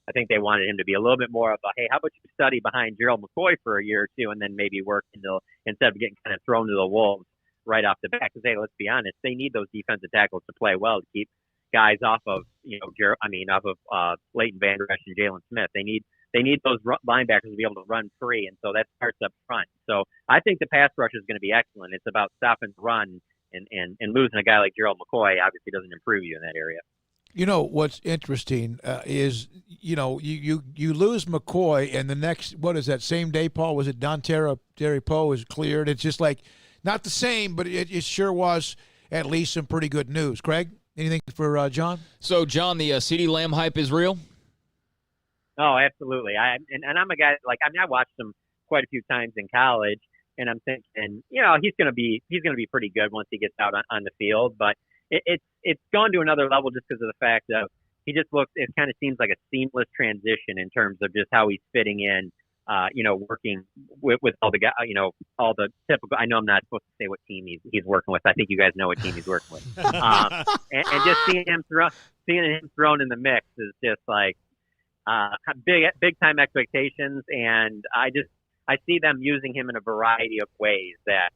I think they wanted him to be a little bit more of a, hey, how about you study behind Gerald McCoy for a year or two and then maybe work instead of getting kind of thrown to the wolves right off the bat. Because, hey, let's be honest, they need those defensive tackles to play well to keep guys off of, Leighton Vander Esch and Jalen Smith. They need those linebackers to be able to run free, and so that starts up front. So I think the pass rush is going to be excellent. It's about stopping the run, and losing a guy like Gerald McCoy obviously doesn't improve you in that area. What's interesting is, you lose McCoy, and the next, what is that, same day, Paul? Was it Don Terry Poe is cleared? It's just like, not the same, but it sure was at least some pretty good news. Craig, anything for John? So, John, the CeeDee Lamb hype is real? Oh, absolutely. I'm a guy, I watched him quite a few times in college, and I'm thinking, he's going to be pretty good once he gets out on the field, but it's gone to another level just because of the fact that he just looks, it kind of seems like a seamless transition in terms of just how he's fitting in, working with all the guys, all the typical, I know I'm not supposed to say what team he's working with. I think you guys know what team he's working with. And just seeing him thrown in the mix is just like, big time expectations. And I see them using him in a variety of ways that,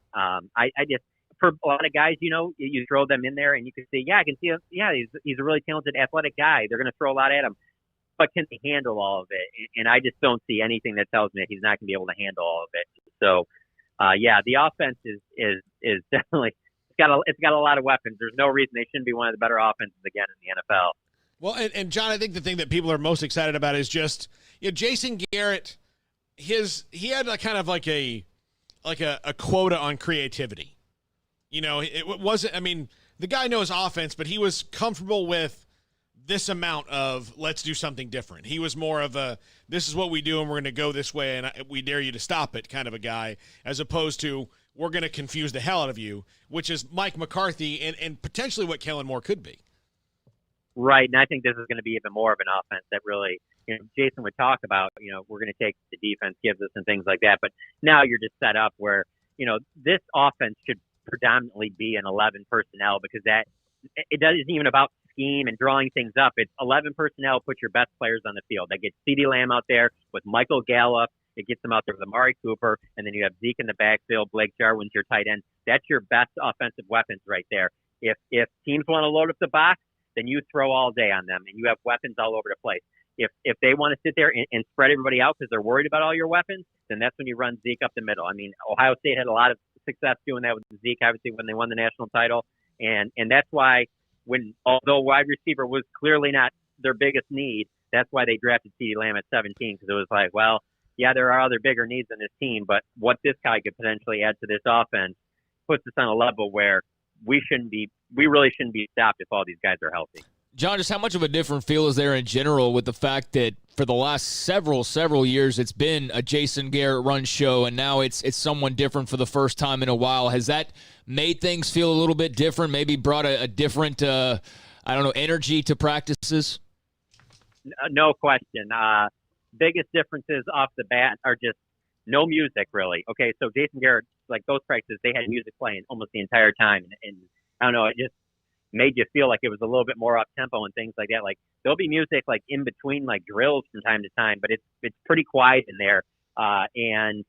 for a lot of guys, you throw them in there and you can see, I can see him. Yeah, he's a really talented, athletic guy. They're going to throw a lot at him, but can they handle all of it? And I just don't see anything that tells me that he's not going to be able to handle all of it. So, the offense is definitely it's got a lot of weapons. There's no reason they shouldn't be one of the better offenses again in the NFL. Well, and John, I think the thing that people are most excited about is just Jason Garrett. He had a kind of like a quota on creativity. It wasn't, the guy knows offense, but he was comfortable with this amount of let's do something different. He was more of a, this is what we do and we're going to go this way and we dare you to stop it kind of a guy, as opposed to we're going to confuse the hell out of you, which is Mike McCarthy and potentially what Kellen Moore could be. Right, and I think this is going to be even more of an offense that really, Jason would talk about, we're going to take the defense gives us and things like that. But now you're just set up where, this offense should predominantly be an 11 personnel, because that it isn't even about scheme and drawing things up. It's 11 personnel, put your best players on the field. That gets CeeDee Lamb out there with Michael Gallup. It gets them out there with Amari Cooper, and then you have Zeke in the backfield. Blake Jarwin's your tight end. That's your best offensive weapons right there. If teams want to load up the box, then you throw all day on them, and you have weapons all over the place. If they want to sit there and spread everybody out because they're worried about all your weapons, then that's when you run Zeke up the middle. I mean, Ohio State had a lot of success doing that with Zeke, obviously, when they won the national title. And that's why although wide receiver was clearly not their biggest need, that's why they drafted CeeDee Lamb at 17, because it was like, well, yeah, there are other bigger needs in this team, but what this guy could potentially add to this offense puts us on a level where we really shouldn't be stopped if all these guys are healthy. John, just how much of a different feel is there in general with the fact that for the last several years it's been a Jason Garrett run show, and now it's someone different for the first time in a while? Has that made things feel a little bit different, maybe brought a different, energy to practices? No question. Biggest differences off the bat are just no music, really. Okay, so Jason Garrett, like those practices, they had music playing almost the entire time. And I don't know, it just made you feel like it was a little bit more up tempo and things like that. Like there'll be music like in between like drills from time to time, but it's pretty quiet in there. And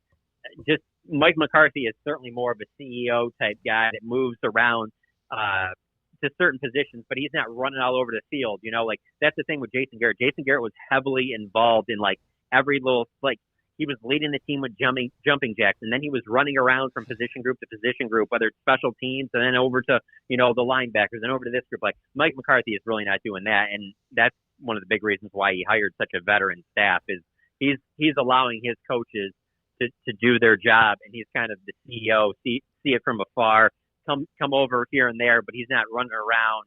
just Mike McCarthy is certainly more of a CEO type guy that moves around to certain positions, but he's not running all over the field. Like that's the thing with Jason Garrett. Jason Garrett was heavily involved in like every little, like he was leading the team with jumping jacks, and then he was running around from position group to position group, whether it's special teams and then over to, the linebackers and over to this group. Like Mike McCarthy is really not doing that. And that's one of the big reasons why he hired such a veteran staff is he's allowing his coaches to do their job, and he's kind of the CEO, see it from afar, come over here and there, but he's not running around.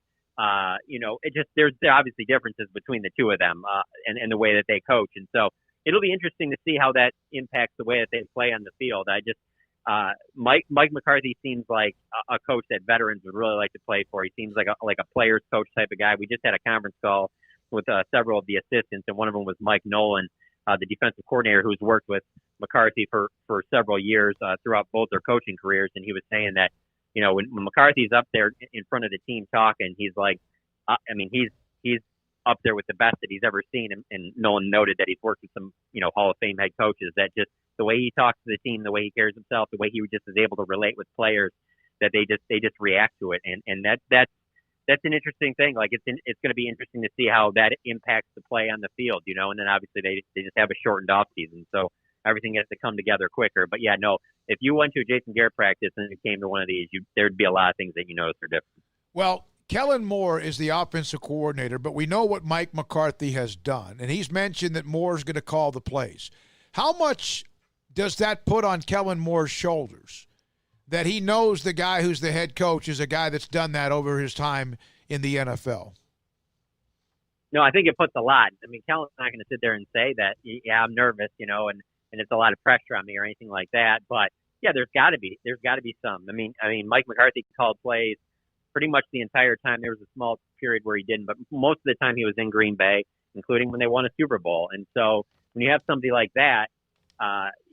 There's obviously differences between the two of them and the way that they coach. And so it'll be interesting to see how that impacts the way that they play on the field. Mike McCarthy seems like a coach that veterans would really like to play for. He seems like a player's coach type of guy. We just had a conference call with several of the assistants, and one of them was Mike Nolan, the defensive coordinator who's worked with McCarthy for several years throughout both their coaching careers. And he was saying that, when McCarthy's up there in front of the team talking, he's like, he's up there with the best that he's ever seen. And Nolan noted that he's worked with some, Hall of Fame head coaches, that just the way he talks to the team, the way he carries himself, the way he just is able to relate with players, that they just react to it. And that's an interesting thing. Like it's going to be interesting to see how that impacts the play on the field, and then obviously they just have a shortened off season. So everything has to come together quicker. But yeah, no, if you went to a Jason Garrett practice and it came to one of these, there'd be a lot of things that are different. Well, Kellen Moore is the offensive coordinator, but we know what Mike McCarthy has done, and he's mentioned that Moore's going to call the plays. How much does that put on Kellen Moore's shoulders, that he knows the guy who's the head coach is a guy that's done that over his time in the NFL? No, I think it puts a lot. I mean, Kellen's not going to sit there and say that, yeah, I'm nervous, and it's a lot of pressure on me or anything like that. But yeah, there's got to be some. I mean, Mike McCarthy called plays pretty much the entire time. There was a small period where he didn't, but most of the time he was in Green Bay, including when they won a Super Bowl. And so when you have somebody like that,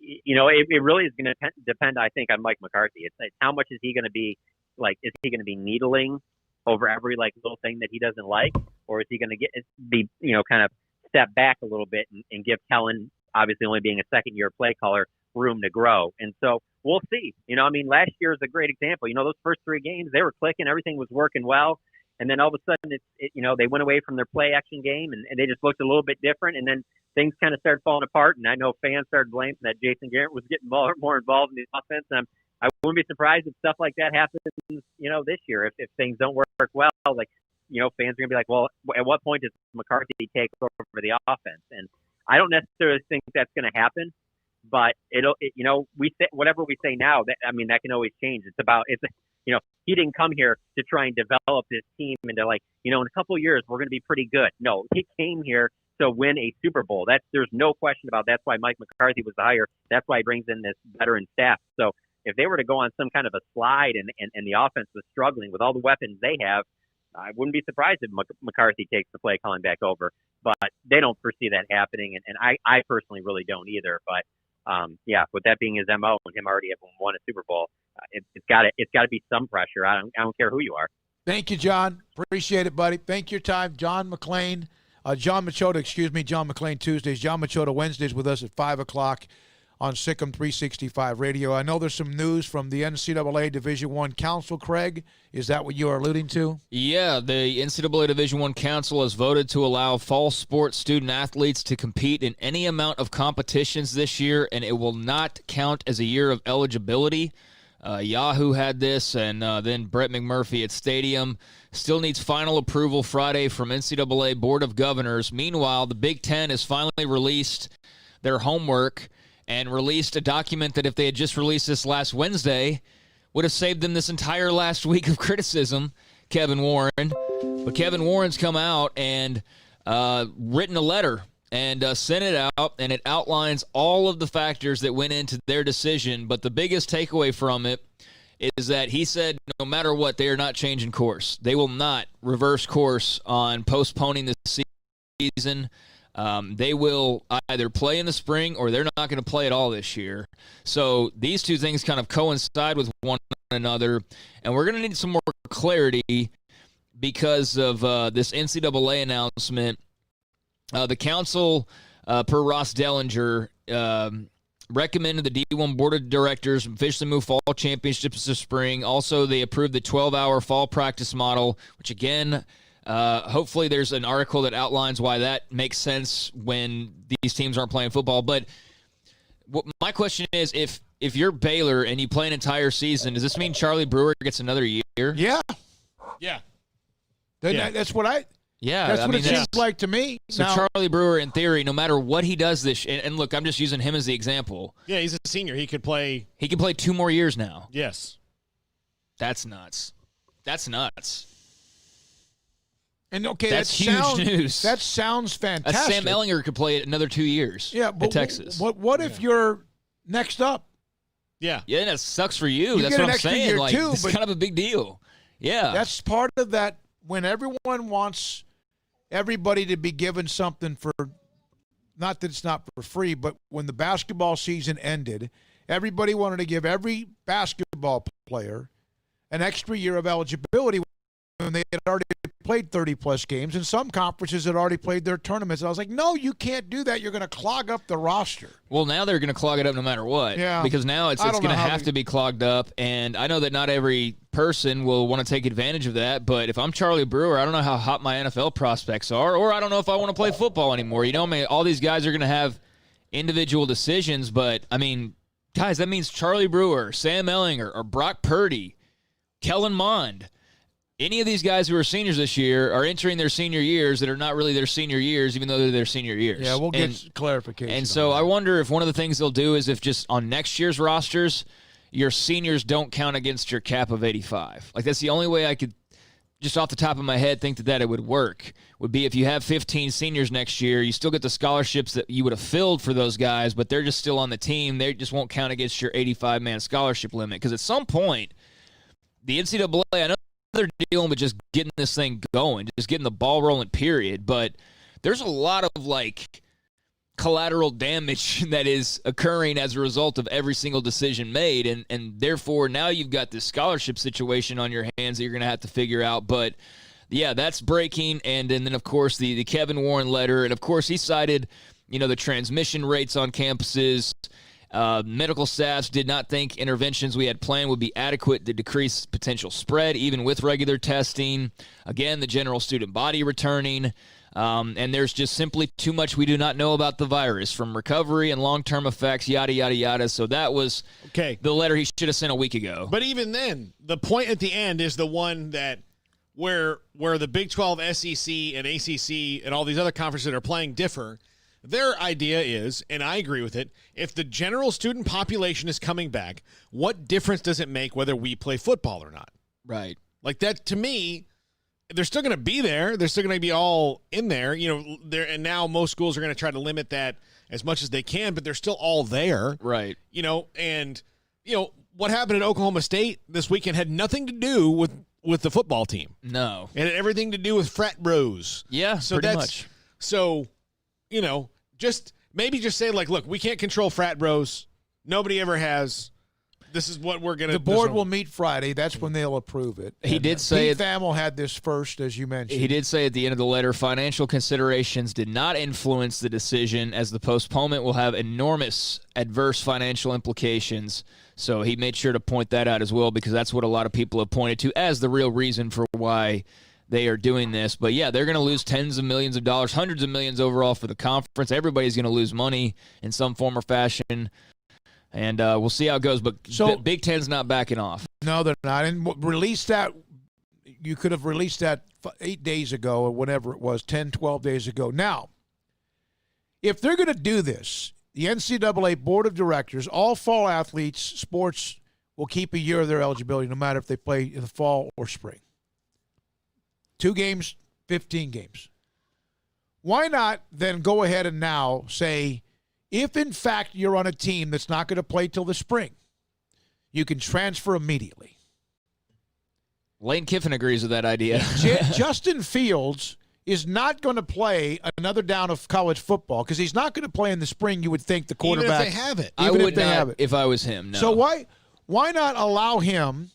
it really is going to depend, I think, on Mike McCarthy. It's like, how much is he going to be like? Is he going to be needling over every like little thing that he doesn't like, or is he going to kind of step back a little bit and give Kellen, obviously only being a second-year play caller, room to grow? And so we'll see. Last year is a great example. Those first three games, they were clicking, everything was working well, and then all of a sudden, they went away from their play action game, and they just looked a little bit different, and then things kind of started falling apart. And I know fans started blaming that Jason Garrett was getting more involved in the offense. And I wouldn't be surprised if stuff like that happens, this year, if things don't work well. Like, fans are going to be like, well, at what point does McCarthy take over the offense? And I don't necessarily think that's going to happen, but we say whatever we say now, that can always change. He didn't come here to try and develop this team into like, in a couple of years, we're going to be pretty good. No, he came here to win a Super Bowl. There's no question about that. That's why Mike McCarthy was the hire. That's why he brings in this veteran staff. So if they were to go on some kind of a slide and the offense was struggling with all the weapons they have, I wouldn't be surprised if McCarthy takes the play calling back over. but they don't foresee that happening, and I personally really don't either. But with that being his MO and him already having won a Super Bowl, it's got to be some pressure. I don't care who you are. Thank you, John. Appreciate it, buddy. Thank you for your time. John McClain, John Machota, John McClain Tuesdays, John Machota Wednesdays with us at 5 o'clock on SicEm365 Radio. I know there's some news from the NCAA Division I Council, Craig. Is that what you are alluding to? Yeah, the NCAA Division I Council has voted to allow fall sports student-athletes to compete in any amount of competitions this year, and it will not count as a year of eligibility. Yahoo had this, and then Brett McMurphy at Stadium. Still needs final approval Friday from NCAA Board of Governors. Meanwhile, the Big Ten has finally released their homework and released a document that if they had just released this last Wednesday, would have saved them this entire last week of criticism, Kevin Warren. But Kevin Warren's come out and written a letter and sent it out, and it outlines all of the factors that went into their decision. But the biggest takeaway from it is that he said no matter what, they are not changing course. They will not reverse course on postponing the season. They will either play in the spring or they're not going to play at all this year. So these two things kind of coincide with one another, and we're going to need some more clarity because of this NCAA announcement. The council, per Ross Dellinger, recommended the D1 Board of Directors officially move fall championships to spring. Also, they approved the 12-hour fall practice model, which, again, hopefully there's an article that outlines why that makes sense when these teams aren't playing football. But my question is, if you're Baylor and you play an entire season, does this mean Charlie Brewer gets another year? Yeah. Yeah. That's what I... Yeah, that's what it seems like to me. So now, Charlie Brewer, in theory, no matter what he does this, and look, I'm just using him as the example. Yeah, he's a senior. He could play. He can play 2 more years now. Yes. That's nuts. That's nuts. And okay, that's huge news. That sounds fantastic. Sam Ellinger could play another 2 years. Yeah, but at Texas. What if you're next up? Yeah. Yeah, that sucks for you. That's what I'm saying. Like, it's kind of a big deal. Yeah. That's part of that when everyone wants everybody to be given something for, not that it's not for free, but when the basketball season ended, everybody wanted to give every basketball player an extra year of eligibility when they had already played 30-plus games, and some conferences had already played their tournaments. And I was like, no, you can't do that. You're going to clog up the roster. Well, now they're going to clog it up no matter what. Yeah. Because now it's going to have to be clogged up, and I know that not every person will want to take advantage of that, but if I'm Charlie Brewer, I don't know how hot my NFL prospects are, or I don't know if I want to play football anymore. You know, I mean, all these guys are going to have individual decisions, but, I mean, guys, that means Charlie Brewer, Sam Ellinger, or Brock Purdy, Kellen Mond, any of these guys who are seniors this year are entering their senior years that are not really their senior years, even though they're their senior years. Yeah, we'll get clarification. And so I wonder if one of the things they'll do is if just on next year's rosters, your seniors don't count against your cap of 85. Like, that's the only way I could, just off the top of my head, think that it would work, would be if you have 15 seniors next year, you still get the scholarships that you would have filled for those guys, but they're just still on the team. They just won't count against your 85-man scholarship limit. Because at some point, the NCAA, I know they're dealing with just getting this thing going, just getting the ball rolling, period. But there's a lot of, like, collateral damage that is occurring as a result of every single decision made. And therefore, now you've got this scholarship situation on your hands that you're going to have to figure out. But, yeah, that's breaking. And then, of course, the Kevin Warren letter. And, of course, he cited, you know, the transmission rates on campuses. Medical staffs did not think interventions we had planned would be adequate to decrease potential spread, even with regular testing. Again, the general student body returning. And there's just simply too much we do not know about the virus, from recovery and long-term effects, yada, yada, yada. So that was the letter he should have sent a week ago. But even then, the point at the end is the one that where the Big 12, SEC, and ACC and all these other conferences that are playing differ. Their idea is, and I agree with it, if the general student population is coming back, what difference does it make whether we play football or not? Right. Like, that, to me, they're still going to be there. They're still going to be all in there. You know, and now most schools are going to try to limit that as much as they can, but they're still all there. Right. You know, and, you know, what happened at Oklahoma State this weekend had nothing to do with the football team. No. It had everything to do with frat bros. Yeah, so pretty much. So, just say, like, look, we can't control frat bros. Nobody ever has. This is what we're going to. The board will meet Friday. That's when they'll approve it. He did say Pete Thamel had this first, as you mentioned. He did say at the end of the letter, financial considerations did not influence the decision, as the postponement will have enormous adverse financial implications. So he made sure to point that out as well, because that's what a lot of people have pointed to as the real reason for why they are doing this. But yeah, they're going to lose tens of millions of dollars, hundreds of millions overall for the conference. Everybody's going to lose money in some form or fashion. And we'll see how it goes. But Big Ten's not backing off. No, they're not. And release that. You could have released that 8 days ago or whatever it was, 10, 12 days ago. Now, if they're going to do this, the NCAA Board of Directors, all fall athletes, sports, will keep a year of their eligibility no matter if they play in the fall or spring. 2 games, 15 games. Why not then go ahead and now say, if, in fact, you're on a team that's not going to play till the spring, you can transfer immediately. Lane Kiffin agrees with that idea. Justin Fields is not going to play another down of college football because he's not going to play in the spring, you would think, the quarterback. Even if they have it. I would not if I was him, no. So why not allow him?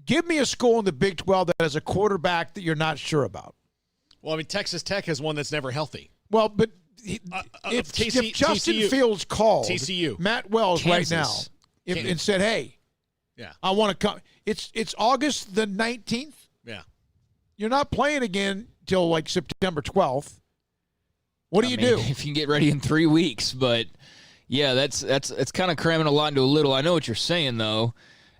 Give me a school in the Big 12 that has a quarterback that you're not sure about. Well, I mean, Texas Tech has one that's never healthy. Well, but if Justin Fields called TCU, Matt Wells Kansas, right now and said, hey, I want to come. It's August the 19th. Yeah. You're not playing again till like September 12th. What do you do? If you can get ready in 3 weeks. But, yeah, that's kind of cramming a lot into a little. I know what you're saying, though.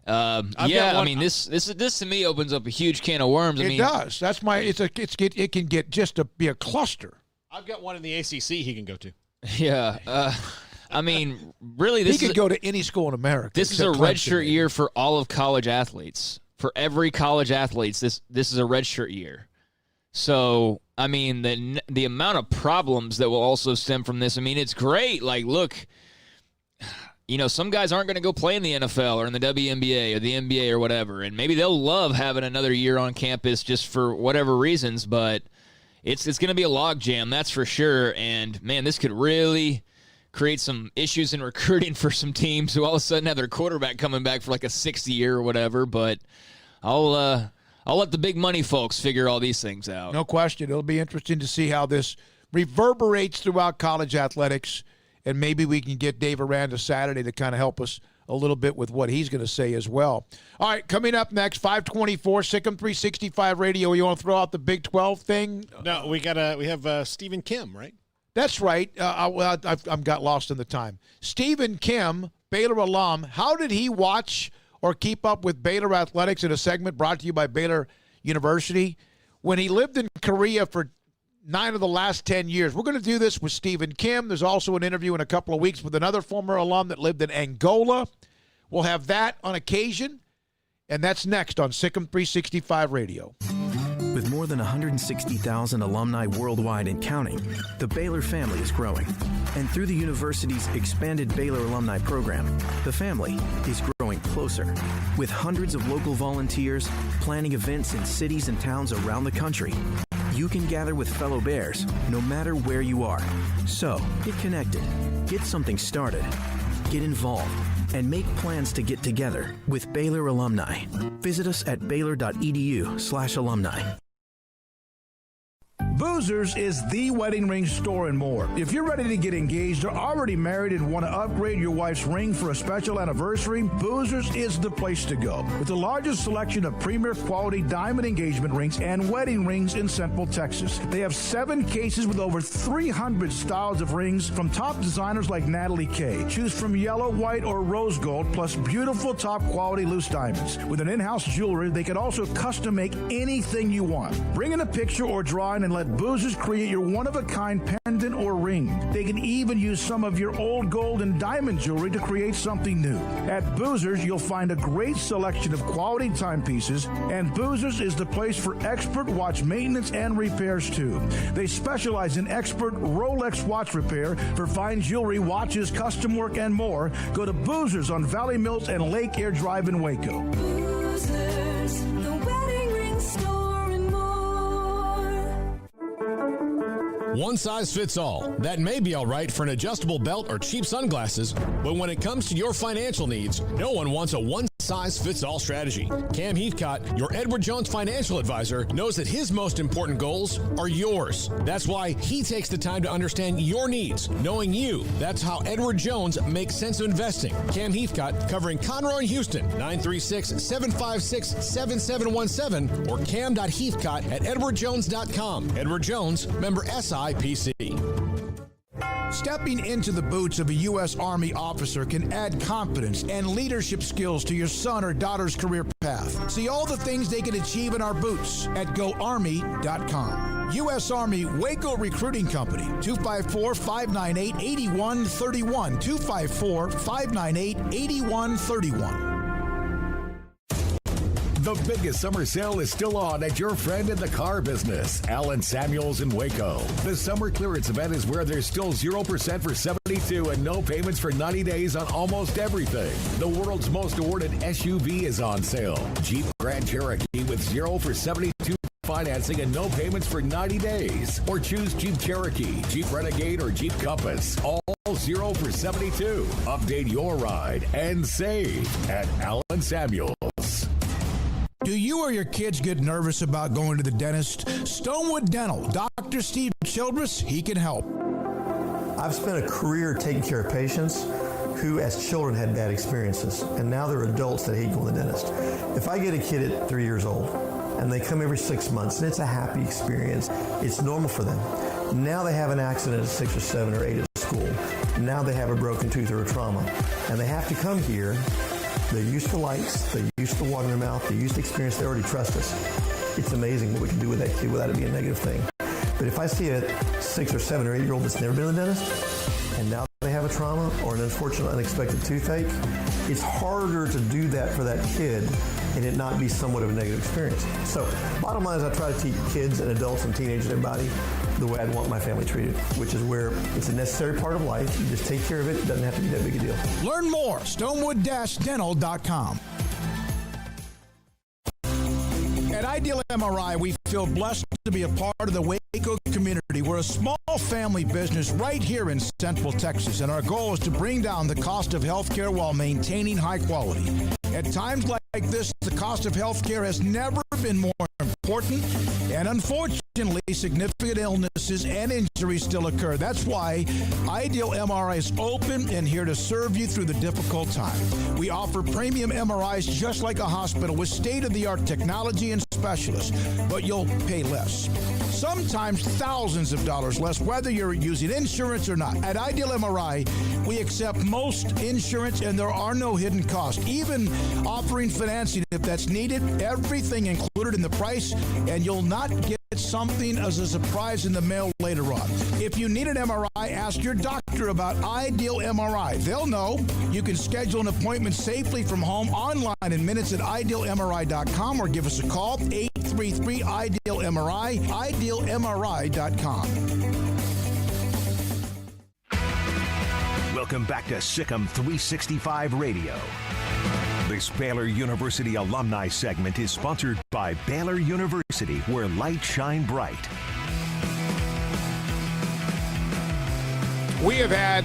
This to me opens up a huge can of worms. It does. That's it can get just to be a cluster. I've got one in the ACC he can go to. Yeah. I mean, really, he could go to any school in America. This is a redshirt year for all of college athletes. For every college athlete, this is a redshirt year. So, I mean, the amount of problems that will also stem from this, I mean, it's great. Like, look, some guys aren't going to go play in the NFL or in the WNBA or the NBA or whatever, and maybe they'll love having another year on campus just for whatever reasons, but it's going to be a logjam, that's for sure. And, man, this could really create some issues in recruiting for some teams who all of a sudden have their quarterback coming back for like a 6th year or whatever. But I'll let the big money folks figure all these things out. No question. It'll be interesting to see how this reverberates throughout college athletics, and maybe we can get Dave Aranda Saturday to kind of help us a little bit with what he's going to say as well. All right, coming up next, 524, SicEm365 Radio. You want to throw out the Big 12 thing? No, we have Stephen Kim, right? That's right. I've got lost in the time. Stephen Kim, Baylor alum, how did he watch or keep up with Baylor athletics in a segment brought to you by Baylor University when he lived in Korea for 9 of the last 10 years? We're going to do this with Stephen Kim. There's also an interview in a couple of weeks with another former alum that lived in Angola. We'll have that on occasion, and that's next on SicEm365 Radio. With more than 160,000 alumni worldwide and counting, the Baylor family is growing. And through the university's expanded Baylor alumni program, the family is growing closer. With hundreds of local volunteers planning events in cities and towns around the country, you can gather with fellow Bears no matter where you are. So, get connected, get something started, get involved, and make plans to get together with Baylor alumni. Visit us at baylor.edu/alumni. Boozers is the wedding ring store and more. If you're ready to get engaged or already married and want to upgrade your wife's ring for a special anniversary, Boozers is the place to go. With the largest selection of premier quality diamond engagement rings and wedding rings in Central Texas. They have 7 cases with over 300 styles of rings from top designers like Natalie Kay. Choose from yellow, white, or rose gold, plus beautiful top quality loose diamonds. With an in-house jewelry, they can also custom make anything you want. Bring in a picture or drawing and let Boozers create your one-of-a-kind pendant or ring. They can even use some of your old gold and diamond jewelry to create something new. At Boozers, you'll find a great selection of quality timepieces, and Boozers is the place for expert watch maintenance and repairs, too. They specialize in expert Rolex watch repair for fine jewelry, watches, custom work, and more. Go to Boozers on Valley Mills and Lake Air Drive in Waco. Boozers, the wedding ring store and more. One size fits all. That may be all right for an adjustable belt or cheap sunglasses, but when it comes to your financial needs, no one wants a one-size-fits-all strategy. Cam Heathcott, your Edward Jones financial advisor, knows that his most important goals are yours. That's why he takes the time to understand your needs. Knowing you, that's how Edward Jones makes sense of investing. Cam Heathcott, covering Conroe and Houston, 936-756-7717 or cam.heathcott@edwardjones.com. Edward Jones, member SIPC. Stepping into the boots of a U.S. Army officer can add confidence and leadership skills to your son or daughter's career path. See all the things they can achieve in our boots at GoArmy.com. U.S. Army Waco Recruiting Company, 254-598-8131, 254-598-8131. The biggest summer sale is still on at your friend in the car business, Allen Samuels in Waco. The summer clearance event is where there's still 0% for 72 and no payments for 90 days on almost everything. The world's most awarded SUV is on sale. Jeep Grand Cherokee with 0 for 72 financing and no payments for 90 days. Or choose Jeep Cherokee, Jeep Renegade, or Jeep Compass. All 0 for 72. Update your ride and save at Allen Samuels. Do you or your kids get nervous about going to the dentist? Stonewood Dental, Dr. Steve Childress, he can help. I've spent a career taking care of patients who as children had bad experiences, and now they're adults that hate going to the dentist. If I get a kid at 3 years old and they come every 6 months and it's a happy experience, it's normal for them. Now they have an accident at 6 or 7 or 8 at school. Now they have a broken tooth or a trauma, and they have to come here. They're used to lights, they're used to water in their mouth, they're used to experience, they already trust us. It's amazing what we can do with that kid without it being a negative thing. But if I see a 6 or 7 or 8 year old that's never been to the dentist, and now they have a trauma or an unfortunate unexpected toothache, it's harder to do that for that kid and it not be somewhat of a negative experience. So bottom line is I try to teach kids and adults and teenagers and everybody the way I'd want my family treated, which is where it's a necessary part of life. You just take care of it. It doesn't have to be that big a deal. Learn more, stonewood-dental.com. At Ideal MRI, we feel blessed to be a part of the Waco community. We're a small family business right here in Central Texas, and our goal is to bring down the cost of healthcare while maintaining high quality. At times like this, the cost of healthcare has never been more important, and unfortunately, significant illnesses and injuries still occur. That's why Ideal MRI is open and here to serve you through the difficult time. We offer premium MRIs just like a hospital with state-of-the-art technology and specialists, but you'll pay less. Sometimes thousands of dollars less, whether you're using insurance or not. At Ideal MRI, we accept most insurance and there are no hidden costs, even offering financing if that's needed. Everything included in the price, and you'll not get something as a surprise in the mail later on. If you need an MRI, ask your doctor about Ideal MRI. They'll know. You can schedule an appointment safely from home online in minutes at idealmri.com or give us a call, 833-IDEAL-MRI, idealmri.com. Welcome back to SicEm 365 Radio. This Baylor University alumni segment is sponsored by Baylor University, where light shine bright. We have had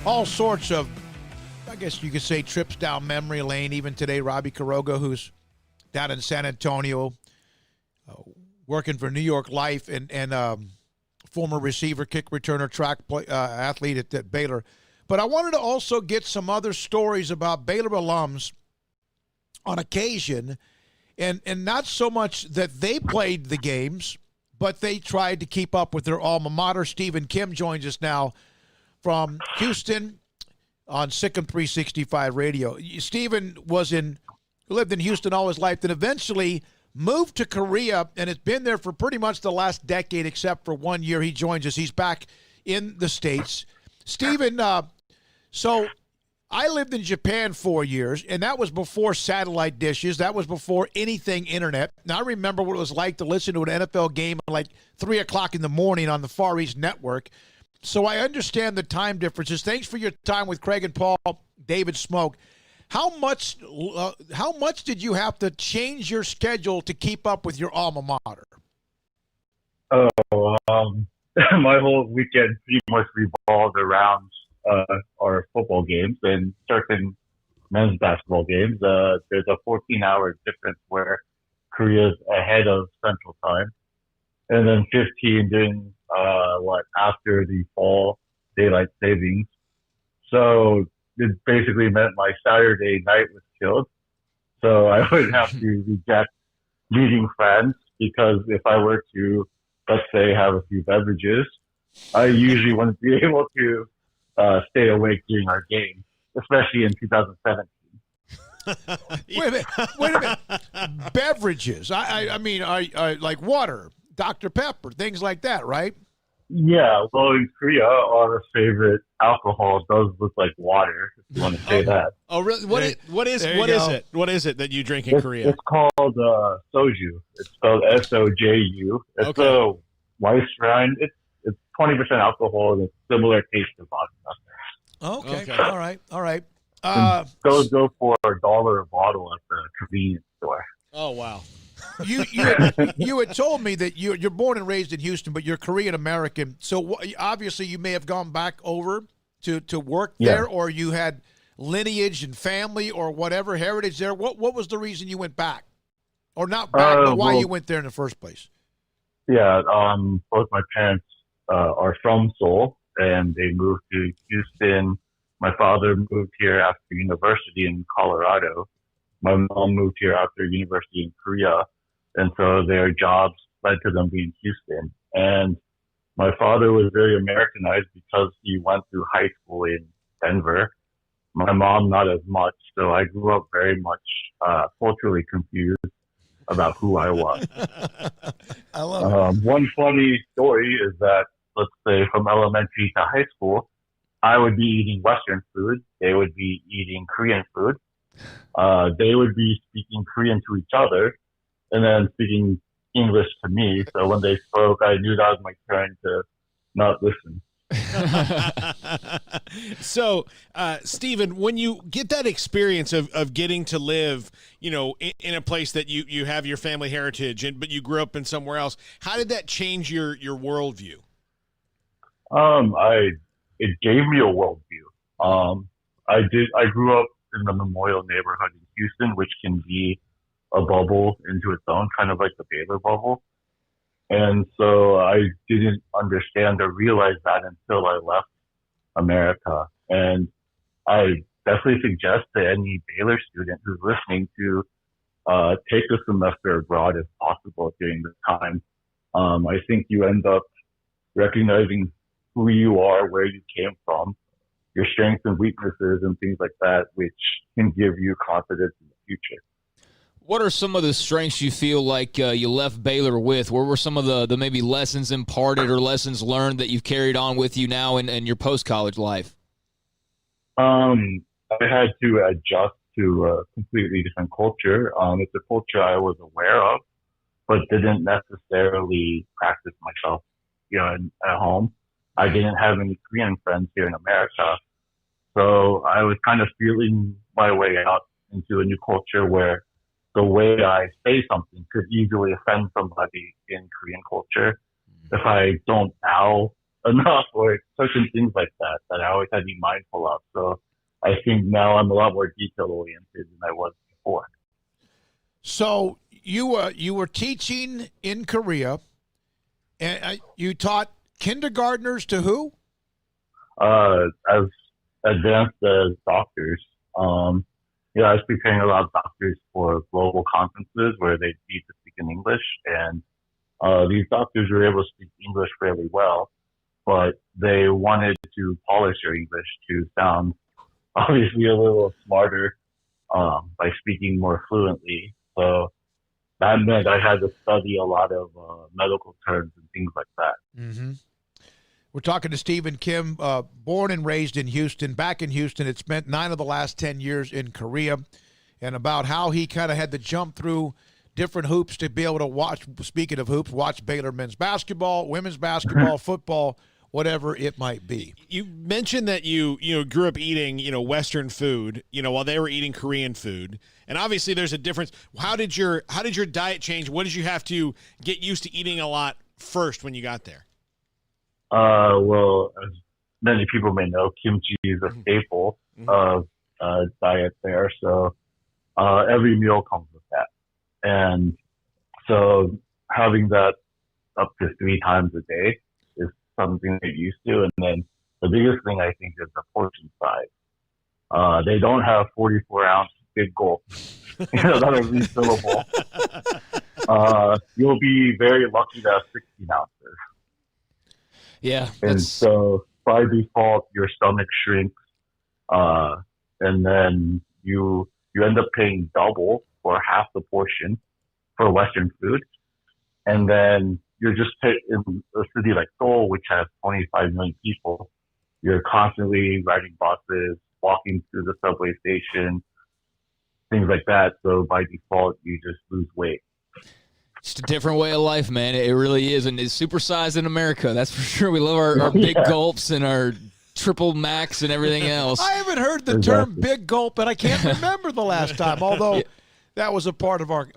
all sorts of, I guess you could say, trips down memory lane. Even today, Robbie Quiroga, who's down in San Antonio, working for New York Life, and former receiver, kick returner, track athlete at Baylor. But I wanted to also get some other stories about Baylor alums on occasion, and not so much that they played the games, but they tried to keep up with their alma mater. Stephen Kim joins us now from Houston on SicEm 365 Radio. Stephen lived in Houston all his life, then eventually moved to Korea, and has been there for pretty much the last decade, except for 1 year. He joins us. He's back in the States. Stephen, so I lived in Japan 4 years, and that was before satellite dishes. That was before anything internet. Now, I remember what it was like to listen to an NFL game at like 3 o'clock in the morning on the Far East Network. So I understand the time differences. Thanks for your time with Craig and Paul, David Smoke. How much did you have to change your schedule to keep up with your alma mater? My whole weekend pretty much revolved around our football games and certain men's basketball games. There's a 14-hour difference where Korea's ahead of Central Time, and then 15 during after the fall daylight savings. So it basically meant my Saturday night was killed. So I would have to reject meeting friends because if I were to, let's say, have a few beverages, I usually wouldn't be able to stay awake during our game, especially in 2017. Wait a minute. Beverages. I mean, I like water, Dr. Pepper, things like that, right? Yeah, well, in Korea, our favorite alcohol does look like water, if you want to say that. Oh, really? What is it? What is it that you drink in Korea? It's called soju. It's spelled SOJU. It's a white wine. It's 20% alcohol and it's similar taste to vodka. Okay. All right. Those go for $1 a bottle at the convenience store. Oh, wow. You had told me that you're born and raised in Houston, but you're Korean American. So obviously you may have gone back over to work there, or you had lineage and family or whatever heritage there. What was the reason you went back, or not back, but why you went there in the first place? Yeah, both my parents are from Seoul, and they moved to Houston. My father moved here after university in Colorado. My mom moved here after university in Korea, and so their jobs led to them being Houston. And my father was very Americanized because he went through high school in Denver. My mom, not as much. So I grew up very much culturally confused about who I was. I love it. One funny story is that, let's say, from elementary to high school, I would be eating Western food. They would be eating Korean food. They would be speaking Korean to each other and then speaking English to me. So when they spoke, I knew that was my turn to not listen. So, Stephen, when you get that experience of getting to live, in a place that you have your family heritage, but you grew up in somewhere else, how did that change your worldview? It gave me a worldview. I grew up in the Memorial neighborhood in Houston, which can be a bubble into its own, kind of like the Baylor bubble. And so I didn't understand or realize that until I left America. And I definitely suggest to any Baylor student who's listening to take a semester abroad if possible during this time. I think you end up recognizing who you are, where you came from, your strengths and weaknesses and things like that, which can give you confidence in the future. What are some of the strengths you feel like you left Baylor with? Where were some of the maybe lessons imparted or lessons learned that you've carried on with you now in your post-college life? I had to adjust to a completely different culture. It's a culture I was aware of, but didn't necessarily practice myself, at home. I didn't have any Korean friends here in America. So I was kind of feeling my way out into a new culture where the way I say something could easily offend somebody in Korean culture if I don't bow enough or certain things like that I always had to be mindful of. So I think now I'm a lot more detail-oriented than I was before. So you were teaching in Korea, and you taught kindergartners to who? As advanced as doctors. I was preparing a lot of doctors for global conferences where they need to speak in English, and these doctors were able to speak English fairly well, but they wanted to polish their English to sound obviously a little smarter by speaking more fluently. So that meant I had to study a lot of medical terms and things like that. Mm-hmm. We're talking to Stephen Kim, born and raised in Houston, back in Houston. Had spent 9 of the last 10 years in Korea, and about how he kind of had to jump through different hoops to be able to watch, speaking of hoops, watch Baylor men's basketball, women's basketball, football, whatever it might be. You mentioned that you grew up eating, Western food, while they were eating Korean food. And obviously there's a difference. How did your diet change? What did you have to get used to eating a lot first when you got there? Well, as many people may know, kimchi is a staple of diet there. So every meal comes with that. And so having that up to 3 times a day is something they're used to. And then the biggest thing I think is the portion size. They don't have 44-ounce big gulps that are refillable. You'll be very lucky to have 16 ounces. Yeah. And so by default, your stomach shrinks, and then you end up paying double for half the portion for Western food. And then you're just in a city like Seoul, which has 25 million people. You're constantly riding buses, walking through the subway station, things like that. So by default, you just lose weight. Just a different way of life, man. It really is. And it's supersized in America. That's for sure. We love our big gulps and our triple max and everything else. I haven't heard the term big gulp, and I can't remember the last time, although that was a part of our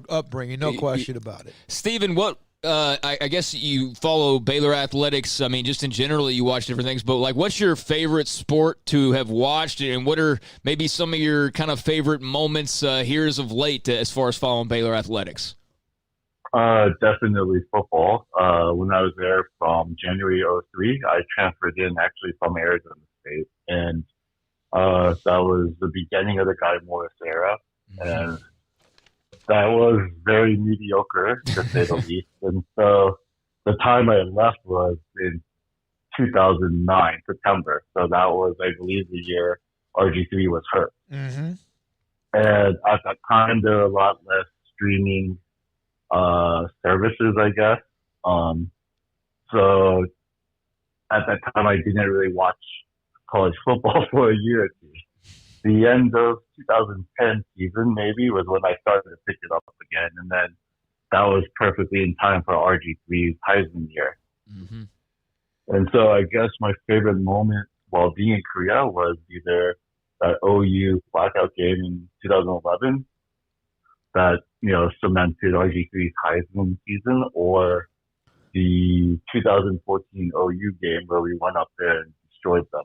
upbringing, no question about it. Steven, what I guess you follow Baylor athletics. I mean, just in general, you watch different things. But, like, what's your favorite sport to have watched, and what are maybe some of your kind of favorite moments here as of late as far as following Baylor athletics? Definitely football. When I was there from January 2003, I transferred in actually from Arizona State. And that was the beginning of the Guy Morris era. And that was very mediocre, to say the least. And so the time I left was in 2009, September. So that was, I believe, the year RG3 was hurt. Mm-hmm. And at that time, there were a lot less streaming services, I guess. So at that time, I didn't really watch college football for a year or two. The end of 2010 season, maybe, was when I started to pick it up again. And then that was perfectly in time for RG3's Heisman year. Mm-hmm. And so I guess my favorite moment while being in Korea was either that OU blackout game in 2011 that, cemented RG3's Heisman season, or the 2014 OU game where we went up there and destroyed them.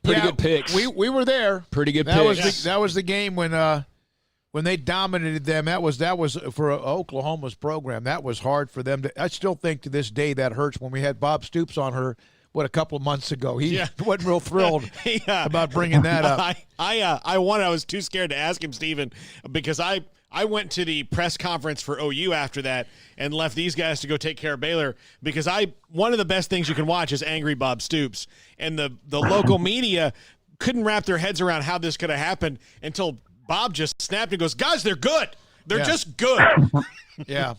Pretty good picks. We were there. Pretty good picks. That was the game when they dominated them. That was for Oklahoma's program. That was hard for them to. I still think to this day that hurts when we had Bob Stoops on her. What, a couple of months ago? He wasn't real thrilled about bringing that up. I was too scared to ask him, Steven, because I went to the press conference for OU after that and left these guys to go take care of Baylor, because one of the best things you can watch is Angry Bob Stoops, and the local media couldn't wrap their heads around how this could have happened until Bob just snapped and goes, "Guys, they're good. They're just good." Yeah.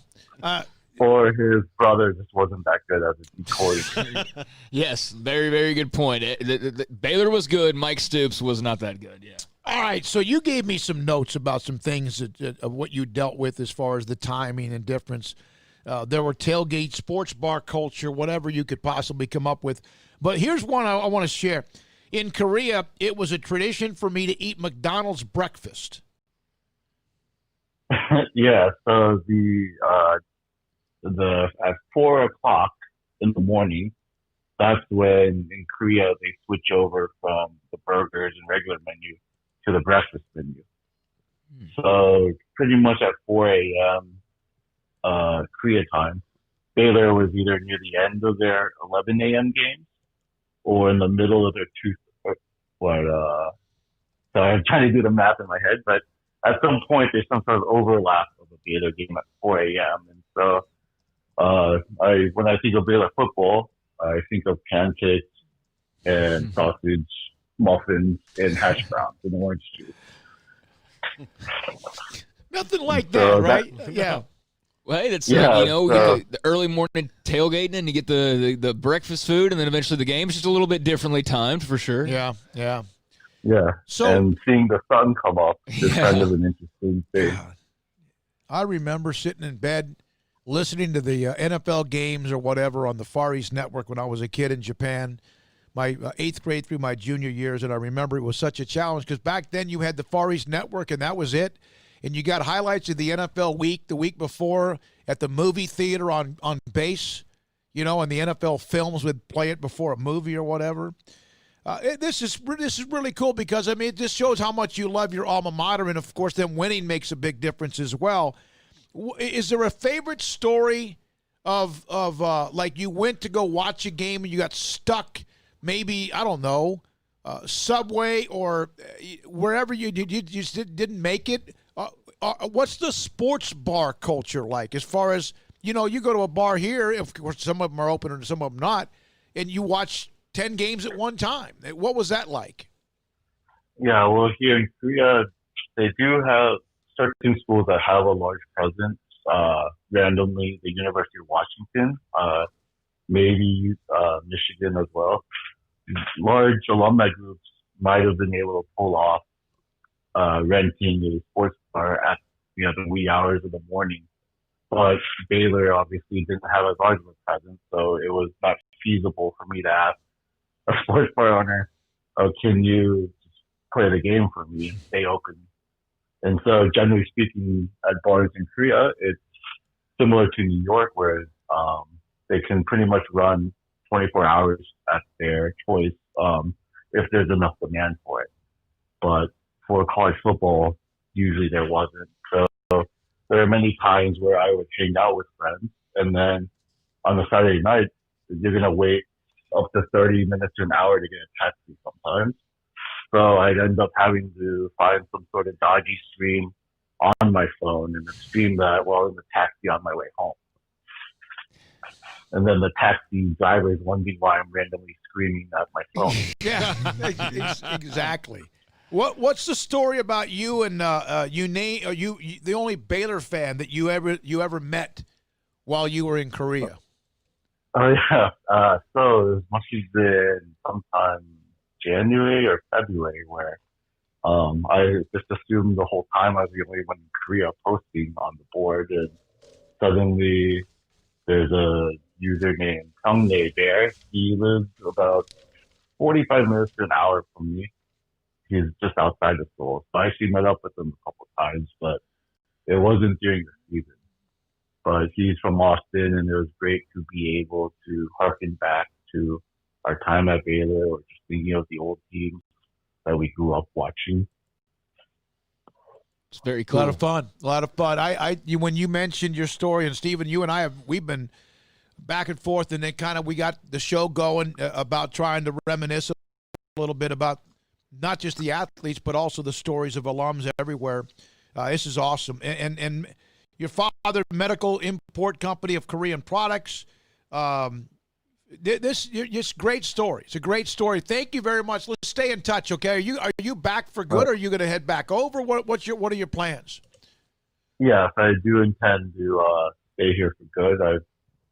Or his brother just wasn't that good as a decoy. Yes, very, very good point. Baylor was good. Mike Stoops was not that good, yeah. All right, so you gave me some notes about some things of what you dealt with as far as the timing and difference. There were tailgate, sports bar culture, whatever you could possibly come up with. But here's one I want to share. In Korea, it was a tradition for me to eat McDonald's breakfast. Yeah, so at 4:00 in the morning, that's when in Korea they switch over from the burgers and regular menu to the breakfast menu. So pretty much at 4 a.m. Korea time, Baylor was either near the end of their 11 a.m. games or in the middle of their so I'm trying to do the math in my head, but at some point there's some sort of overlap of a Baylor game at 4 a.m. And so when I think of Baylor football, I think of pancakes and sausage, muffins, and hash browns and orange juice. Nothing like that, right? Yeah. Well, hey, that's the early morning tailgating, and you get the breakfast food, and then eventually the game's just a little bit differently timed for sure. Yeah. Yeah, so, and seeing the sun come up is kind of an interesting thing. I remember sitting in bed listening to the NFL games or whatever on the Far East Network when I was a kid in Japan, my 8th grade through my junior years, and I remember it was such a challenge because back then you had the Far East Network and that was it. and you got highlights of the NFL week, the week before at the movie theater on base, and the NFL films would play it before a movie or whatever. This is really cool because, it just shows how much you love your alma mater, and, of course, then winning makes a big difference as well. Is there a favorite story of like you went to go watch a game and you got stuck, maybe, I don't know, Subway or wherever you just didn't make it? What's the sports bar culture like as far as, you go to a bar here, of course some of them are open and some of them not, and you watch 10 games at one time. What was that like? Yeah, well, here in Korea, they do have certain schools that have a large presence. Randomly, the University of Washington, maybe Michigan as well. Large alumni groups might have been able to pull off renting a sports bar at the wee hours of the morning. But Baylor obviously didn't have as large of a presence, so it was not feasible for me to ask a sports bar owner, can you play the game for me and stay open? And so generally speaking, at bars in Korea, it's similar to New York where they can pretty much run 24 hours at their choice if there's enough demand for it. But for college football, usually there wasn't. So there are many times where I would hang out with friends, and then on a Saturday night, you're going to wait up to 30 minutes to an hour to get a taxi sometimes. So I'd end up having to find some sort of dodgy stream on my phone and then stream that while in the taxi on my way home. And then the taxi driver is wondering why I'm randomly screaming at my phone. Yeah, exactly. What's the story about you and you the only Baylor fan that you ever met while you were in Korea? Oh yeah. So it must have been sometime January or February where I just assumed the whole time I was the only one in Korea posting on the board, and suddenly there's a user named Kyungnae Bear. He lives about 45 minutes to an hour from me. He's just outside the school. So I actually met up with him a couple of times, but it wasn't during the season. But he's from Austin, and it was great to be able to harken back to our time at Baylor or just thinking of the old teams that we grew up watching. It's very cool. A lot of fun. When you mentioned your story, and Stephen, you and we've been back and forth, and then kind of we got the show going about trying to reminisce a little bit about not just the athletes, but also the stories of alums everywhere. This is awesome. And your father, medical import company of Korean products. It's a great story. It's a great story. Thank you very much. Let's stay in touch, okay? Are you back for good, or are you going to head back over? What are your plans? Yes, I do intend to stay here for good.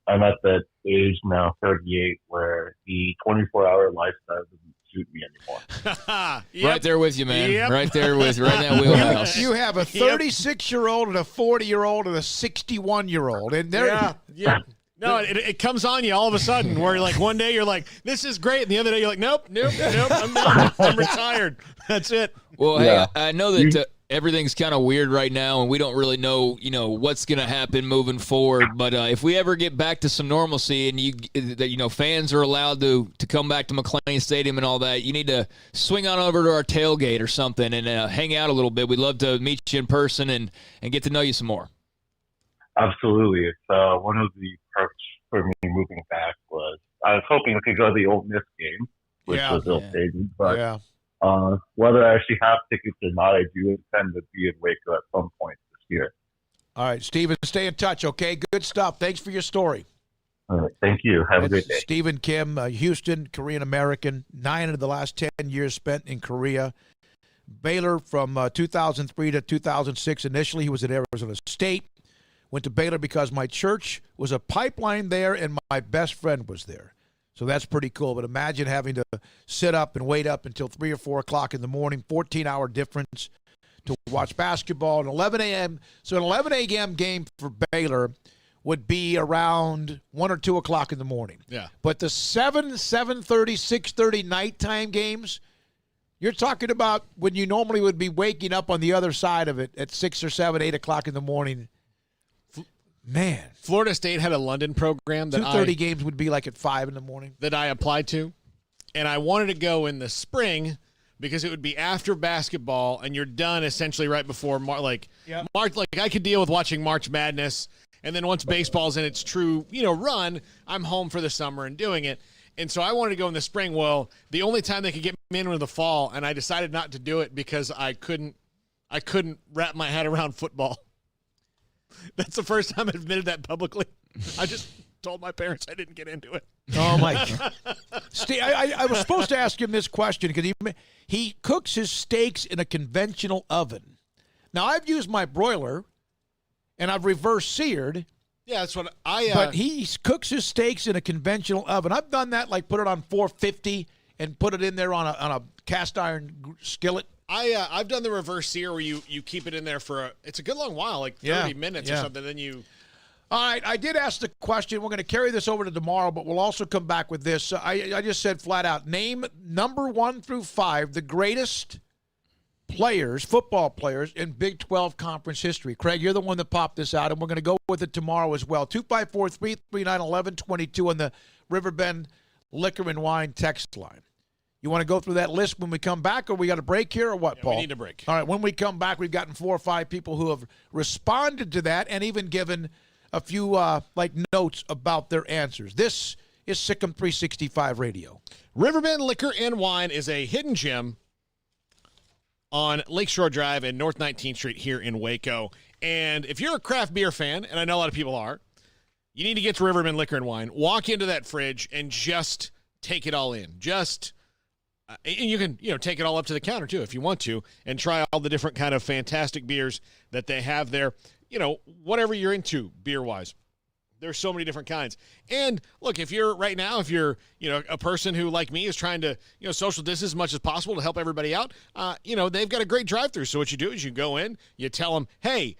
I'm at that age now, 38, where the 24-hour lifestyle doesn't suit me anymore. Yep. Right there with you, man. Yep. Right there with you, right in that wheelhouse. You have a 36-year-old and a 40-year-old and a 61-year-old, and they're No, it comes on you all of a sudden where like one day you're like, this is great. And the other day you're like, nope, I'm done. I'm retired. That's it. Well, hey, I know that everything's kind of weird right now, and we don't really know, what's going to happen moving forward. But if we ever get back to some normalcy and fans are allowed to come back to McLean Stadium and all that, you need to swing on over to our tailgate or something and hang out a little bit. We'd love to meet you in person and get to know you some more. Absolutely. It's one of the perks for me moving back was I was hoping I could go to the Ole Miss game, which was ill-fated. But whether I actually have tickets or not, I do intend to be in Waco at some point this year. All right, Stephen, stay in touch, okay? Good stuff. Thanks for your story. All right, thank you. Have a great day. Stephen Kim, Houston, Korean-American, 9 of the last 10 years spent in Korea. Baylor from 2003 to 2006. Initially, he was at Arizona State. Went to Baylor because my church was a pipeline there and my best friend was there. So that's pretty cool. But imagine having to sit up and wait up until 3 or 4 o'clock in the morning, 14-hour difference to watch basketball at 11 a.m. So an 11 a.m. game for Baylor would be around 1 or 2 o'clock in the morning. Yeah. But the 7:30, 6:30 nighttime games, You're talking about when you normally would be waking up on the other side of it at 6 or 7, 8 o'clock in the morning. Man. Florida State had a London program that 2:30 games would be like at 5 in the morning. That I applied to, and I wanted to go in the spring because it would be after basketball, and you're done essentially right before March. Like I could deal with watching March Madness, and then once baseball's in its true run, I'm home for the summer and doing it. And so I wanted to go in the spring. Well, the only time they could get me in was the fall, and I decided not to do it because I couldn't wrap my head around football. That's the first time I've admitted that publicly. I just told my parents I didn't get into it. Oh, my God. Steve, I was supposed to ask him this question because he cooks his steaks in a conventional oven. Now, I've used my broiler, and I've reverse seared. Yeah, that's what I... But he cooks his steaks in a conventional oven. I've done that, like put it on 450 and put it in there on a cast iron skillet. I've done the reverse sear where you keep it in there for it's a good long while, like 30 minutes or something. Then you. All right, I did ask the question. We're going to carry this over to tomorrow, but we'll also come back with this. I just said flat out, name number 1 through 5 the greatest players, football players in Big 12 conference history. Craig, you're the one that popped this out, and we're going to go with it tomorrow as well. 254-339-1122 on the Riverbend Liquor and Wine text line. You want to go through that list when we come back, or we got a break here, or what, Paul? We need a break. All right, when we come back, we've gotten 4 or 5 people who have responded to that and even given a few notes about their answers. This is SicEm365 Radio. Riverbend Liquor and Wine is a hidden gem on Lakeshore Drive and North 19th Street here in Waco. And if you're a craft beer fan, and I know a lot of people are, you need to get to Riverbend Liquor and Wine. Walk into that fridge and just take it all in. And you can, take it all up to the counter, too, if you want to, and try all the different kind of fantastic beers that they have there. Whatever you're into beer-wise. There's so many different kinds. And, look, if you're a person who, like me, is trying to, social distance as much as possible to help everybody out, they've got a great drive-through. So what you do is you go in, you tell them, hey,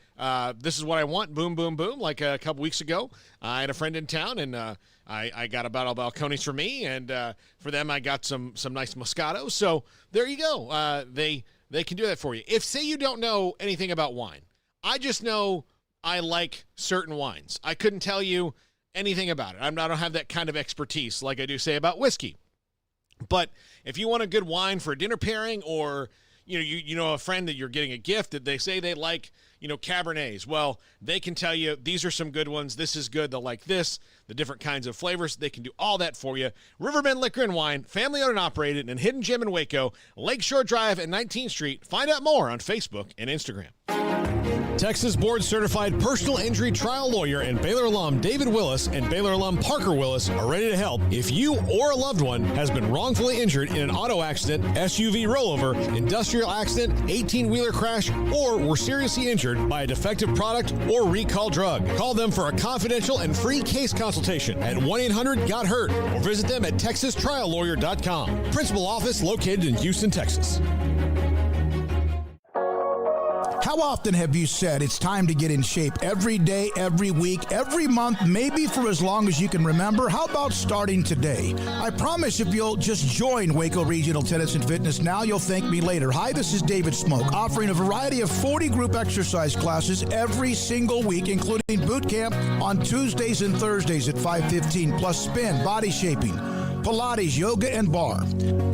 this is what I want, boom, boom, boom. Like a couple weeks ago, I had a friend in town, and I got a bottle of Balcones for me, and for them I got some nice Moscato. So there you go. They can do that for you. If, say, you don't know anything about wine, I just know I like certain wines. I couldn't tell you anything about it. I don't have that kind of expertise like I do, say, about whiskey. But if you want a good wine for a dinner pairing, or a friend that you're getting a gift that they say they like, Cabernets. Well, they can tell you these are some good ones. This is good. They'll like this, the different kinds of flavors. They can do all that for you. Riverbend Liquor and Wine, family owned and operated, and hidden gem in Waco, Lakeshore Drive and 19th Street. Find out more on Facebook and Instagram. Texas Board Certified Personal Injury Trial Lawyer and Baylor alum David Willis and Baylor alum Parker Willis are ready to help if you or a loved one has been wrongfully injured in an auto accident, SUV rollover, industrial accident, 18-wheeler crash, or were seriously injured by a defective product or recall drug. Call them for a confidential and free case consultation at 1-800-GOT-HURT or visit them at texastriallawyer.com. Principal office located in Houston, Texas. How often have you said it's time to get in shape? Every day, every week, every month, maybe for as long as you can remember? How about starting today? I promise if you'll just join Waco Regional Tennis and Fitness now, you'll thank me later. Hi, this is David Smoke, offering a variety of 40 group exercise classes every single week, including boot camp on Tuesdays and Thursdays at 5:15, plus spin, body shaping, Pilates, yoga, and bar.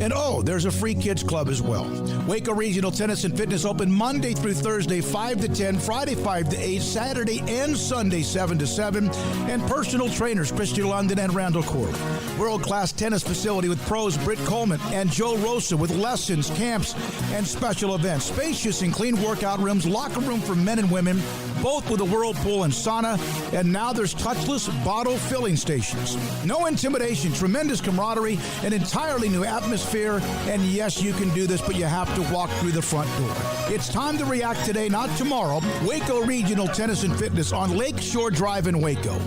And there's a free kids club as well. Waco Regional Tennis and Fitness open Monday through Thursday, 5 to 10, Friday, 5 to 8, Saturday and Sunday, 7 to 7, and personal trainers, Christy London and Randall Corley. World-class tennis facility with pros Britt Coleman and Joe Rosa with lessons, camps, and special events. Spacious and clean workout rooms, locker room for men and women, both with a whirlpool and sauna, and now there's touchless bottle filling stations. No intimidation, tremendous camaraderie, an entirely new atmosphere, and yes, you can do this, but you have to walk through the front door. It's time to react today, not tomorrow. Waco Regional Tennis and Fitness on Lakeshore Drive in Waco.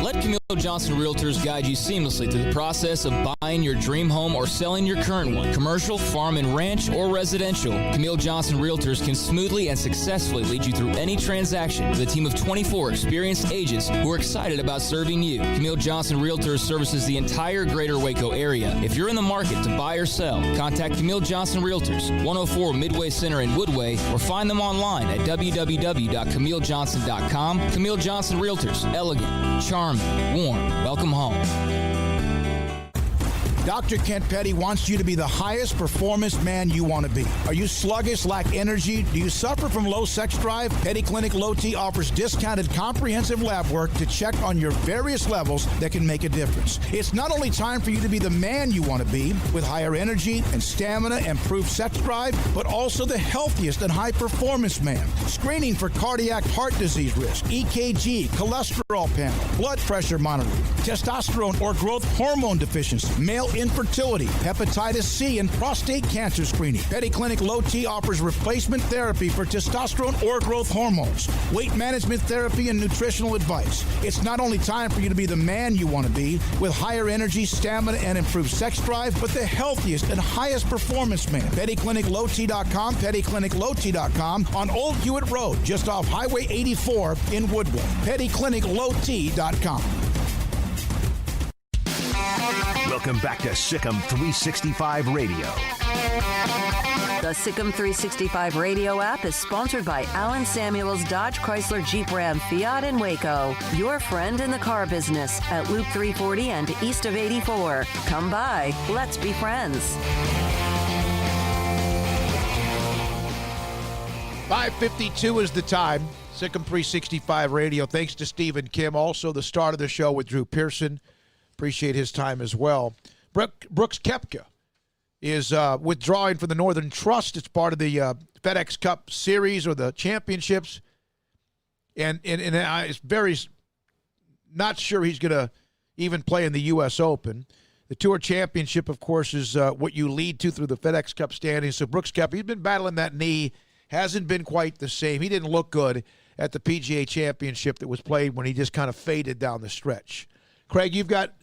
Let Camille Johnson Realtors guide you seamlessly through the process of buying your dream home or selling your current one. Commercial, farm and ranch, or residential, Camille Johnson Realtors can smoothly and successfully lead you through any transaction with a team of 24 experienced agents who are excited about serving you. Camille Johnson Realtors services the entire greater Waco area. If you're in the market to buy or sell, contact Camille Johnson Realtors, 104 Midway Center in Woodway, or find them online at www.camillejohnson.com. Camille Johnson Realtors, elegant, charming, warm. Welcome home. Dr. Kent Petty wants you to be the highest performance man you want to be. Are you sluggish, lack energy? Do you suffer from low sex drive? Petty Clinic Low T offers discounted comprehensive lab work to check on your various levels that can make a difference. It's not only time for you to be the man you want to be with higher energy and stamina and improved sex drive, but also the healthiest and high performance man. Screening for cardiac heart disease risk, EKG, cholesterol panel, blood pressure monitoring, testosterone or growth hormone deficiency, male infertility, hepatitis C, and prostate cancer screening. Petty Clinic Low T offers replacement therapy for testosterone or growth hormones, weight management therapy, and nutritional advice. It's not only time for you to be the man you want to be with higher energy, stamina, and improved sex drive, but the healthiest and highest performance man. PettyClinicLowT.com, PettyClinicLowT.com on Old Hewitt Road, just off Highway 84 in Woodway. PettyClinicLowT.com. Welcome back to SicEm 365 Radio. The SicEm 365 radio app is sponsored by Alan Samuels Dodge Chrysler Jeep Ram Fiat in Waco. Your friend in the car business at Loop 340 and east of 84. Come by. Let's be friends. 5:52 is the time. SicEm 365 Radio. Thanks to Stephen Kim. Also, the start of the show with Drew Pearson. Appreciate his time as well. Brooks Koepka is withdrawing from the Northern Trust. It's part of the FedEx Cup Series or the championships. And it's very not sure he's going to even play in the U.S. Open. The Tour Championship, of course, is what you lead to through the FedEx Cup standings. So Brooks Koepka, he's been battling that knee. Hasn't been quite the same. He didn't look good at the PGA Championship that was played when he just kind of faded down the stretch. Craig, you've got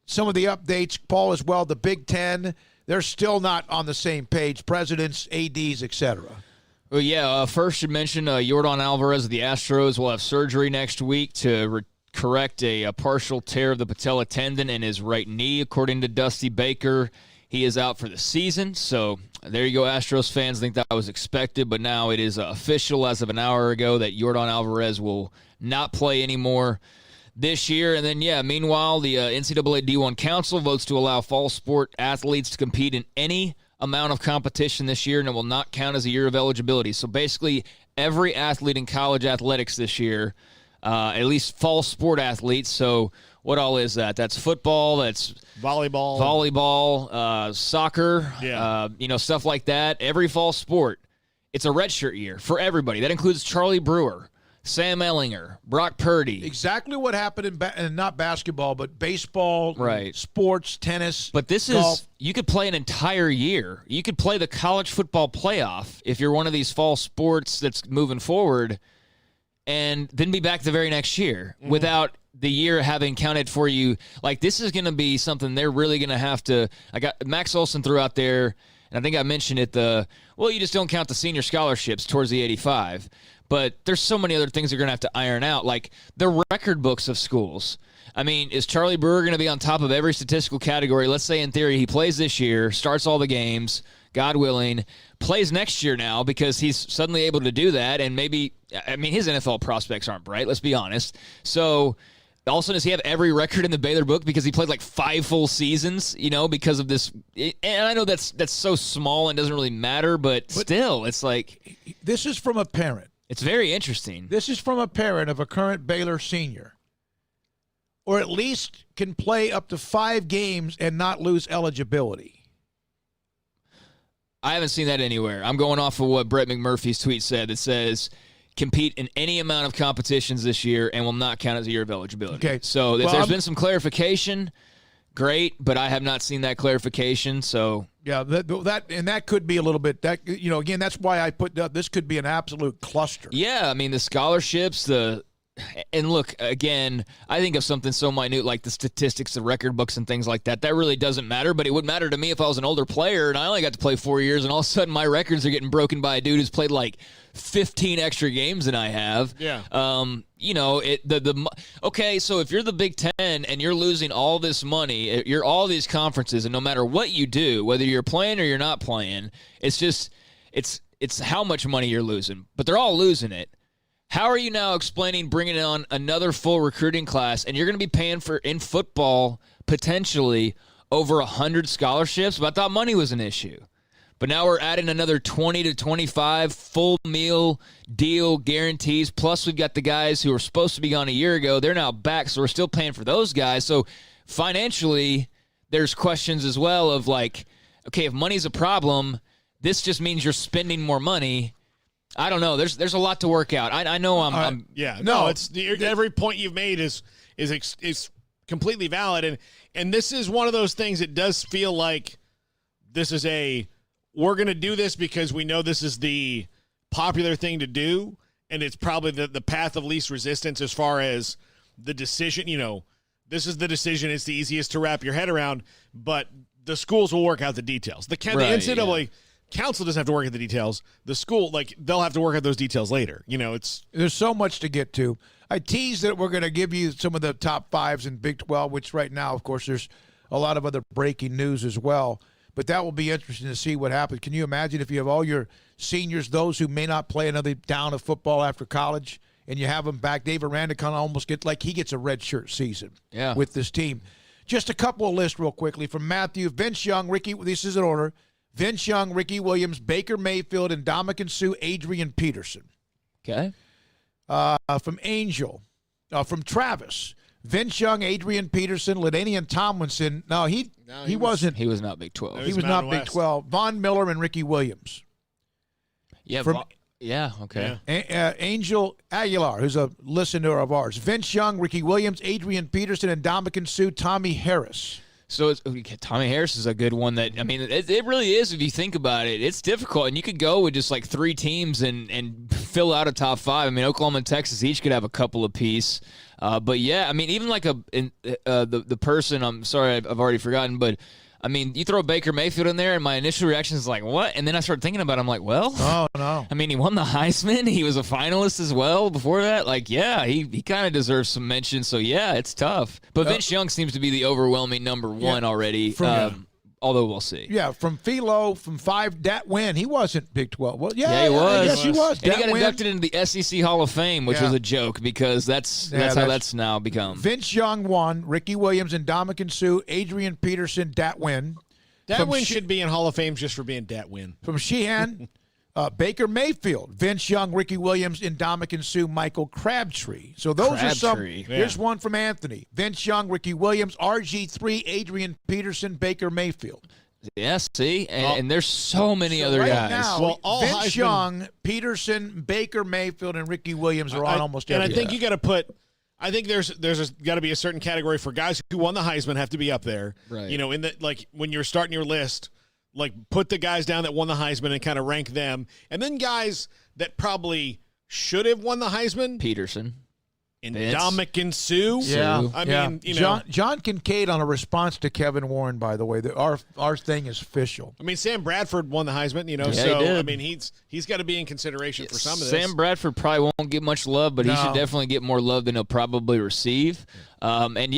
some of the updates. Paul as well. The Big Ten, they're still not on the same page. Presidents, ADs, etc. Well, yeah. First, you mentioned Yordan Alvarez of the Astros will have surgery next week to correct a partial tear of the patella tendon in his right knee, according to Dusty Baker. He is out for the season, so there you go, Astros fans. I think that was expected, but now it is official as of an hour ago that Yordan Alvarez will not play anymore this year. And then, meanwhile, the NCAA D1 Council votes to allow fall sport athletes to compete in any amount of competition this year, and it will not count as a year of eligibility. So basically, every athlete in college athletics this year, at least fall sport athletes, so what all is that? That's football, that's volleyball, soccer, stuff like that. Every fall sport, it's a redshirt year for everybody. That includes Charlie Brewer, Sam Ellinger, Brock Purdy. Exactly what happened in not basketball, but baseball, right? Sports, tennis. But this golf. You could play an entire year. You could play the college football playoff if you're one of these fall sports that's moving forward, and then be back the very next year without the year having counted for you. Like, this is going to be something they're really going to have to. I got Max Olson threw out there, and I think I mentioned it. You just don't count the senior scholarships towards the 85. But there's so many other things they're going to have to iron out, like the record books of schools. I mean, is Charlie Brewer going to be on top of every statistical category? Let's say, in theory, he plays this year, starts all the games, God willing, plays next year now because he's suddenly able to do that, and maybe, his NFL prospects aren't bright, let's be honest. So also, does he have every record in the Baylor book because he played like 5 full seasons, because of this? And I know that's so small and doesn't really matter, but still, it's like. This is from a parent. It's very interesting. This is from a parent of a current Baylor senior, or at least can play up to 5 games and not lose eligibility. I haven't seen that anywhere. I'm going off of what Brett McMurphy's tweet said. It says, compete in any amount of competitions this year and will not count as a year of eligibility. Okay. So if there's been some clarification, great, but I have not seen that clarification, so. Yeah, that could be a little bit, again, that's why I put this could be an absolute cluster. Yeah, the scholarships, the And look, again, I think of something so minute like the statistics, the record books, and things like that. That really doesn't matter, but it would matter to me if I was an older player and I only got to play 4 years, and all of a sudden my records are getting broken by a dude who's played like 15 extra games than I have. Yeah. Okay, so if you're the Big Ten and you're losing all this money, you're all these conferences, and no matter what you do, whether you're playing or you're not playing, it's how much money you're losing. But they're all losing it. How are you now explaining bringing on another full recruiting class, and you're going to be paying for, in football, potentially over 100 scholarships? But I thought money was an issue. But now we're adding another 20 to 25 full meal deal guarantees. Plus, we've got the guys who were supposed to be gone a year ago. They're now back, so we're still paying for those guys. So financially, there's questions as well of like, okay, if money's a problem, this just means you're spending more money. I don't know. There's a lot to work out. I know I'm it's every point you've made is completely valid, and this is one of those things that does feel like this is we're going to do this because we know this is the popular thing to do, and it's probably the path of least resistance as far as the decision. This is the decision. It's the easiest to wrap your head around, but the schools will work out the details. The NCAA council doesn't have to work out the details. The school, they'll have to work out those details later. There's so much to get to. I teased that we're going to give you some of the top fives in Big 12, which right now, of course, there's a lot of other breaking news as well. But that will be interesting to see what happens. Can you imagine if you have all your seniors, those who may not play another down of football after college, and you have them back? Dave Aranda kind of almost he gets a redshirt season with this team. Just a couple of lists real quickly from Matthew. Vince Young, this is in order. Vince Young, Ricky Williams, Baker Mayfield, and Ndamukong Suh, Adrian Peterson. Okay. From Angel. From Travis. Vince Young, Adrian Peterson, LaDainian Tomlinson. No, he wasn't. He was not Big 12. He was not Big 12. Von Miller and Ricky Williams. Yeah. Okay. Angel Aguilar, who's a listener of ours. Vince Young, Ricky Williams, Adrian Peterson, and Ndamukong Suh, Tommy Harris. So Tommy Harris is a good one that, it really is if you think about it. It's difficult, and you could go with just like three teams and fill out a top five. Oklahoma and Texas each could have a couple apiece. But yeah, even like the person, I'm sorry, I've already forgotten, but you throw Baker Mayfield in there, and my initial reaction is like, what? And then I started thinking about it. I'm like, well, oh no. He won the Heisman. He was a finalist as well before that. He kind of deserves some mention. So yeah, it's tough. But Vince Young seems to be the overwhelming number one already. Although we'll see. Yeah, from Philo, from 5, Dat Win. He wasn't Big 12. Well, he was. Yes, he was. And he got inducted into the SEC Hall of Fame, which was a joke because that's how that's now become. Vince Young won. Ricky Williams and Ndamukong Suh, Adrian Peterson, Dat Win. Dat Win should be in Hall of Fame just for being Dat Win. From Sheehan, Baker Mayfield, Vince Young, Ricky Williams, Ndamukong Suh, Michael Crabtree. So those are some. Yeah. Here's one from Anthony. Vince Young, Ricky Williams, RG3, Adrian Peterson, Baker Mayfield. Yeah, see? And there's so many other guys. Now, Vince Young, Peterson, Baker Mayfield, and Ricky Williams are on almost every. And I think you got to put – I think there's got to be a certain category for guys who won the Heisman have to be up there. Right. In the when you're starting your list, put the guys down that won the Heisman and kind of rank them. And then guys that probably should have won the Heisman. Peterson. And Ndamukong Suh. Yeah. John Kincaid on a response to Kevin Warren, by the way. Our thing is official. Sam Bradford won the Heisman, he did. He's got to be in consideration for some of this. Sam Bradford probably won't get much love, but he should definitely get more love than he'll probably receive. And